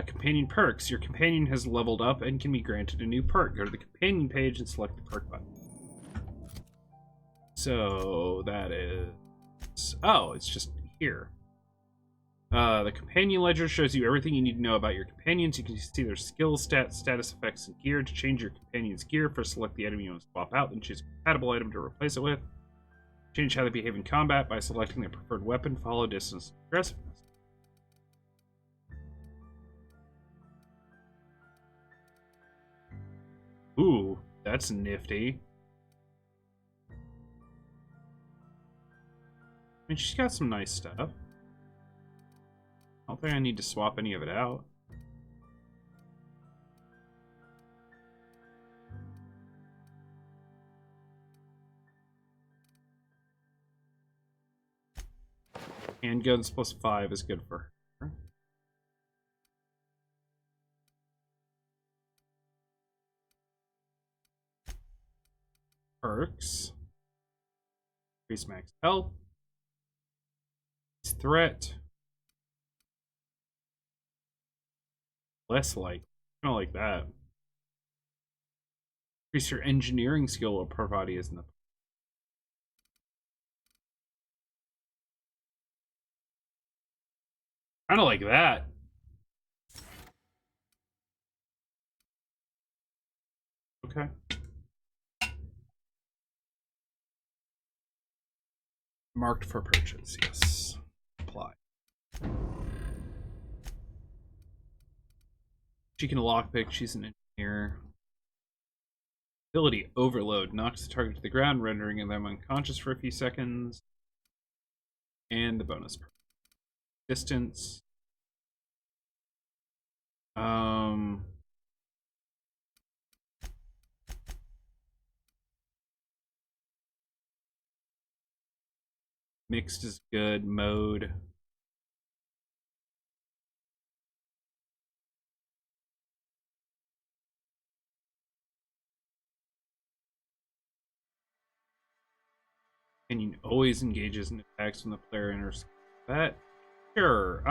Companion perks. Your companion has leveled up and can be granted a new perk. Go to the companion page and select the perk button. So that is... Oh, it's just here. The companion ledger shows you everything you need to know about your companions. You can see their skills, stats, status effects, and gear. To change your companion's gear, first select the item you want to swap out, then choose a compatible item to replace it with. Change how they behave in combat by selecting their preferred weapon, follow distance, and aggressiveness. Ooh, that's nifty. I mean, she's got some nice stuff. I don't think I need to swap any of it out. Handguns +5 is good for her. Perks. Increase max health. Threat. Less like. Kind of like that. Increase your engineering skill while Parvati is in the... Kind of like that. Okay. Marked for purchase, yes. Apply. She can lockpick, she's an engineer. Ability overload knocks the target to the ground, rendering them unconscious for a few seconds. And the bonus distance. Mixed is good. Mode. And you always engages in attacks when the player enters combat. Sure.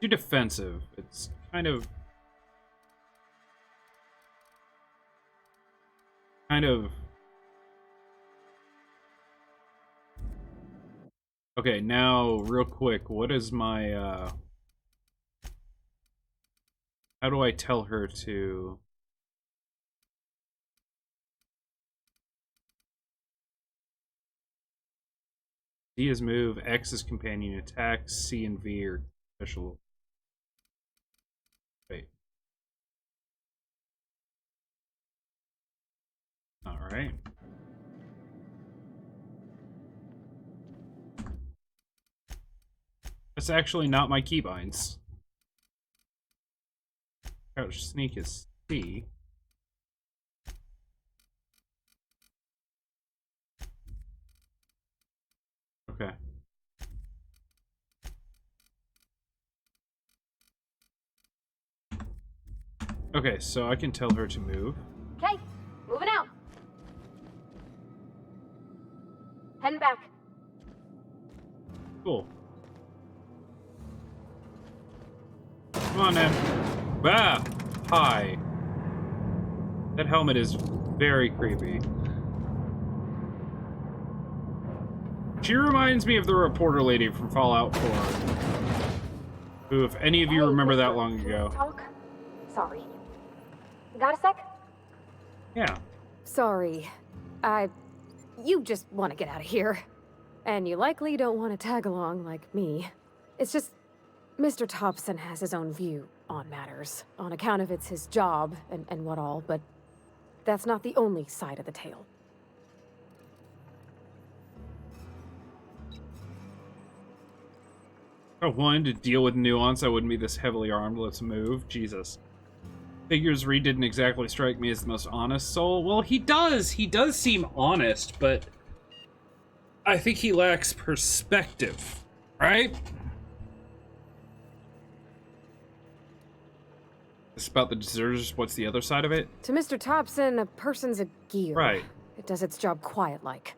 Too defensive. It's kind of okay, now real quick, what is my how do I tell her to... D is move, X is companion attack, C and V are special. Wait. Alright. That's actually not my keybinds. Crouch sneak is C. Okay. Okay, so I can tell her to move. Okay, moving out. Heading back. Cool. Come on, then. Ah! Hi. That helmet is very creepy. She reminds me of the reporter lady from Fallout 4. Who, if any of you remember that long ago. Talk? Sorry. Got a sec? Yeah. Sorry. You just want to get out of here. And you likely don't want to tag along like me. It's just, Mr. Thompson has his own view on matters, on account of it's his job and what all, but that's not the only side of the tale. If I wanted to deal with nuance, I wouldn't be this heavily armed. Let's move. Jesus. Figures Reed didn't exactly strike me as the most honest soul. Well, he does. He does seem honest, but I think he lacks perspective, right? It's about the deserters. What's the other side of it? To Mr. Thompson, a person's a gear. Right. It does its job quiet-like.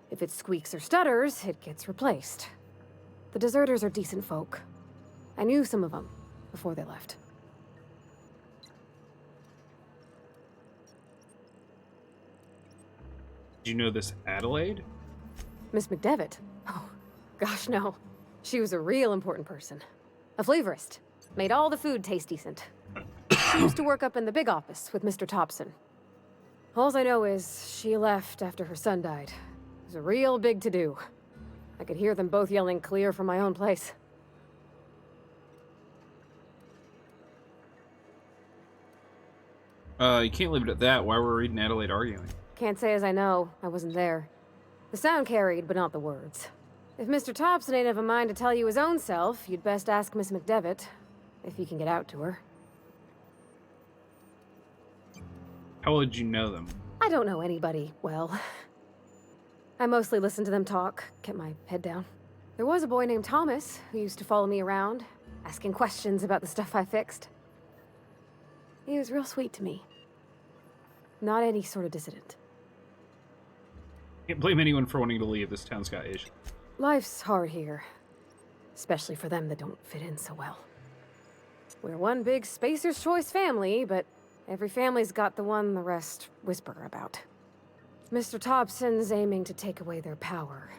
If it squeaks or stutters, it gets replaced. The deserters are decent folk. I knew some of them before they left. Did you know this Adelaide? Miss McDevitt? Oh, gosh, no. She was a real important person. A flavorist. Made all the food taste decent. She used to work up in the big office with Mr. Thompson. Alls I know is she left after her son died. It was a real big to-do. I could hear them both yelling clear from my own place. You can't leave it at that. Why were Reed and Adelaide arguing? Can't say as I know. I wasn't there. The sound carried, but not the words. If Mr. Thompson ain't of a mind to tell you his own self, you'd best ask Miss McDevitt, if you can get out to her. How well did you know them? I don't know anybody well. I mostly listened to them talk, kept my head down. There was a boy named Thomas who used to follow me around, asking questions about the stuff I fixed. He was real sweet to me. Not any sort of dissident. Can't blame anyone for wanting to leave. This town's got issues. Life's hard here. Especially for them that don't fit in so well. We're one big Spacer's Choice family, but every family's got the one the rest whisper about. Mr. Thompson's aiming to take away their power.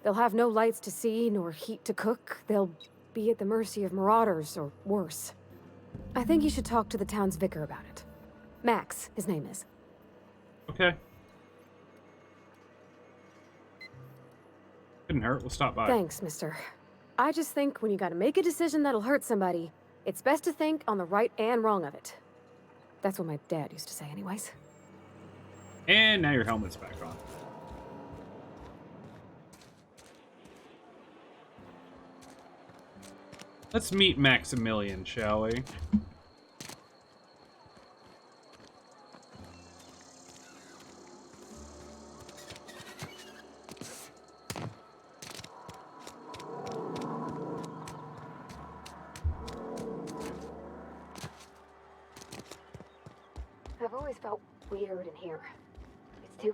They'll have no lights to see, nor heat to cook. They'll be at the mercy of marauders, or worse. I think you should talk to the town's vicar about it. Max, his name is. Okay. Couldn't hurt. We'll stop by. Thanks, mister. I just think when you gotta make a decision that'll hurt somebody, it's best to think on the right and wrong of it. That's what my dad used to say anyways. And now your helmet's back on. Let's meet Maximilian, shall we? I've always felt weird in here. It's too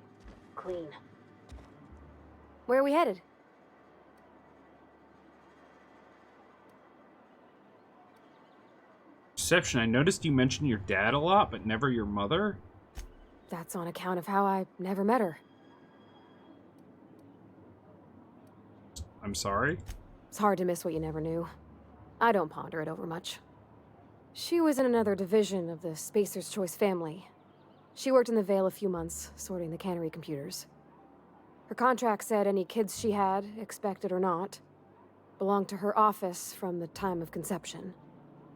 clean. Where are we headed? Perception, I noticed you mentioned your dad a lot, but never your mother? That's on account of how I never met her. I'm sorry? It's hard to miss what you never knew. I don't ponder it over much. She was in another division of the Spacer's Choice family. She worked in the Vale a few months, sorting the cannery computers. Her contract said any kids she had, expected or not, belonged to her office from the time of conception.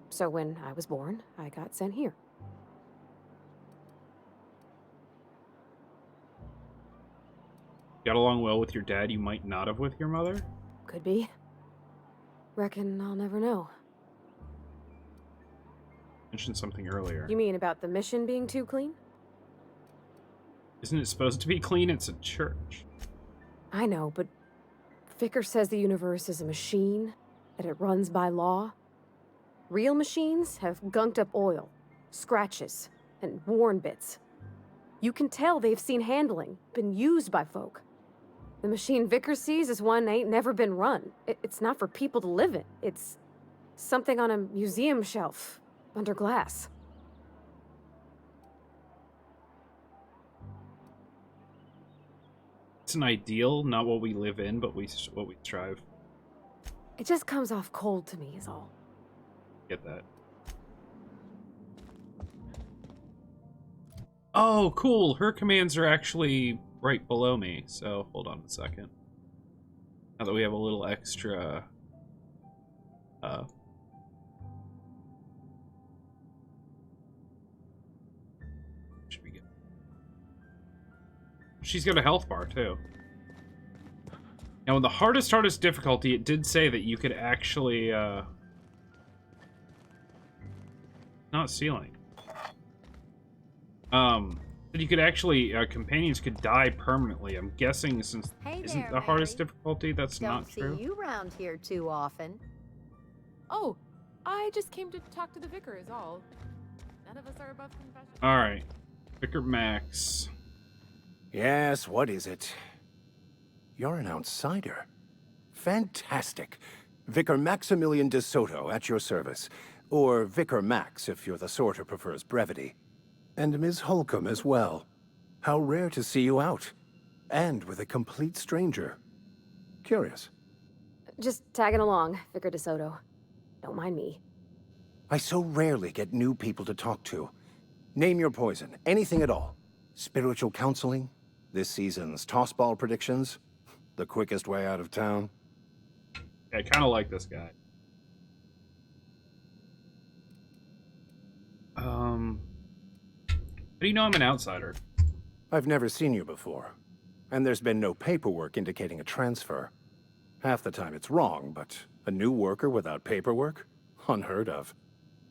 So when I was born, I got sent here. Got along well with your dad you might not have with your mother? Could be. Reckon I'll never know. Mentioned something earlier. You mean about the mission being too clean? Isn't it supposed to be clean? It's a church. I know, but Vicker says the universe is a machine, that it runs by law. Real machines have gunked up oil, scratches, and worn bits. You can tell they've seen handling, been used by folk. The machine Vickers sees is one ain't never been run. It's not for people to live in. It's something on a museum shelf, under glass. It's an ideal, not what we live in, but what we strive. It just comes off cold to me, is all. Get that. Oh, cool. Her commands are actually right below me. So, hold on a second. Now that we have a little extra... should we get... She's got a health bar, too. Now, in the hardest difficulty, it did say that you could actually, not ceiling. That you could actually, companions could die permanently. I'm guessing since isn't the hardest difficulty, that's not true. Don't see you around here too often. Oh, I just came to talk to the vicar is all. None of us are above confession. Alright. Vicar Max. Yes, what is it? You're an outsider. Fantastic. Vicar Maximilian de Soto at your service. Or Vicar Max if you're the sort who prefers brevity. And Ms. Holcomb as well. How rare to see you out. And with a complete stranger. Curious. Just tagging along, Vicar DeSoto. Don't mind me. I so rarely get new people to talk to. Name your poison, anything at all. Spiritual counseling? This season's tossball predictions? The quickest way out of town? I kind of like this guy. How do you know I'm an outsider? I've never seen you before. And there's been no paperwork indicating a transfer. Half the time it's wrong, but a new worker without paperwork? Unheard of.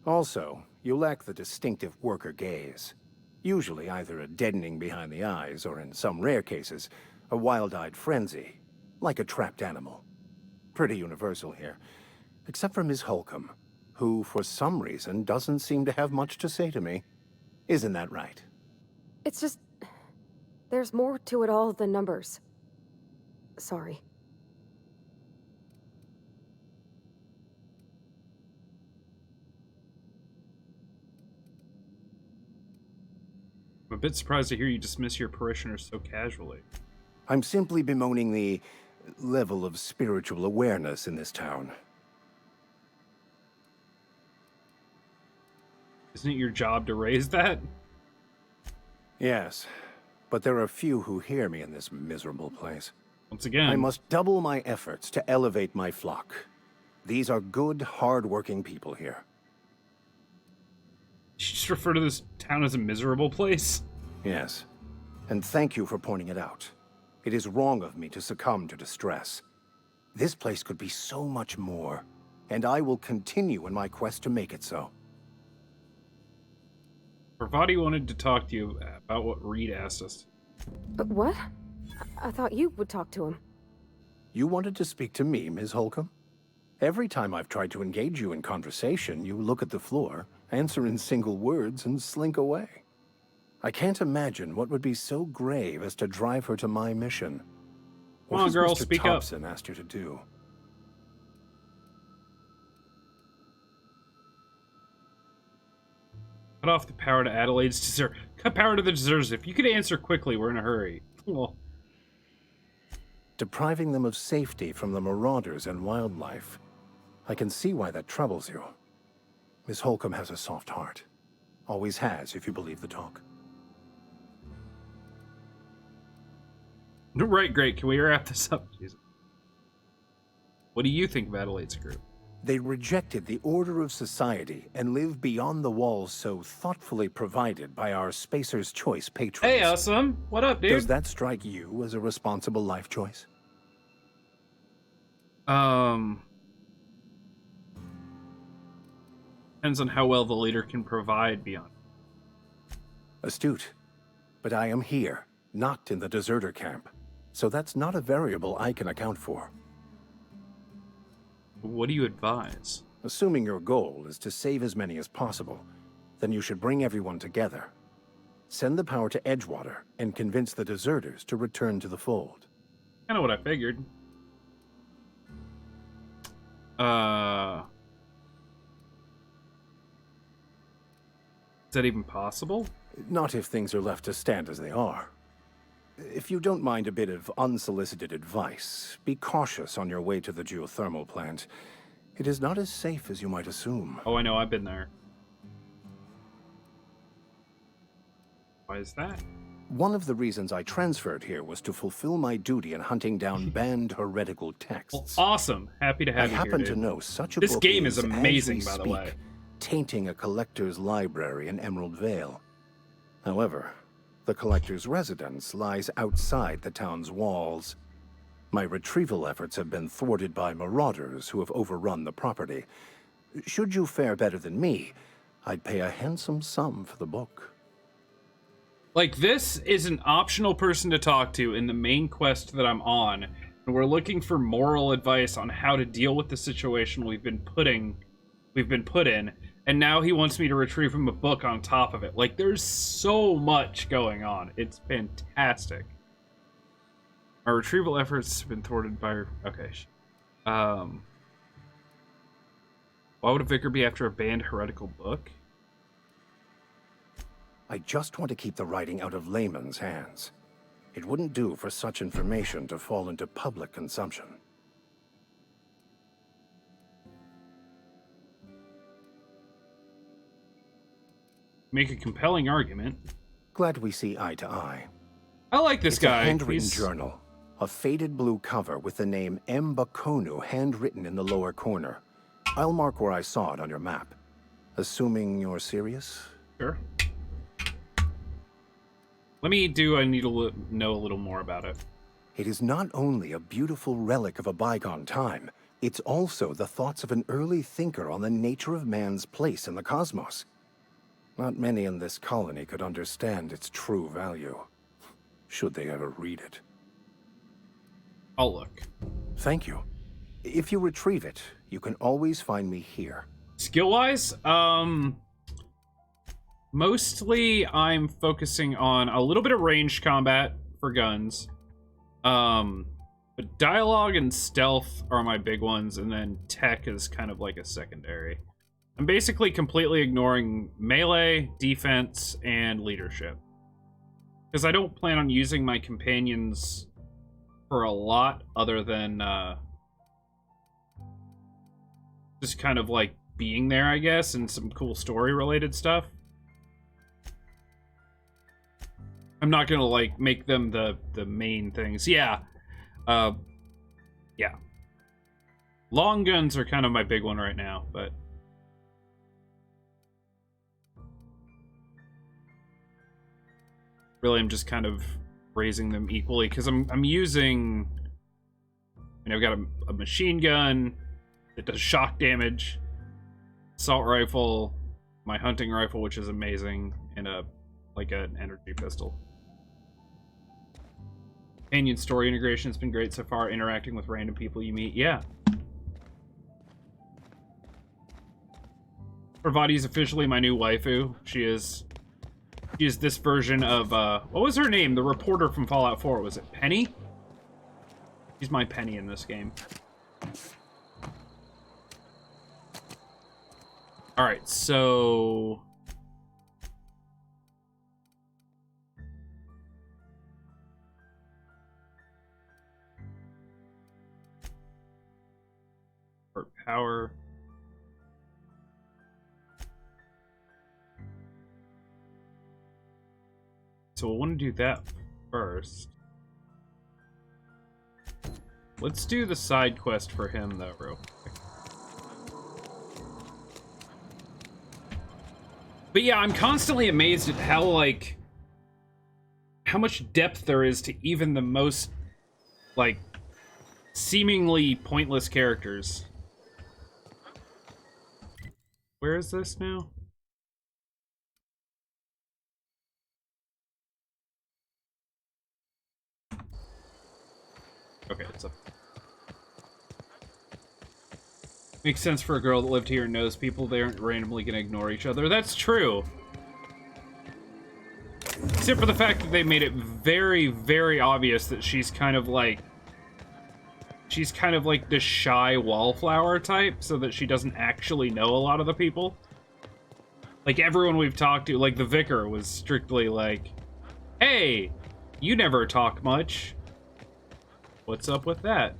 Also, you lack the distinctive worker gaze. Usually either a deadening behind the eyes, or in some rare cases, a wild-eyed frenzy, like a trapped animal. Pretty universal here. Except for Ms. Holcomb, who, for some reason, doesn't seem to have much to say to me. Isn't that right? It's just... there's more to it all than numbers. Sorry. I'm a bit surprised to hear you dismiss your parishioners so casually. I'm simply bemoaning the level of spiritual awareness in this town. Isn't it your job to raise that? Yes, but there are few who hear me in this miserable place. Once again, I must double my efforts to elevate my flock. These are good, hard-working people here. You just refer to this town as a miserable place? Yes, and thank you for pointing it out. It is wrong of me to succumb to distress. This place could be so much more, and I will continue in my quest to make it so. Parvati wanted to talk to you about what Reed asked us. But what? I thought you would talk to him. You wanted to speak to me, Ms. Holcomb? Every time I've tried to engage you in conversation, you look at the floor, answer in single words, and slink away. I can't imagine what would be so grave as to drive her to my mission. Come on, girl, Mr. speak up. Thompson asked you to do? Cut off the power to Adelaide's dessert. Cut power to the deserters. If you could answer quickly, we're in a hurry. Well, depriving them of safety from the marauders and wildlife. I can see why that troubles you. Miss Holcomb has a soft heart. Always has, if you believe the talk. Right, great. Can we wrap this up? Jesus. What do you think of Adelaide's group? They rejected the order of society and live beyond the walls so thoughtfully provided by our Spacer's Choice patrons. Hey, awesome. What up, dude? Does that strike you as a responsible life choice? Depends on how well the leader can provide beyond. Astute. But I am here, not in the deserter camp. So that's not a variable I can account for. What do you advise? Assuming your goal is to save as many as possible, then you should bring everyone together. Send the power to Edgewater and convince the deserters to return to the fold. Kind of what I figured. Is that even possible? Not if things are left to stand as they are. If you don't mind a bit of unsolicited advice, be cautious on your way to the geothermal plant. It is not as safe as you might assume. Oh, I know. I've been there. Why is that? One of the reasons I transferred here was to fulfill my duty in hunting down banned heretical texts. Well, awesome. Happy to have you here, here, happen dude. to know such a This book game is as amazing, we by the speak, way. tainting a collector's library in Emerald Vale. However, the collector's residence lies outside the town's walls. My retrieval efforts have been thwarted by marauders who have overrun the property. Should you fare better than me, I'd pay a handsome sum for the book. Like, this is an optional person to talk to in the main quest that I'm on, and we're looking for moral advice on how to deal with the situation we've been put in, and now he wants me to retrieve him a book on top of it. Like, there's so much going on. It's fantastic. Our retrieval efforts have been thwarted by... Okay. Why would a vicar be after a banned heretical book? I just want to keep the writing out of layman's hands. It wouldn't do for such information to fall into public consumption. Make a compelling argument. Glad we see eye to eye. I like this guy. It's a handwritten journal. A faded blue cover with the name M. Bakonu handwritten in the lower corner. I'll mark where I saw it on your map. Assuming you're serious? Sure. I need to know a little more about it. It is not only a beautiful relic of a bygone time, it's also the thoughts of an early thinker on the nature of man's place in the cosmos. Not many in this colony could understand its true value, should they ever read it. I'll look. Thank you. If you retrieve it, you can always find me here. Skill-wise, mostly I'm focusing on a little bit of ranged combat for guns. But dialogue and stealth are my big ones, and then tech is kind of like a secondary. I'm basically completely ignoring melee, defense, and leadership. Because I don't plan on using my companions for a lot other than just kind of like being there, I guess, and some cool story-related stuff. I'm not gonna like make them the main things. Yeah. Yeah. Long guns are kind of my big one right now, but really I'm just kind of raising them equally because I'm using, you know, I've got a machine gun that does shock damage, assault rifle, my hunting rifle, which is amazing, and an energy pistol. Companion story integration has been great so far, interacting with random people you meet. Yeah. Parvati is officially my new waifu. She is this version of, what was her name? The reporter from Fallout 4. Was it Penny? She's my Penny in this game. Alright, so... power. So we'll want to do that first. Let's do the side quest for him, though, real quick. But yeah, I'm constantly amazed at how, like, how much depth there is to even the most, like, seemingly pointless characters. Where is this now? Okay, it's up. Makes sense for a girl that lived here and knows people. They aren't randomly gonna ignore each other. That's true. Except for the fact that they made it very, very obvious that she's kind of like she's kind of like the shy wallflower type, so that she doesn't actually know a lot of the people. Like, everyone we've talked to, like, the vicar was strictly like, hey, you never talk much. What's up with that?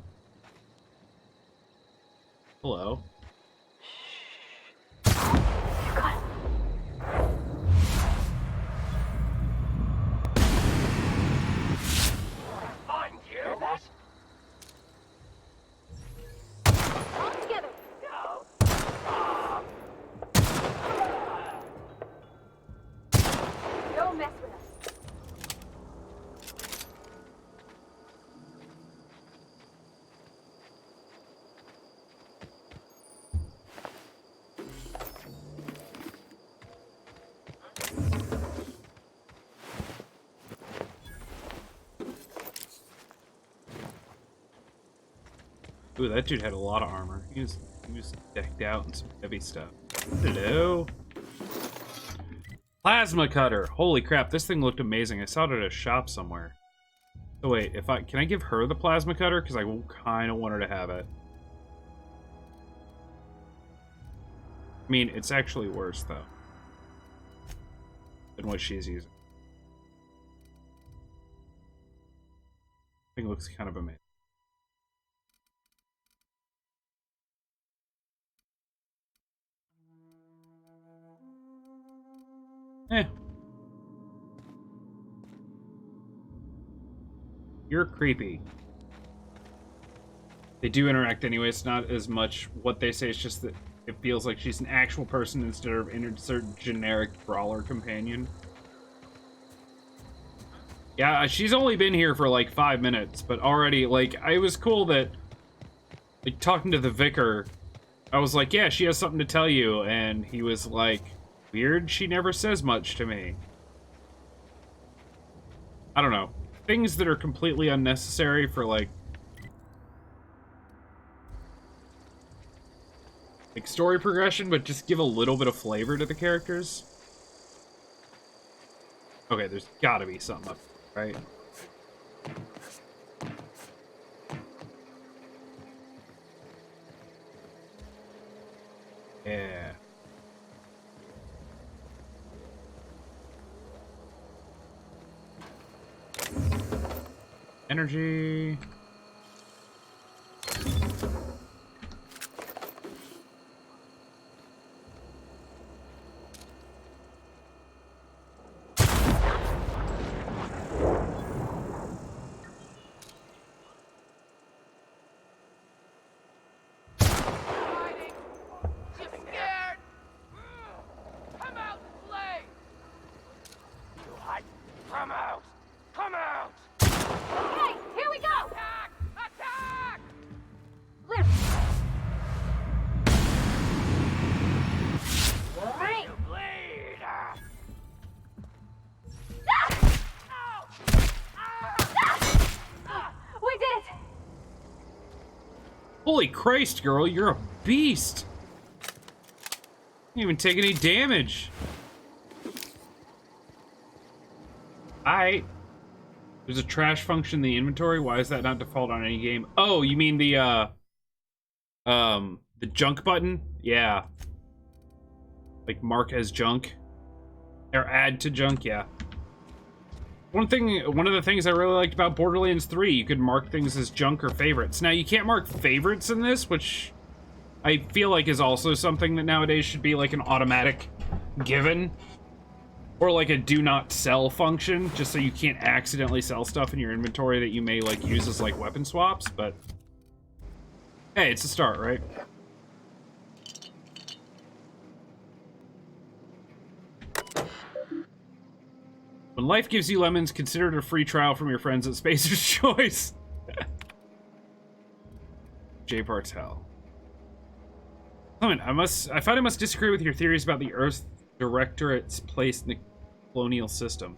Hello. Find you. That. All together. Go. Don't mess with us. Ooh, that dude had a lot of armor. He was decked out in some heavy stuff. Hello. Plasma cutter. Holy crap, this thing looked amazing. I saw it at a shop somewhere. So wait, can I give her the plasma cutter? Because I kind of want her to have it. I mean, it's actually worse though than what she's using. Thing looks kind of amazing. Eh. You're creepy. They do interact anyway. It's not as much what they say. It's just that it feels like she's an actual person instead of insert generic brawler companion. Yeah, she's only been here for like 5 minutes, but already, like, it was cool that, like, talking to the vicar, I was like, yeah, she has something to tell you, and he was like, weird, she never says much to me. I don't know. Things that are completely unnecessary for, like story progression, but just give a little bit of flavor to the characters. Okay, there's gotta be something up, right? Yeah. Energy. Come out! Come out! Okay, here we go! Attack! Attack! Lift! Right. You bleed! We did it! Holy Christ, girl, you're a beast! You didn't even take any damage. Alright. There's a trash function in the inventory. Why is that not default on any game? Oh, you mean the junk button? Yeah. Like mark as junk. Or add to junk, yeah. One of the things I really liked about Borderlands 3, you could mark things as junk or favorites. Now, you can't mark favorites in this, which I feel like is also something that nowadays should be like an automatic given. Or like a do not sell function, just so you can't accidentally sell stuff in your inventory that you may like use as like weapon swaps, but hey, it's a start, right? When life gives you lemons, consider it a free trial from your friends at Spacer's Choice. J. Bartel. Clement, I find I must disagree with your theories about the Earth Directorate's place in the colonial system.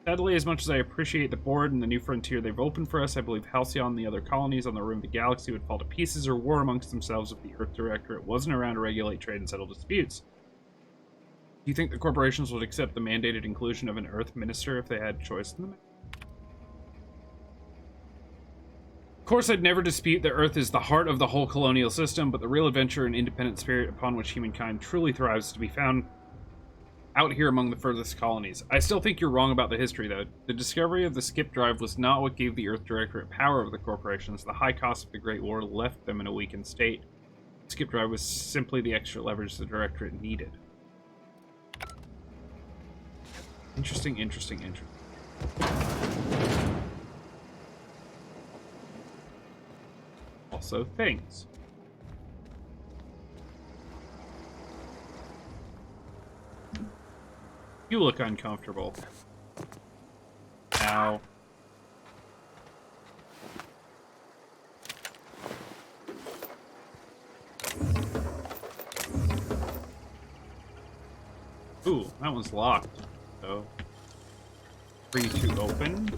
Sadly, as much as I appreciate the board and the new frontier they've opened for us, I believe Halcyon and the other colonies on the rim of the galaxy would fall to pieces or war amongst themselves if the Earth Directorate wasn't around to regulate trade and settle disputes. Do you think the corporations would accept the mandated inclusion of an Earth Minister if they had choice in the matter? Of course, I'd never dispute that Earth is the heart of the whole colonial system, but the real adventure and independent spirit upon which humankind truly thrives is to be found out here among the furthest colonies. I still think you're wrong about the history, though. The discovery of the skip drive was not what gave the Earth Directorate power over the corporations. The high cost of the Great War left them in a weakened state. The skip drive was simply the extra leverage the Directorate needed. Interesting, interesting, interesting. Also, things. You look uncomfortable. Ow. Ooh, that one's locked. So, free to open.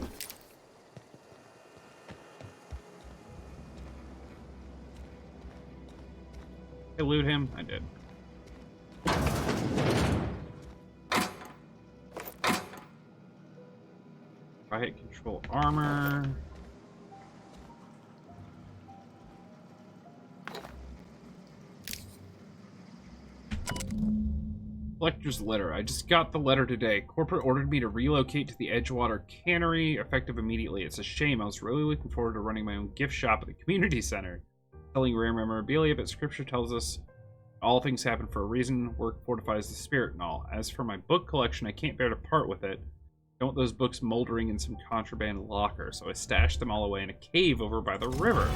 I loot him? I did. Riot control armor. Collector's letter. I just got the letter today. Corporate ordered me to relocate to the Edgewater Cannery, effective immediately. It's a shame. I was really looking forward to running my own gift shop at the community center. Selling rare memorabilia, but scripture tells us all things happen for a reason. Work fortifies the spirit and all. As for my book collection, I can't bear to part with it. I don't want those books moldering in some contraband locker, so I stashed them all away in a cave over by the river.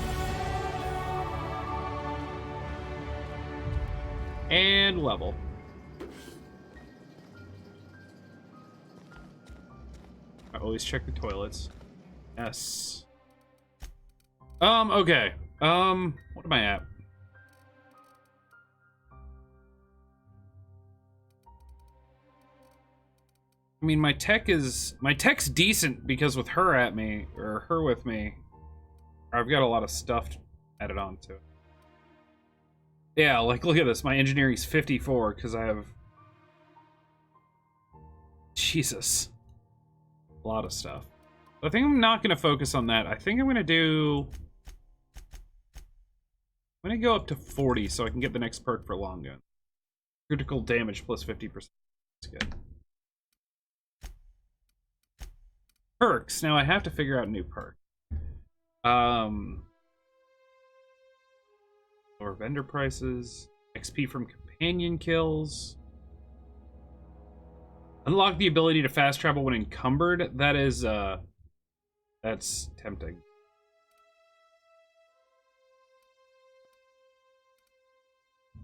And level. I always check the toilets. Yes. Okay. What am I at? I mean, my tech's decent because with her at me, or her with me, I've got a lot of stuff added on to it. Yeah, like, look at this. My engineering's 54 because I have... Jesus. A lot of stuff. I think I'm not going to focus on that. I think I'm going to do... I'm going to go up to 40 so I can get the next perk for long gun. Critical damage plus 50%. That's good. Perks. Now I have to figure out a new perk. Lower vendor prices. XP from companion kills. Unlock the ability to fast travel when encumbered. That is, that's tempting.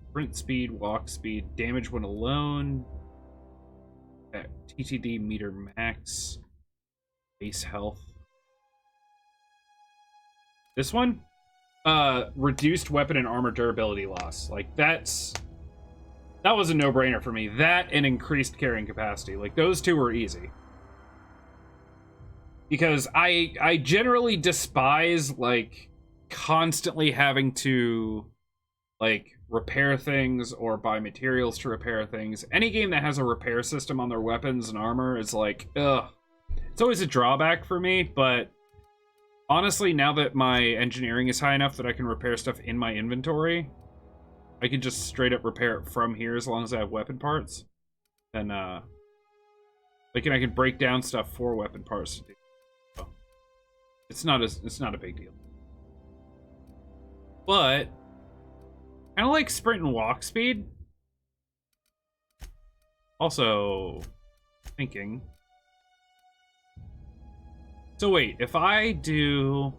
Sprint speed, walk speed, damage when alone. TTD meter max. Base health. This one? Reduced weapon and armor durability loss. Like, that was a no-brainer for me. That and increased carrying capacity. Like, those two were easy. Because I generally despise, like, constantly having to, like, repair things or buy materials to repair things. Any game that has a repair system on their weapons and armor is like, ugh. It's always a drawback for me, but honestly, now that my engineering is high enough that I can repair stuff in my inventory, I can just straight up repair it from here as long as I have weapon parts. Then, like, and I can break down stuff for weapon parts to do. So, it's not a big deal. But kind of like sprint and walk speed. Also, thinking. So wait, if I do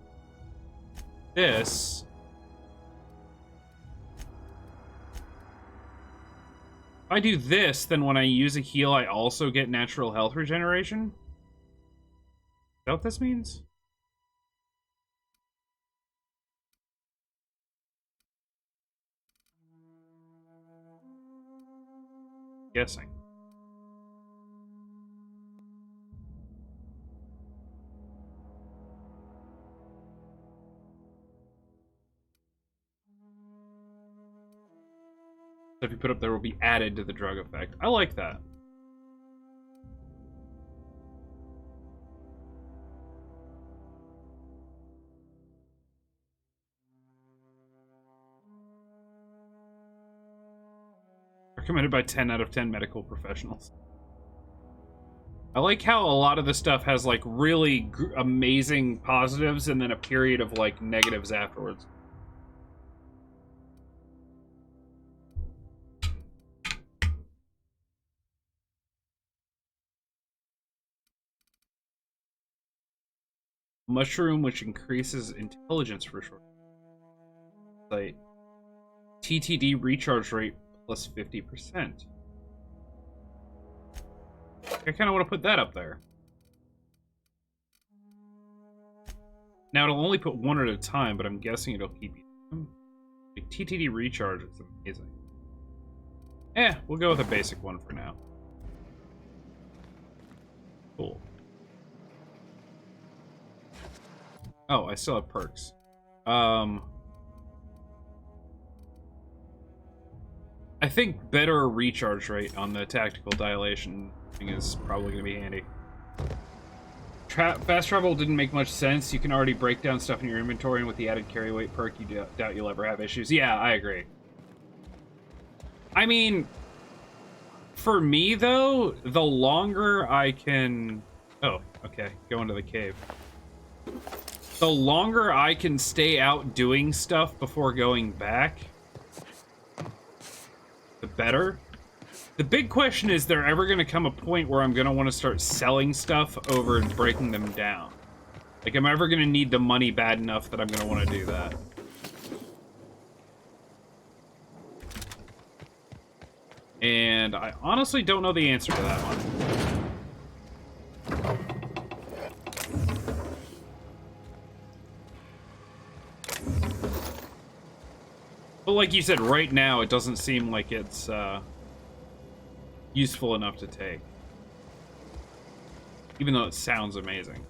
this, if I do this, then when I use a heal, I also get natural health regeneration? Is that what this means? Guessing. So if you put up there, will be added to the drug effect. I like that. Recommended by 10 out of 10 medical professionals. I like how a lot of the stuff has like really amazing positives and then a period of like negatives afterwards. Mushroom, which increases intelligence for short sight. TTD recharge rate plus 50%. I kind of want to put that up there. Now, it'll only put one at a time, but I'm guessing it'll keep you. Like, TTD recharge is amazing. We'll go with a basic one for now. Cool. Oh, I still have perks. I think better recharge rate on the tactical dilation thing is probably going to be handy. Fast travel didn't make much sense. You can already break down stuff in your inventory, and with the added carry weight perk, you doubt you'll ever have issues. Yeah, I agree. I mean, for me, though, the longer I can... Oh, okay. Go into the cave. The longer I can stay out doing stuff before going back, the better. The big question is, there ever going to come a point where I'm going to want to start selling stuff over and breaking them down? Like, am I ever going to need the money bad enough that I'm going to want to do that? And I honestly don't know the answer to that one. But like you said, right now it doesn't seem like it's useful enough to take. Even though it sounds amazing.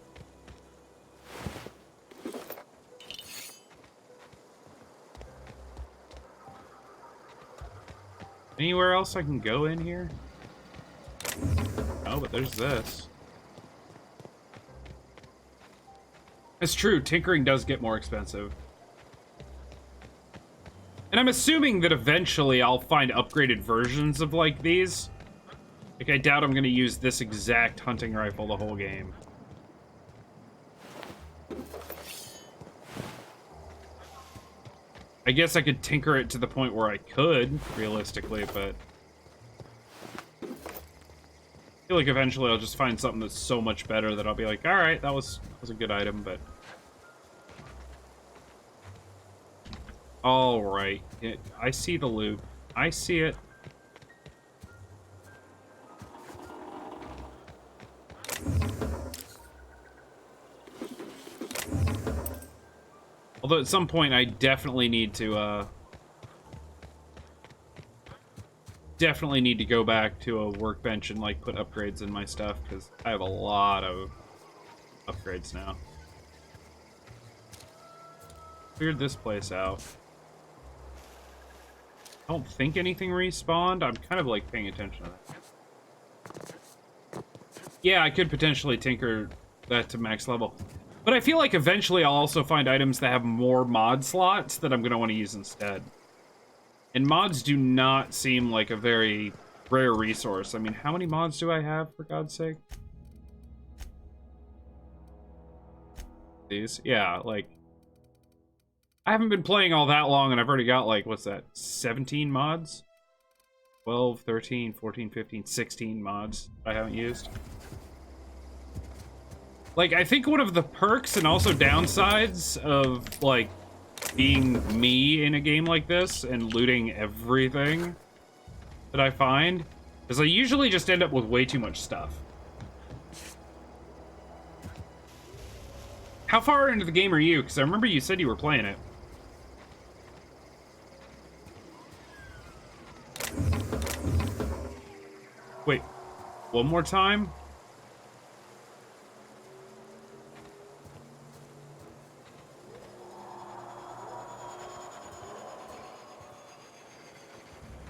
Anywhere else I can go in here? Oh, but there's this. It's true, tinkering does get more expensive. And I'm assuming that eventually I'll find upgraded versions of like these. Like, I doubt I'm gonna use this exact hunting rifle the whole game. I guess I could tinker it to the point where I could, realistically, but... I feel like eventually I'll just find something that's so much better that I'll be like, alright, that was a good item, but... Alright. I see the loot. I see it. Although at some point I definitely need to go back to a workbench and like put upgrades in my stuff, because I have a lot of upgrades now. Cleared this place out. I don't think anything respawned. I'm kind of like paying attention to that. Yeah, I could potentially tinker that to max level. But I feel like eventually I'll also find items that have more mod slots that I'm going to want to use instead. And mods do not seem like a very rare resource. I mean, how many mods do I have, for God's sake? These? Yeah, like... I haven't been playing all that long, and I've already got, like, what's that, 17 mods? 12, 13, 14, 15, 16 mods I haven't used. Like, I think one of the perks and also downsides of, like, being me in a game like this and looting everything that I find is I usually just end up with way too much stuff. How far into the game are you? Because I remember you said you were playing it. Wait, one more time?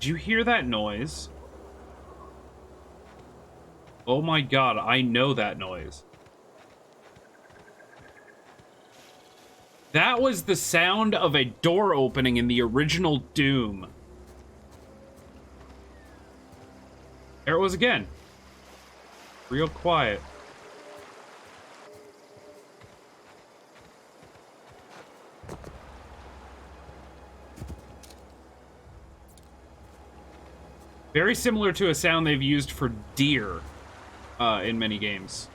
Did you hear that noise? Oh my god, I know that noise. That was the sound of a door opening in the original Doom. There it was again. Real quiet. Very similar to a sound they've used for deer in many games.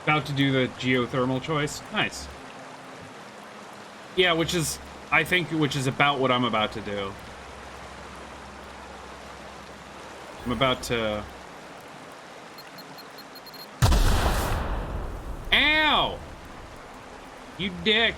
About to do the geothermal choice. Nice. Yeah, which is, I think, which is about what I'm about to do. I'm about to... Ow! You dick.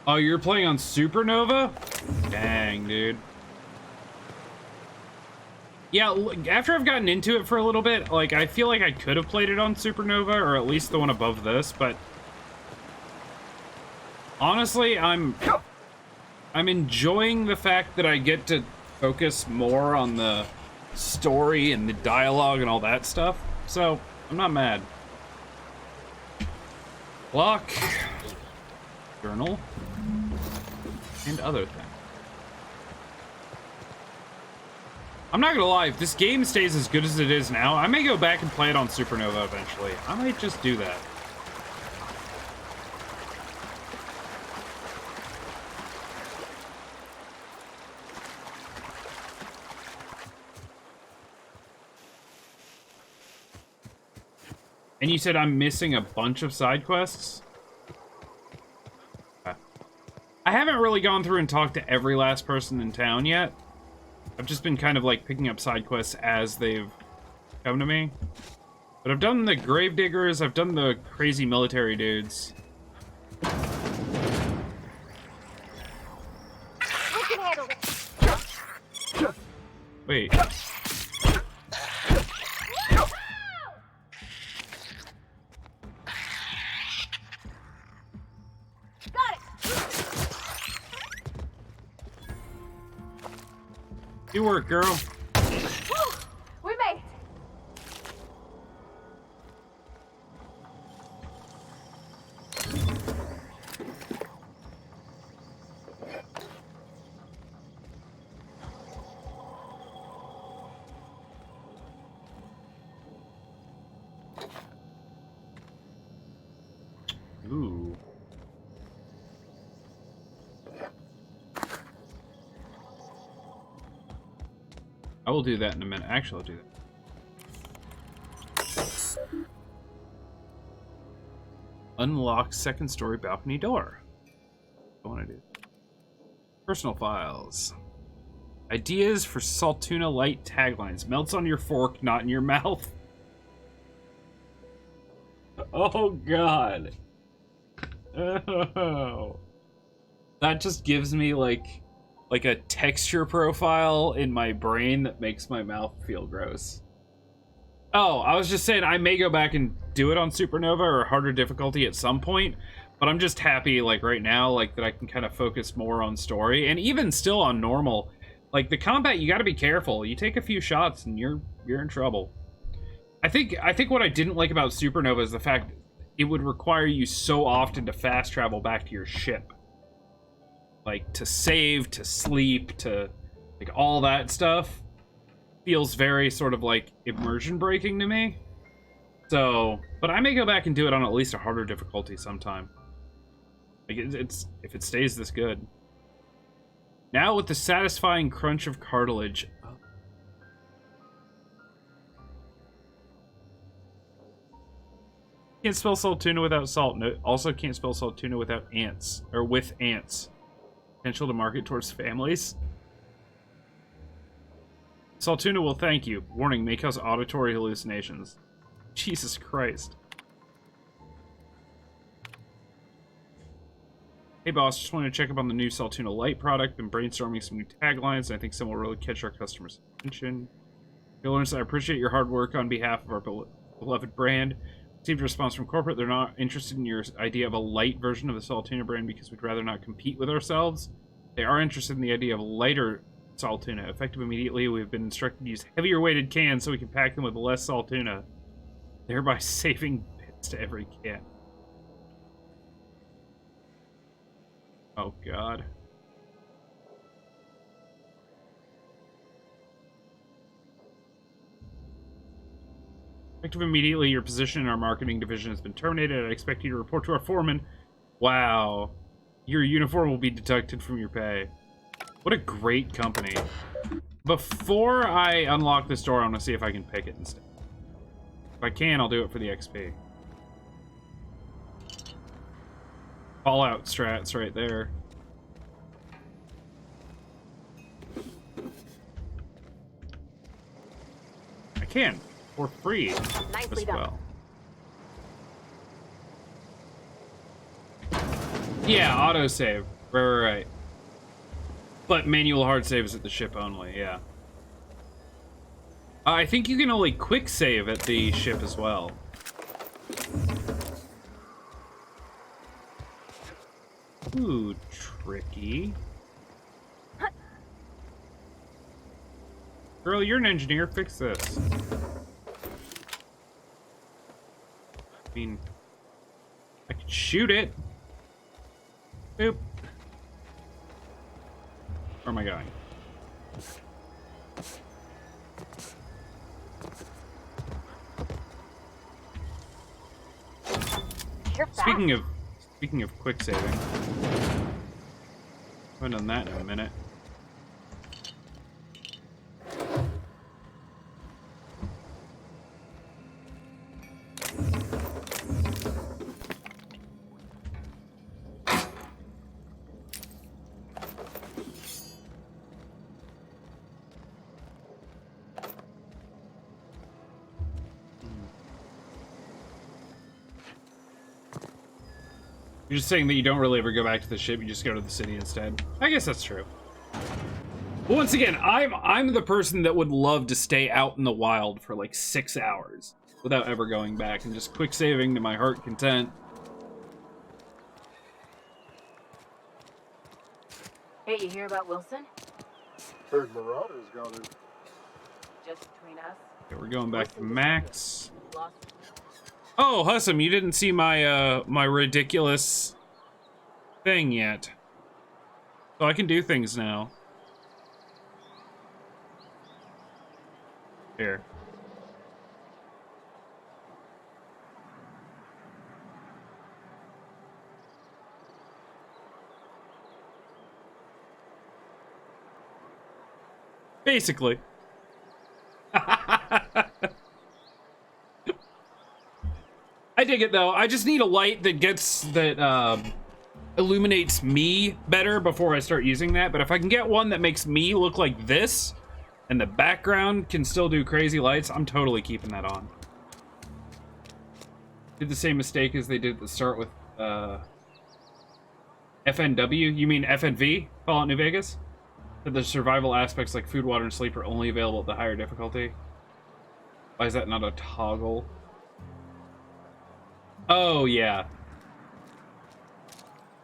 Oh, you're playing on Supernova? Dang, dude. Yeah, after I've gotten into it for a little bit, like, I feel like I could have played it on Supernova, or at least the one above this, but... Honestly, I'm enjoying the fact that I get to focus more on the story and the dialogue and all that stuff, so I'm not mad. Clock. Journal. And other things. I'm not gonna lie, if this game stays as good as it is now, I may go back and play it on Supernova eventually. I might just do that. And you said I'm missing a bunch of side quests? I haven't really gone through and talked to every last person in town yet. I've just been kind of like picking up side quests as they've come to me. But I've done the gravediggers, I've done the crazy military dudes. Wait. Good work, girl. Woo! We made it. Ooh. I will do that in a minute. Actually, I'll do that. Unlock second story balcony door. What do I want to do? Personal files. Ideas for Saltuna Light taglines. Melts on your fork, not in your mouth. Oh, God. Oh. That just gives me, like a texture profile in my brain that makes my mouth feel gross. Oh, I was just saying I may go back and do it on Supernova or harder difficulty at some point, but I'm just happy, like, right now, like, that I can kind of focus more on story, and even still on normal. Like, the combat, you gotta be careful. You take a few shots and you're in trouble. I think what I didn't like about Supernova is the fact it would require you so often to fast travel back to your ship. Like, to save, to sleep, to, like, all that stuff feels very sort of, like, immersion breaking to me. So, but I may go back and do it on at least a harder difficulty sometime. Like, it's if it stays this good. Now with the satisfying crunch of cartilage. Can't spell salt tuna without salt. No, also can't spell salt tuna without ants. Or with ants. Potential to market towards families. Saltuna will thank you. Warning, may cause auditory hallucinations. Jesus Christ. Hey boss, just wanted to check up on the new Saltuna Light product. Been brainstorming some new taglines, and I think some will really catch our customers' attention. Lawrence, I appreciate your hard work on behalf of our beloved brand. Received a response from corporate. They're not interested in your idea of a light version of the Saltuna brand because we'd rather not compete with ourselves. They are interested in the idea of a lighter Saltuna. Effective immediately, we've been instructed to use heavier weighted cans so we can pack them with less Saltuna, thereby saving bits to every can. Oh, God. Effective immediately, your position in our marketing division has been terminated. I expect you to report to our foreman. Wow. Your uniform will be deducted from your pay. What a great company. Before I unlock this door, I want to see if I can pick it instead. If I can, I'll do it for the XP. Fallout strats right there. I can. For free. Nicely as well. Yeah, autosave. Right. But manual hard save is at the ship only, yeah. I think you can only quick save at the ship as well. Ooh, tricky. Girl, you're an engineer. Fix this. I mean, I could shoot it. Boop. Where am I going? Speaking of quick saving. I haven't done that in a minute. You're just saying that you don't really ever go back to the ship, you just go to the city instead. I guess that's true. But once again, I'm the person that would love to stay out in the wild for like 6 hours without ever going back and just quick saving to my heart content. Hey, you hear about Wilson? Heard Marauders got it. Just between us. Okay, we're going back to Max. Oh, Hussam, you didn't see my my ridiculous thing yet. So I can do things now. Here. Basically. I dig it though. I just need a light that illuminates me better before I start using that. But if I can get one that makes me look like this, and the background can still do crazy lights, I'm totally keeping that on. Did the same mistake as they did at the start with FNW. You mean FNV? Fallout New Vegas? That the survival aspects like food, water, and sleep are only available at the higher difficulty. Why is that not a toggle? Oh, yeah.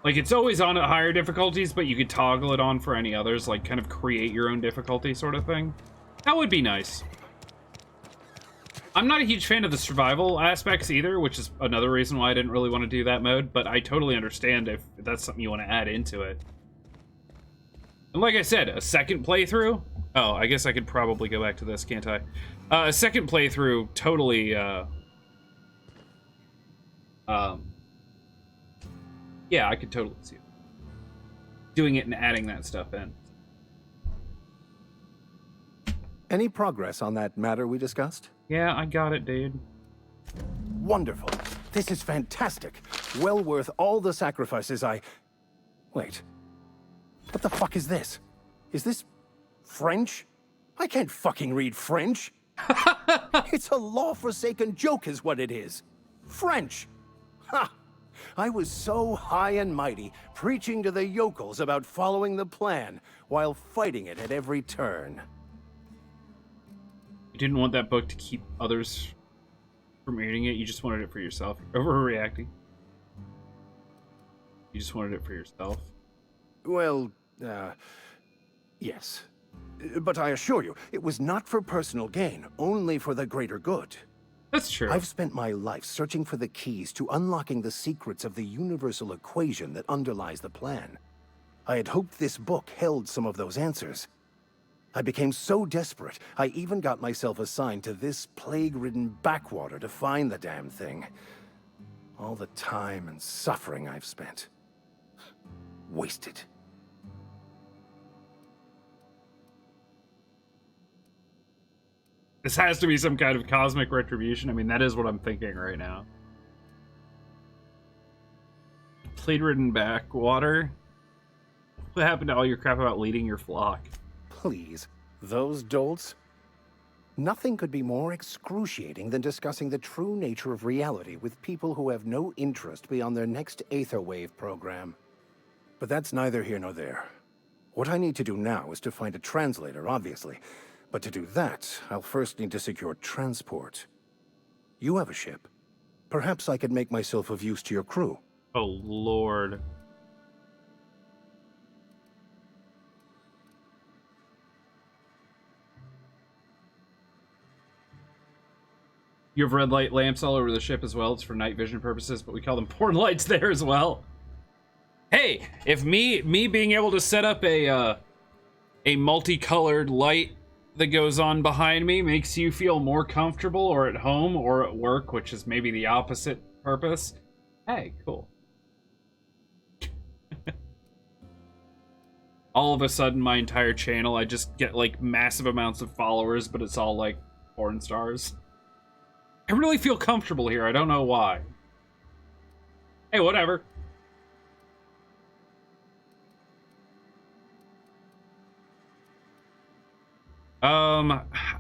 Like, it's always on at higher difficulties, but you could toggle it on for any others, like, kind of create your own difficulty sort of thing. That would be nice. I'm not a huge fan of the survival aspects either, which is another reason why I didn't really want to do that mode, but I totally understand if that's something you want to add into it. And like I said, a second playthrough? Oh, I guess I could probably go back to this, can't I? A second playthrough totally, yeah, I could totally see it. Doing it and adding that stuff in. Any progress on that matter we discussed? Yeah, I got it, dude. Wonderful. This is fantastic. Well worth all the sacrifices I... Wait. What the fuck is this? Is this French? I can't fucking read French. It's a law-forsaken joke is what it is. French. Ha! I was so high and mighty, preaching to the yokels about following the plan, while fighting it at every turn. You didn't want that book to keep others from reading it, you just wanted it for yourself. Overreacting. You just wanted it for yourself. Well, yes. But I assure you, it was not for personal gain, only for the greater good. That's true. I've spent my life searching for the keys to unlocking the secrets of the universal equation that underlies the plan. I had hoped this book held some of those answers. I became so desperate, I even got myself assigned to this plague-ridden backwater to find the damn thing. All the time and suffering I've spent. Wasted. This has to be some kind of cosmic retribution. I mean, that is what I'm thinking right now. Plague-ridden backwater? What happened to all your crap about leading your flock? Please, those dolts? Nothing could be more excruciating than discussing the true nature of reality with people who have no interest beyond their next Aetherwave program. But that's neither here nor there. What I need to do now is to find a translator, obviously. But to do that, I'll first need to secure transport. You have a ship. Perhaps I could make myself of use to your crew. Oh, Lord. You have red light lamps all over the ship as well. It's for night vision purposes, but we call them porn lights there as well. Hey, if me being able to set up a multicolored light that goes on behind me makes you feel more comfortable or at home or at work, which is maybe the opposite purpose, hey, cool. All of a sudden, my entire channel, I just get like massive amounts of followers, but it's all like porn stars. I really feel comfortable here. I don't know why. Hey, whatever.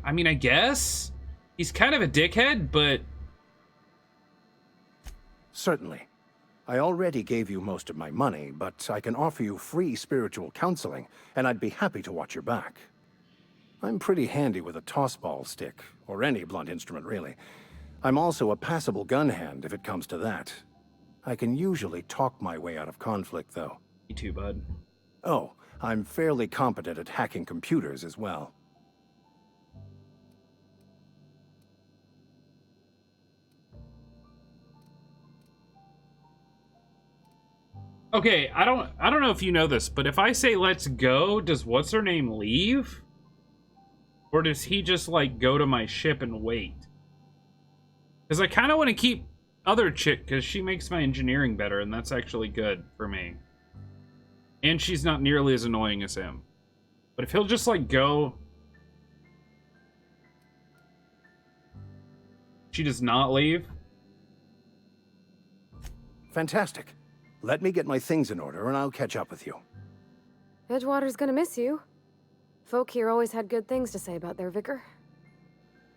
I mean, I guess he's kind of a dickhead, but certainly. I already gave you most of my money, but I can offer you free spiritual counseling, and I'd be happy to watch your back. I'm pretty handy with a tossball stick, or any blunt instrument, really. I'm also a passable gun hand, if it comes to that. I can usually talk my way out of conflict, though. Me too, bud. Oh, I'm fairly competent at hacking computers as well. Okay, I don't know if you know this, but if I say let's go, does what's her name leave? Or does he just like go to my ship and wait? Because I kind of want to keep other chick because she makes my engineering better, and that's actually good for me. And she's not nearly as annoying as him. But if he'll just like go, she does not leave. Fantastic. Let me get my things in order, and I'll catch up with you. Edgewater's gonna miss you. Folk here always had good things to say about their vicar.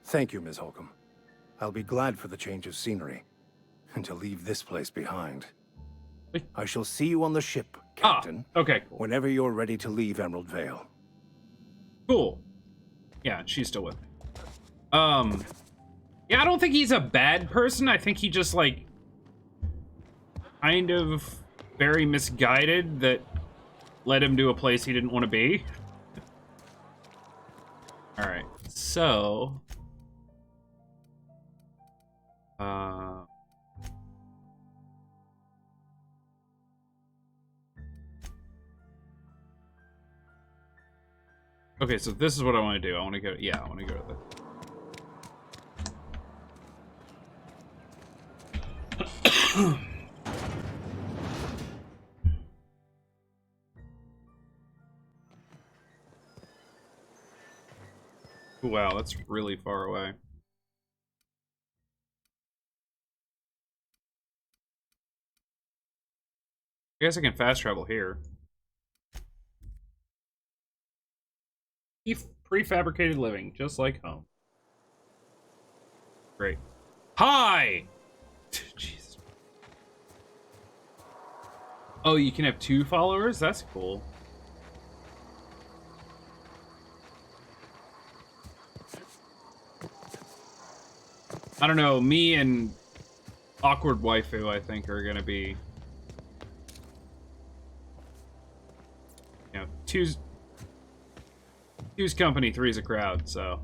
Thank you, Ms. Holcomb. I'll be glad for the change of scenery, and to leave this place behind. I shall see you on the ship, Captain. Okay, cool. Whenever you're ready to leave Emerald Vale. Cool. Yeah, she's still with me. Yeah, I don't think he's a bad person. I think he just, like, kind of very misguided that led him to a place he didn't want to be. Alright, so... Okay, so this is what I want to do. I want to go... Yeah, I want to go to the... Wow, that's really far away. I guess I can fast travel here. He prefabricated living, just like home. Great. Hi! Jesus. Oh, you can have 2 followers? That's cool. I don't know, me and Awkward Waifu, I think, are gonna be... You know, two's company, three's a crowd, so...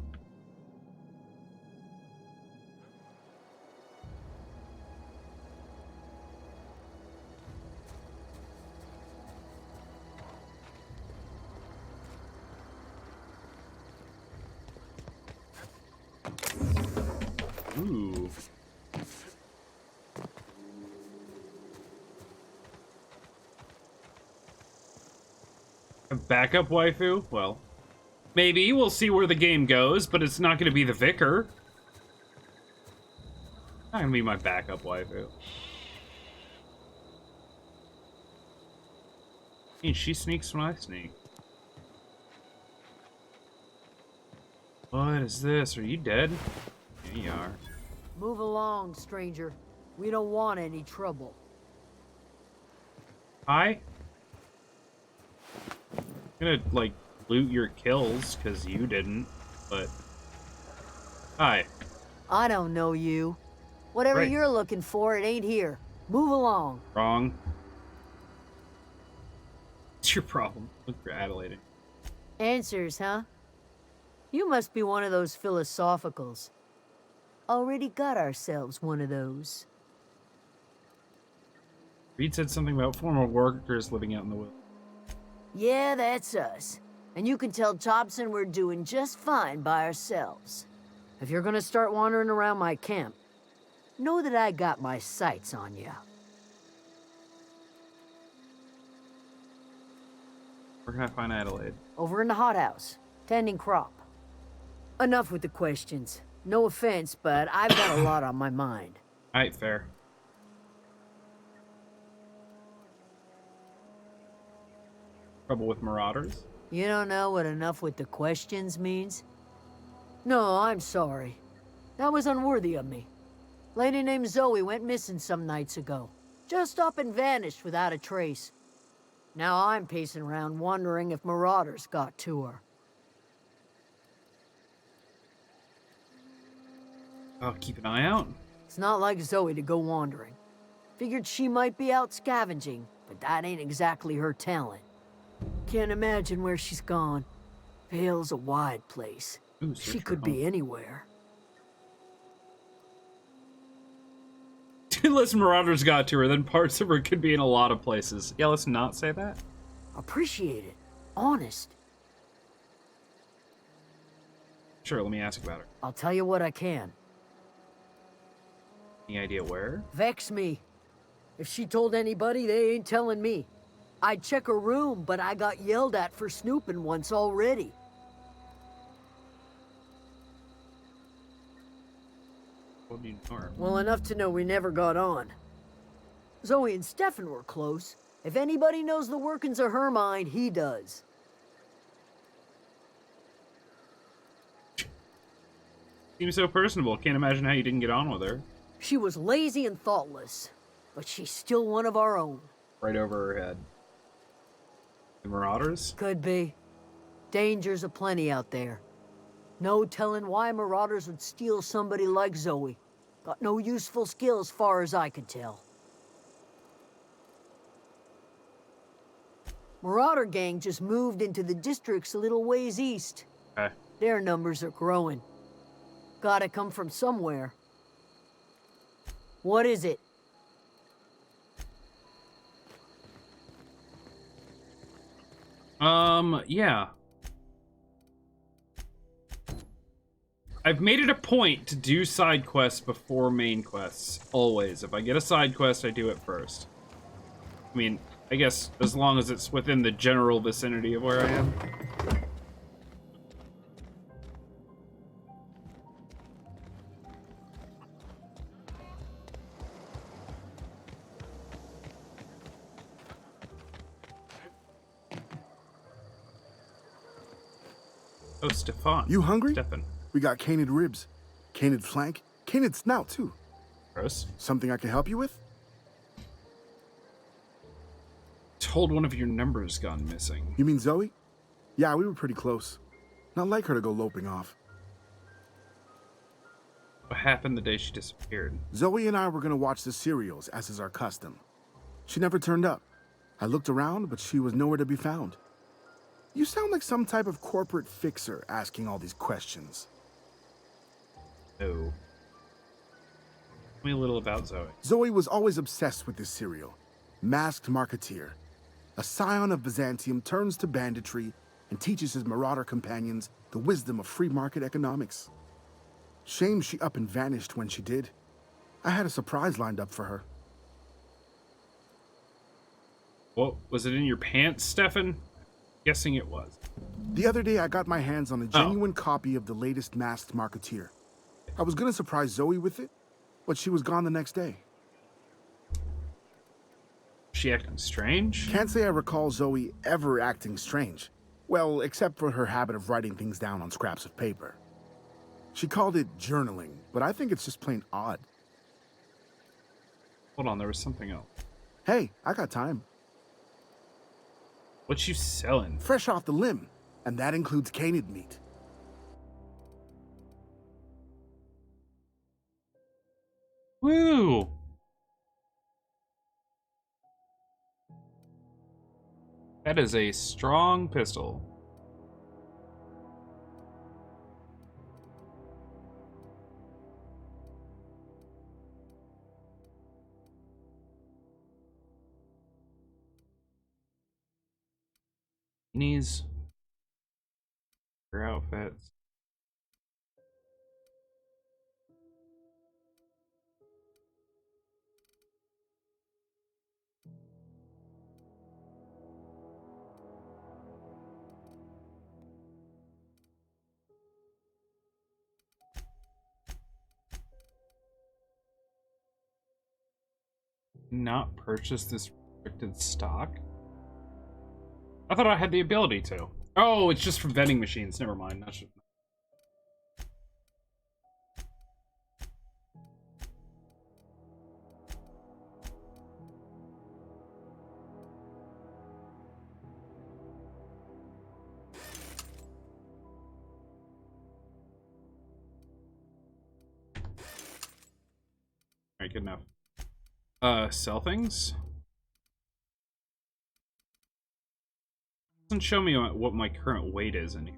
Ooh. A backup waifu? Well, maybe. We'll see where the game goes, but it's not going to be the vicar. Not going to be my backup waifu. I mean, she sneaks when I sneak. What is this? Are you dead? Yeah, you are. Move along, stranger. We don't want any trouble. Hi? I'm gonna, like, loot your kills, because you didn't, but... Hi. I don't know you. Whatever Right. you're looking for, it ain't here. Move along. Wrong. What's your problem? Look for Adelaide. Answers, huh? You must be one of those philosophicals. Already got ourselves one of those. Reed said something about former workers living out in the woods. Yeah, that's us. And you can tell Thompson we're doing just fine by ourselves. If you're gonna start wandering around my camp, know that I got my sights on you. Where can I find Adelaide? Over in the hothouse, tending crop. Enough with the questions. No offense, but I've got a lot on my mind. Alright, fair. Trouble with marauders? You don't know what enough with the questions means? No, I'm sorry. That was unworthy of me. Lady named Zoe went missing some nights ago. Just up and vanished without a trace. Now I'm pacing around wondering if marauders got to her. I'll keep an eye out. It's not like Zoe to go wandering. Figured she might be out scavenging, but that ain't exactly her talent. Can't imagine where she's gone. Vale's a wide place. Ooh, She could be anywhere. Unless marauders got to her, then parts of her could be in a lot of places. Yeah, let's not say that. Appreciate it. Honest. Sure, let me ask about her. I'll tell you what I can. Any idea where? Vex me. If she told anybody, they ain't telling me. I'd check her room, but I got yelled at for snooping once already. What do you know her? Well, enough to know we never got on. Zoe and Stefan were close. If anybody knows the workings of her mind, he does. Seems so personable. Can't imagine how you didn't get on with her. She was lazy and thoughtless, but she's still one of our own. Right over her head. The marauders? Could be. Dangers aplenty out there. No telling why marauders would steal somebody like Zoe. Got no useful skills far as I could tell. Marauder gang just moved into the districts a little ways east. Okay. Their numbers are growing. Gotta come from somewhere. What is it? Yeah. I've made it a point to do side quests before main quests. Always. If I get a side quest, I do it first. I mean, I guess as long as it's within the general vicinity of where I am. Oh, Stefan. You hungry? Stefan. We got canid ribs, canid flank, canid snout too. Gross. Something I can help you with? Told one of your numbers gone missing. You mean Zoe? Yeah, we were pretty close. Not like her to go loping off. What happened the day she disappeared? Zoe and I were gonna watch the serials, as is our custom. She never turned up. I looked around, but she was nowhere to be found. You sound like some type of corporate fixer asking all these questions. Oh. Tell me a little about Zoe. Zoe was always obsessed with this serial. Masked Marketeer. A scion of Byzantium turns to banditry and teaches his marauder companions the wisdom of free market economics. Shame she up and vanished when she did. I had a surprise lined up for her. What, was it in your pants, Stefan? Guessing it was. The other day I got my hands on a genuine copy of the latest Masked Marketeer. I was gonna surprise Zoe with it, but she was gone the next day. She acting strange? Can't say I recall Zoe ever acting strange. Well, except for her habit of writing things down on scraps of paper. She called it journaling, but I think it's just plain odd. Hold on, there was something else. Hey, I got time. What you selling? Fresh off the limb, and that includes canid meat. Woo! That is a strong pistol. Knees. Your outfits. Not purchase this restricted stock? I thought I had the ability to. Oh, it's just from vending machines. Never mind. That should... Alright, good enough. Sell things? Doesn't show me what my current weight is in here.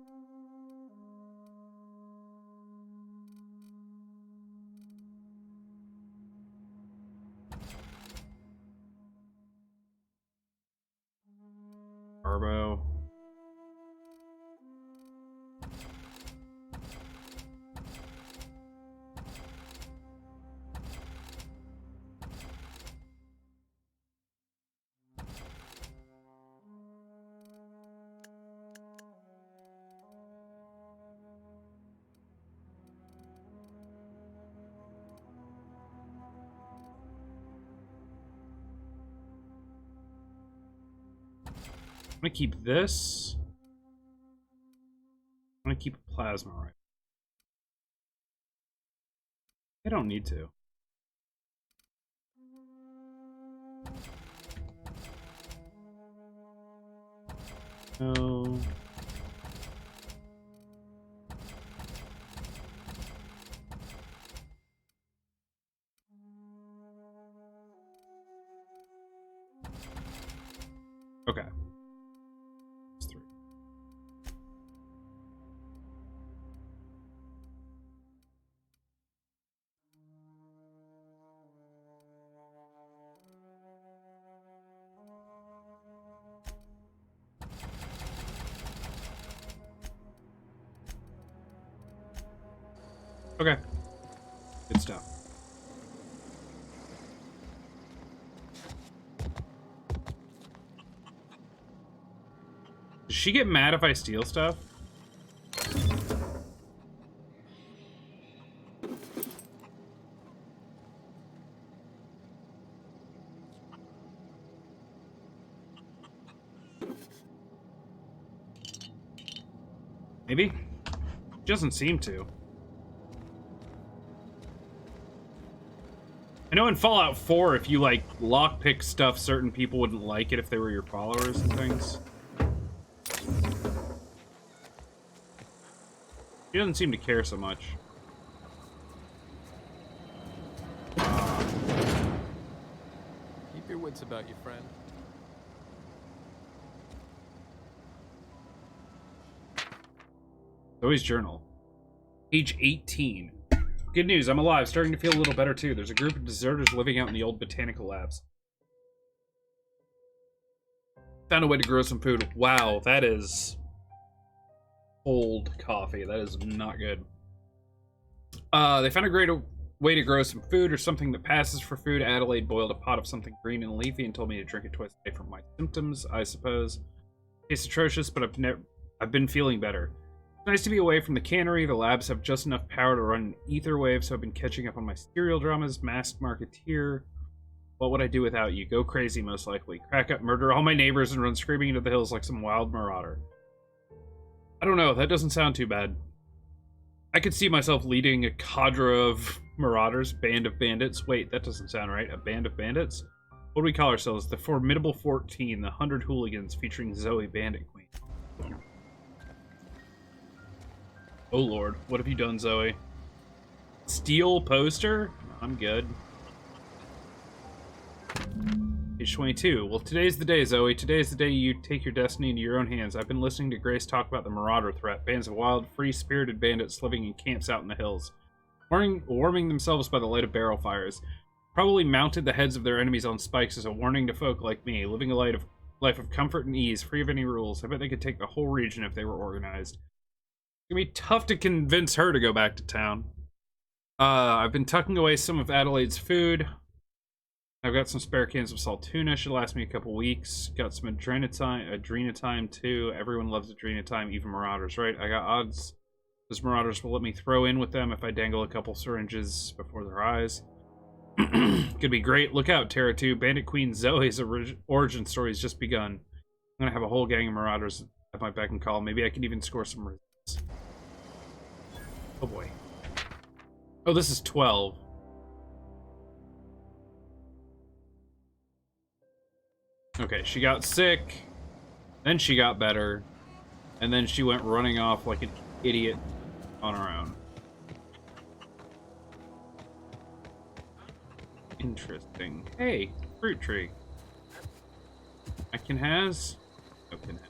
Turbo. I'm gonna keep this. I'm gonna keep a plasma rifle. I don't need to. No. Okay. It's 3. Okay. Good stuff. Does she get mad if I steal stuff? Maybe? Doesn't seem to. I know in Fallout 4, if you, like, lockpick stuff, certain people wouldn't like it if they were your followers and things. He doesn't seem to care so much. Keep your wits about you, friend. Zoe's journal. Page 18. Good news, I'm alive. Starting to feel a little better, too. There's a group of deserters living out in the old botanical labs. Found a way to grow some food. Wow, that is old coffee. That is not good. They found a great way to grow some food or something that passes for food. Adelaide boiled a pot of something green and leafy and told me to drink it twice a day for my symptoms, I suppose. Tastes atrocious, but I've been feeling better. It's nice to be away from the cannery. The labs have just enough power to run an ether wave, so I've been catching up on my serial dramas. Masked Marketeer. What would I do without you? Go crazy, most likely. Crack up, murder all my neighbors, and run screaming into the hills like some wild marauder. I don't know. That doesn't sound too bad. I could see myself leading a cadre of marauders, band of bandits. Wait, that doesn't sound right. A band of bandits? What do we call ourselves? The Formidable 14, the 100 Hooligans, featuring Zoe, Bandit Queen. Oh lord, what have you done, Zoe? Steel poster? I'm good. Page 22. Well, today's the day, Zoe. Today's the day you take your destiny into your own hands. I've been listening to Grace talk about the Marauder threat. Bands of wild, free-spirited bandits living in camps out in the hills. Warming themselves by the light of barrel fires. Probably mounted the heads of their enemies on spikes as a warning to folk like me, living a life of comfort and ease, free of any rules. I bet they could take the whole region if they were organized. It's gonna be tough to convince her to go back to town. I've been tucking away some of Adelaide's food. I've got some spare cans of salt tuna. Should last me a couple weeks. Got some adrenatime too. Everyone loves adrenatime, even marauders, right? I got odds. Those marauders will let me throw in with them if I dangle a couple syringes before their eyes. Could be great. Look out, Terra 2. Bandit Queen Zoe's origin story's just begun. I'm gonna have a whole gang of marauders at my beck and call. Maybe I can even score some results. Oh boy. Oh, this is 12. Okay, she got sick, then she got better, and then she went running off like an idiot on her own. Interesting. Hey, fruit tree. Akin has? Akin has.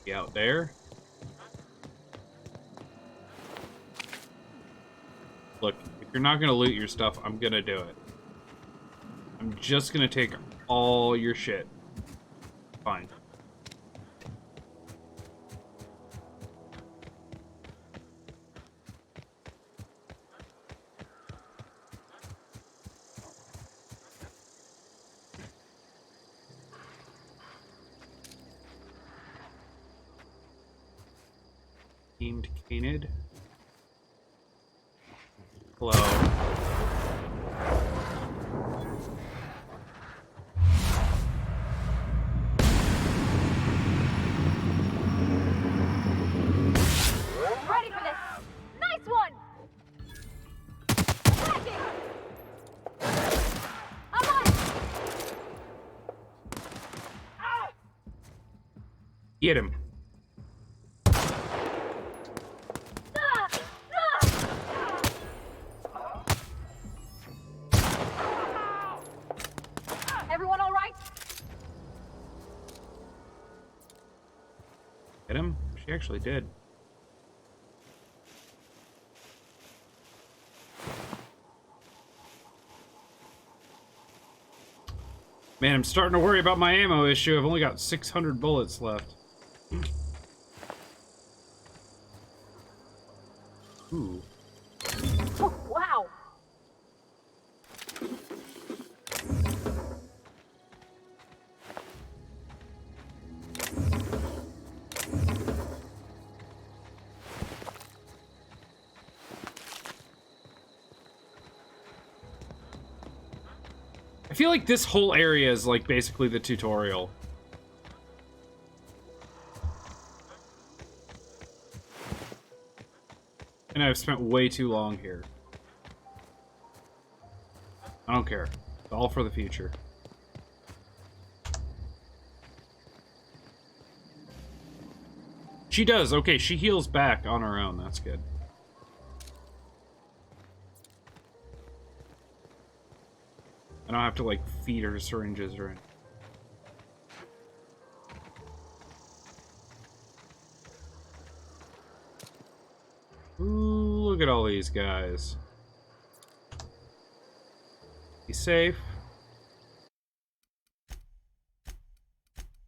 Be out there. Look, if you're not gonna loot your stuff, I'm gonna do it. I'm just gonna take all your shit. Fine. Themed Canid. Hello. Ready for this! Nice one! Attacking! I'm on it! Ah! Get him. Everyone all right? Get him? She actually did. Man, I'm starting to worry about my ammo issue. I've only got 600 bullets left. Ooh. Oh, wow! I feel like this whole area is like basically the tutorial. And I've spent way too long here. I don't care. It's all for the future. She does. Okay, she heals back on her own. That's good. I don't have to, like, feed her syringes or anything. Ooh, look at all these guys. Be safe.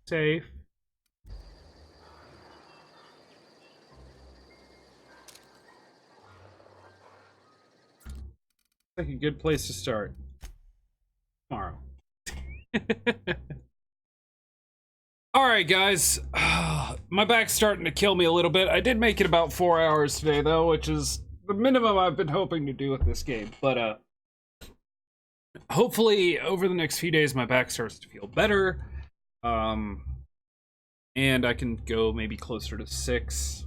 Safe. Like a good place to start. Tomorrow. Alright, guys. My back's starting to kill me a little bit. I did make it about 4 hours today, though, which is the minimum I've been hoping to do with this game. But, hopefully, over the next few days, my back starts to feel better. And I can go maybe closer to 6.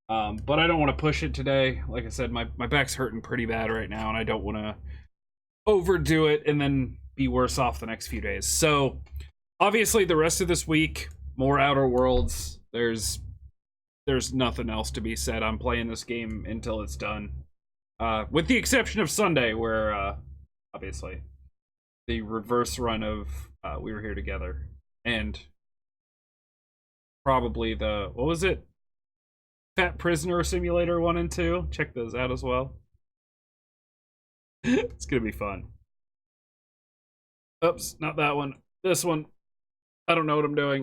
But I don't want to push it today. Like I said, my back's hurting pretty bad right now, and I don't want to overdo it and then be worse off the next few days. So, obviously, the rest of this week, more Outer Worlds. There's nothing else to be said. I'm playing this game until it's done. With the exception of Sunday, where, obviously, the reverse run of We Were Here Together. And probably the, what was it? Fat Prisoner Simulator 1 and 2. Check those out as well. It's gonna be fun. Oops, not that one. This one. I don't know what I'm doing.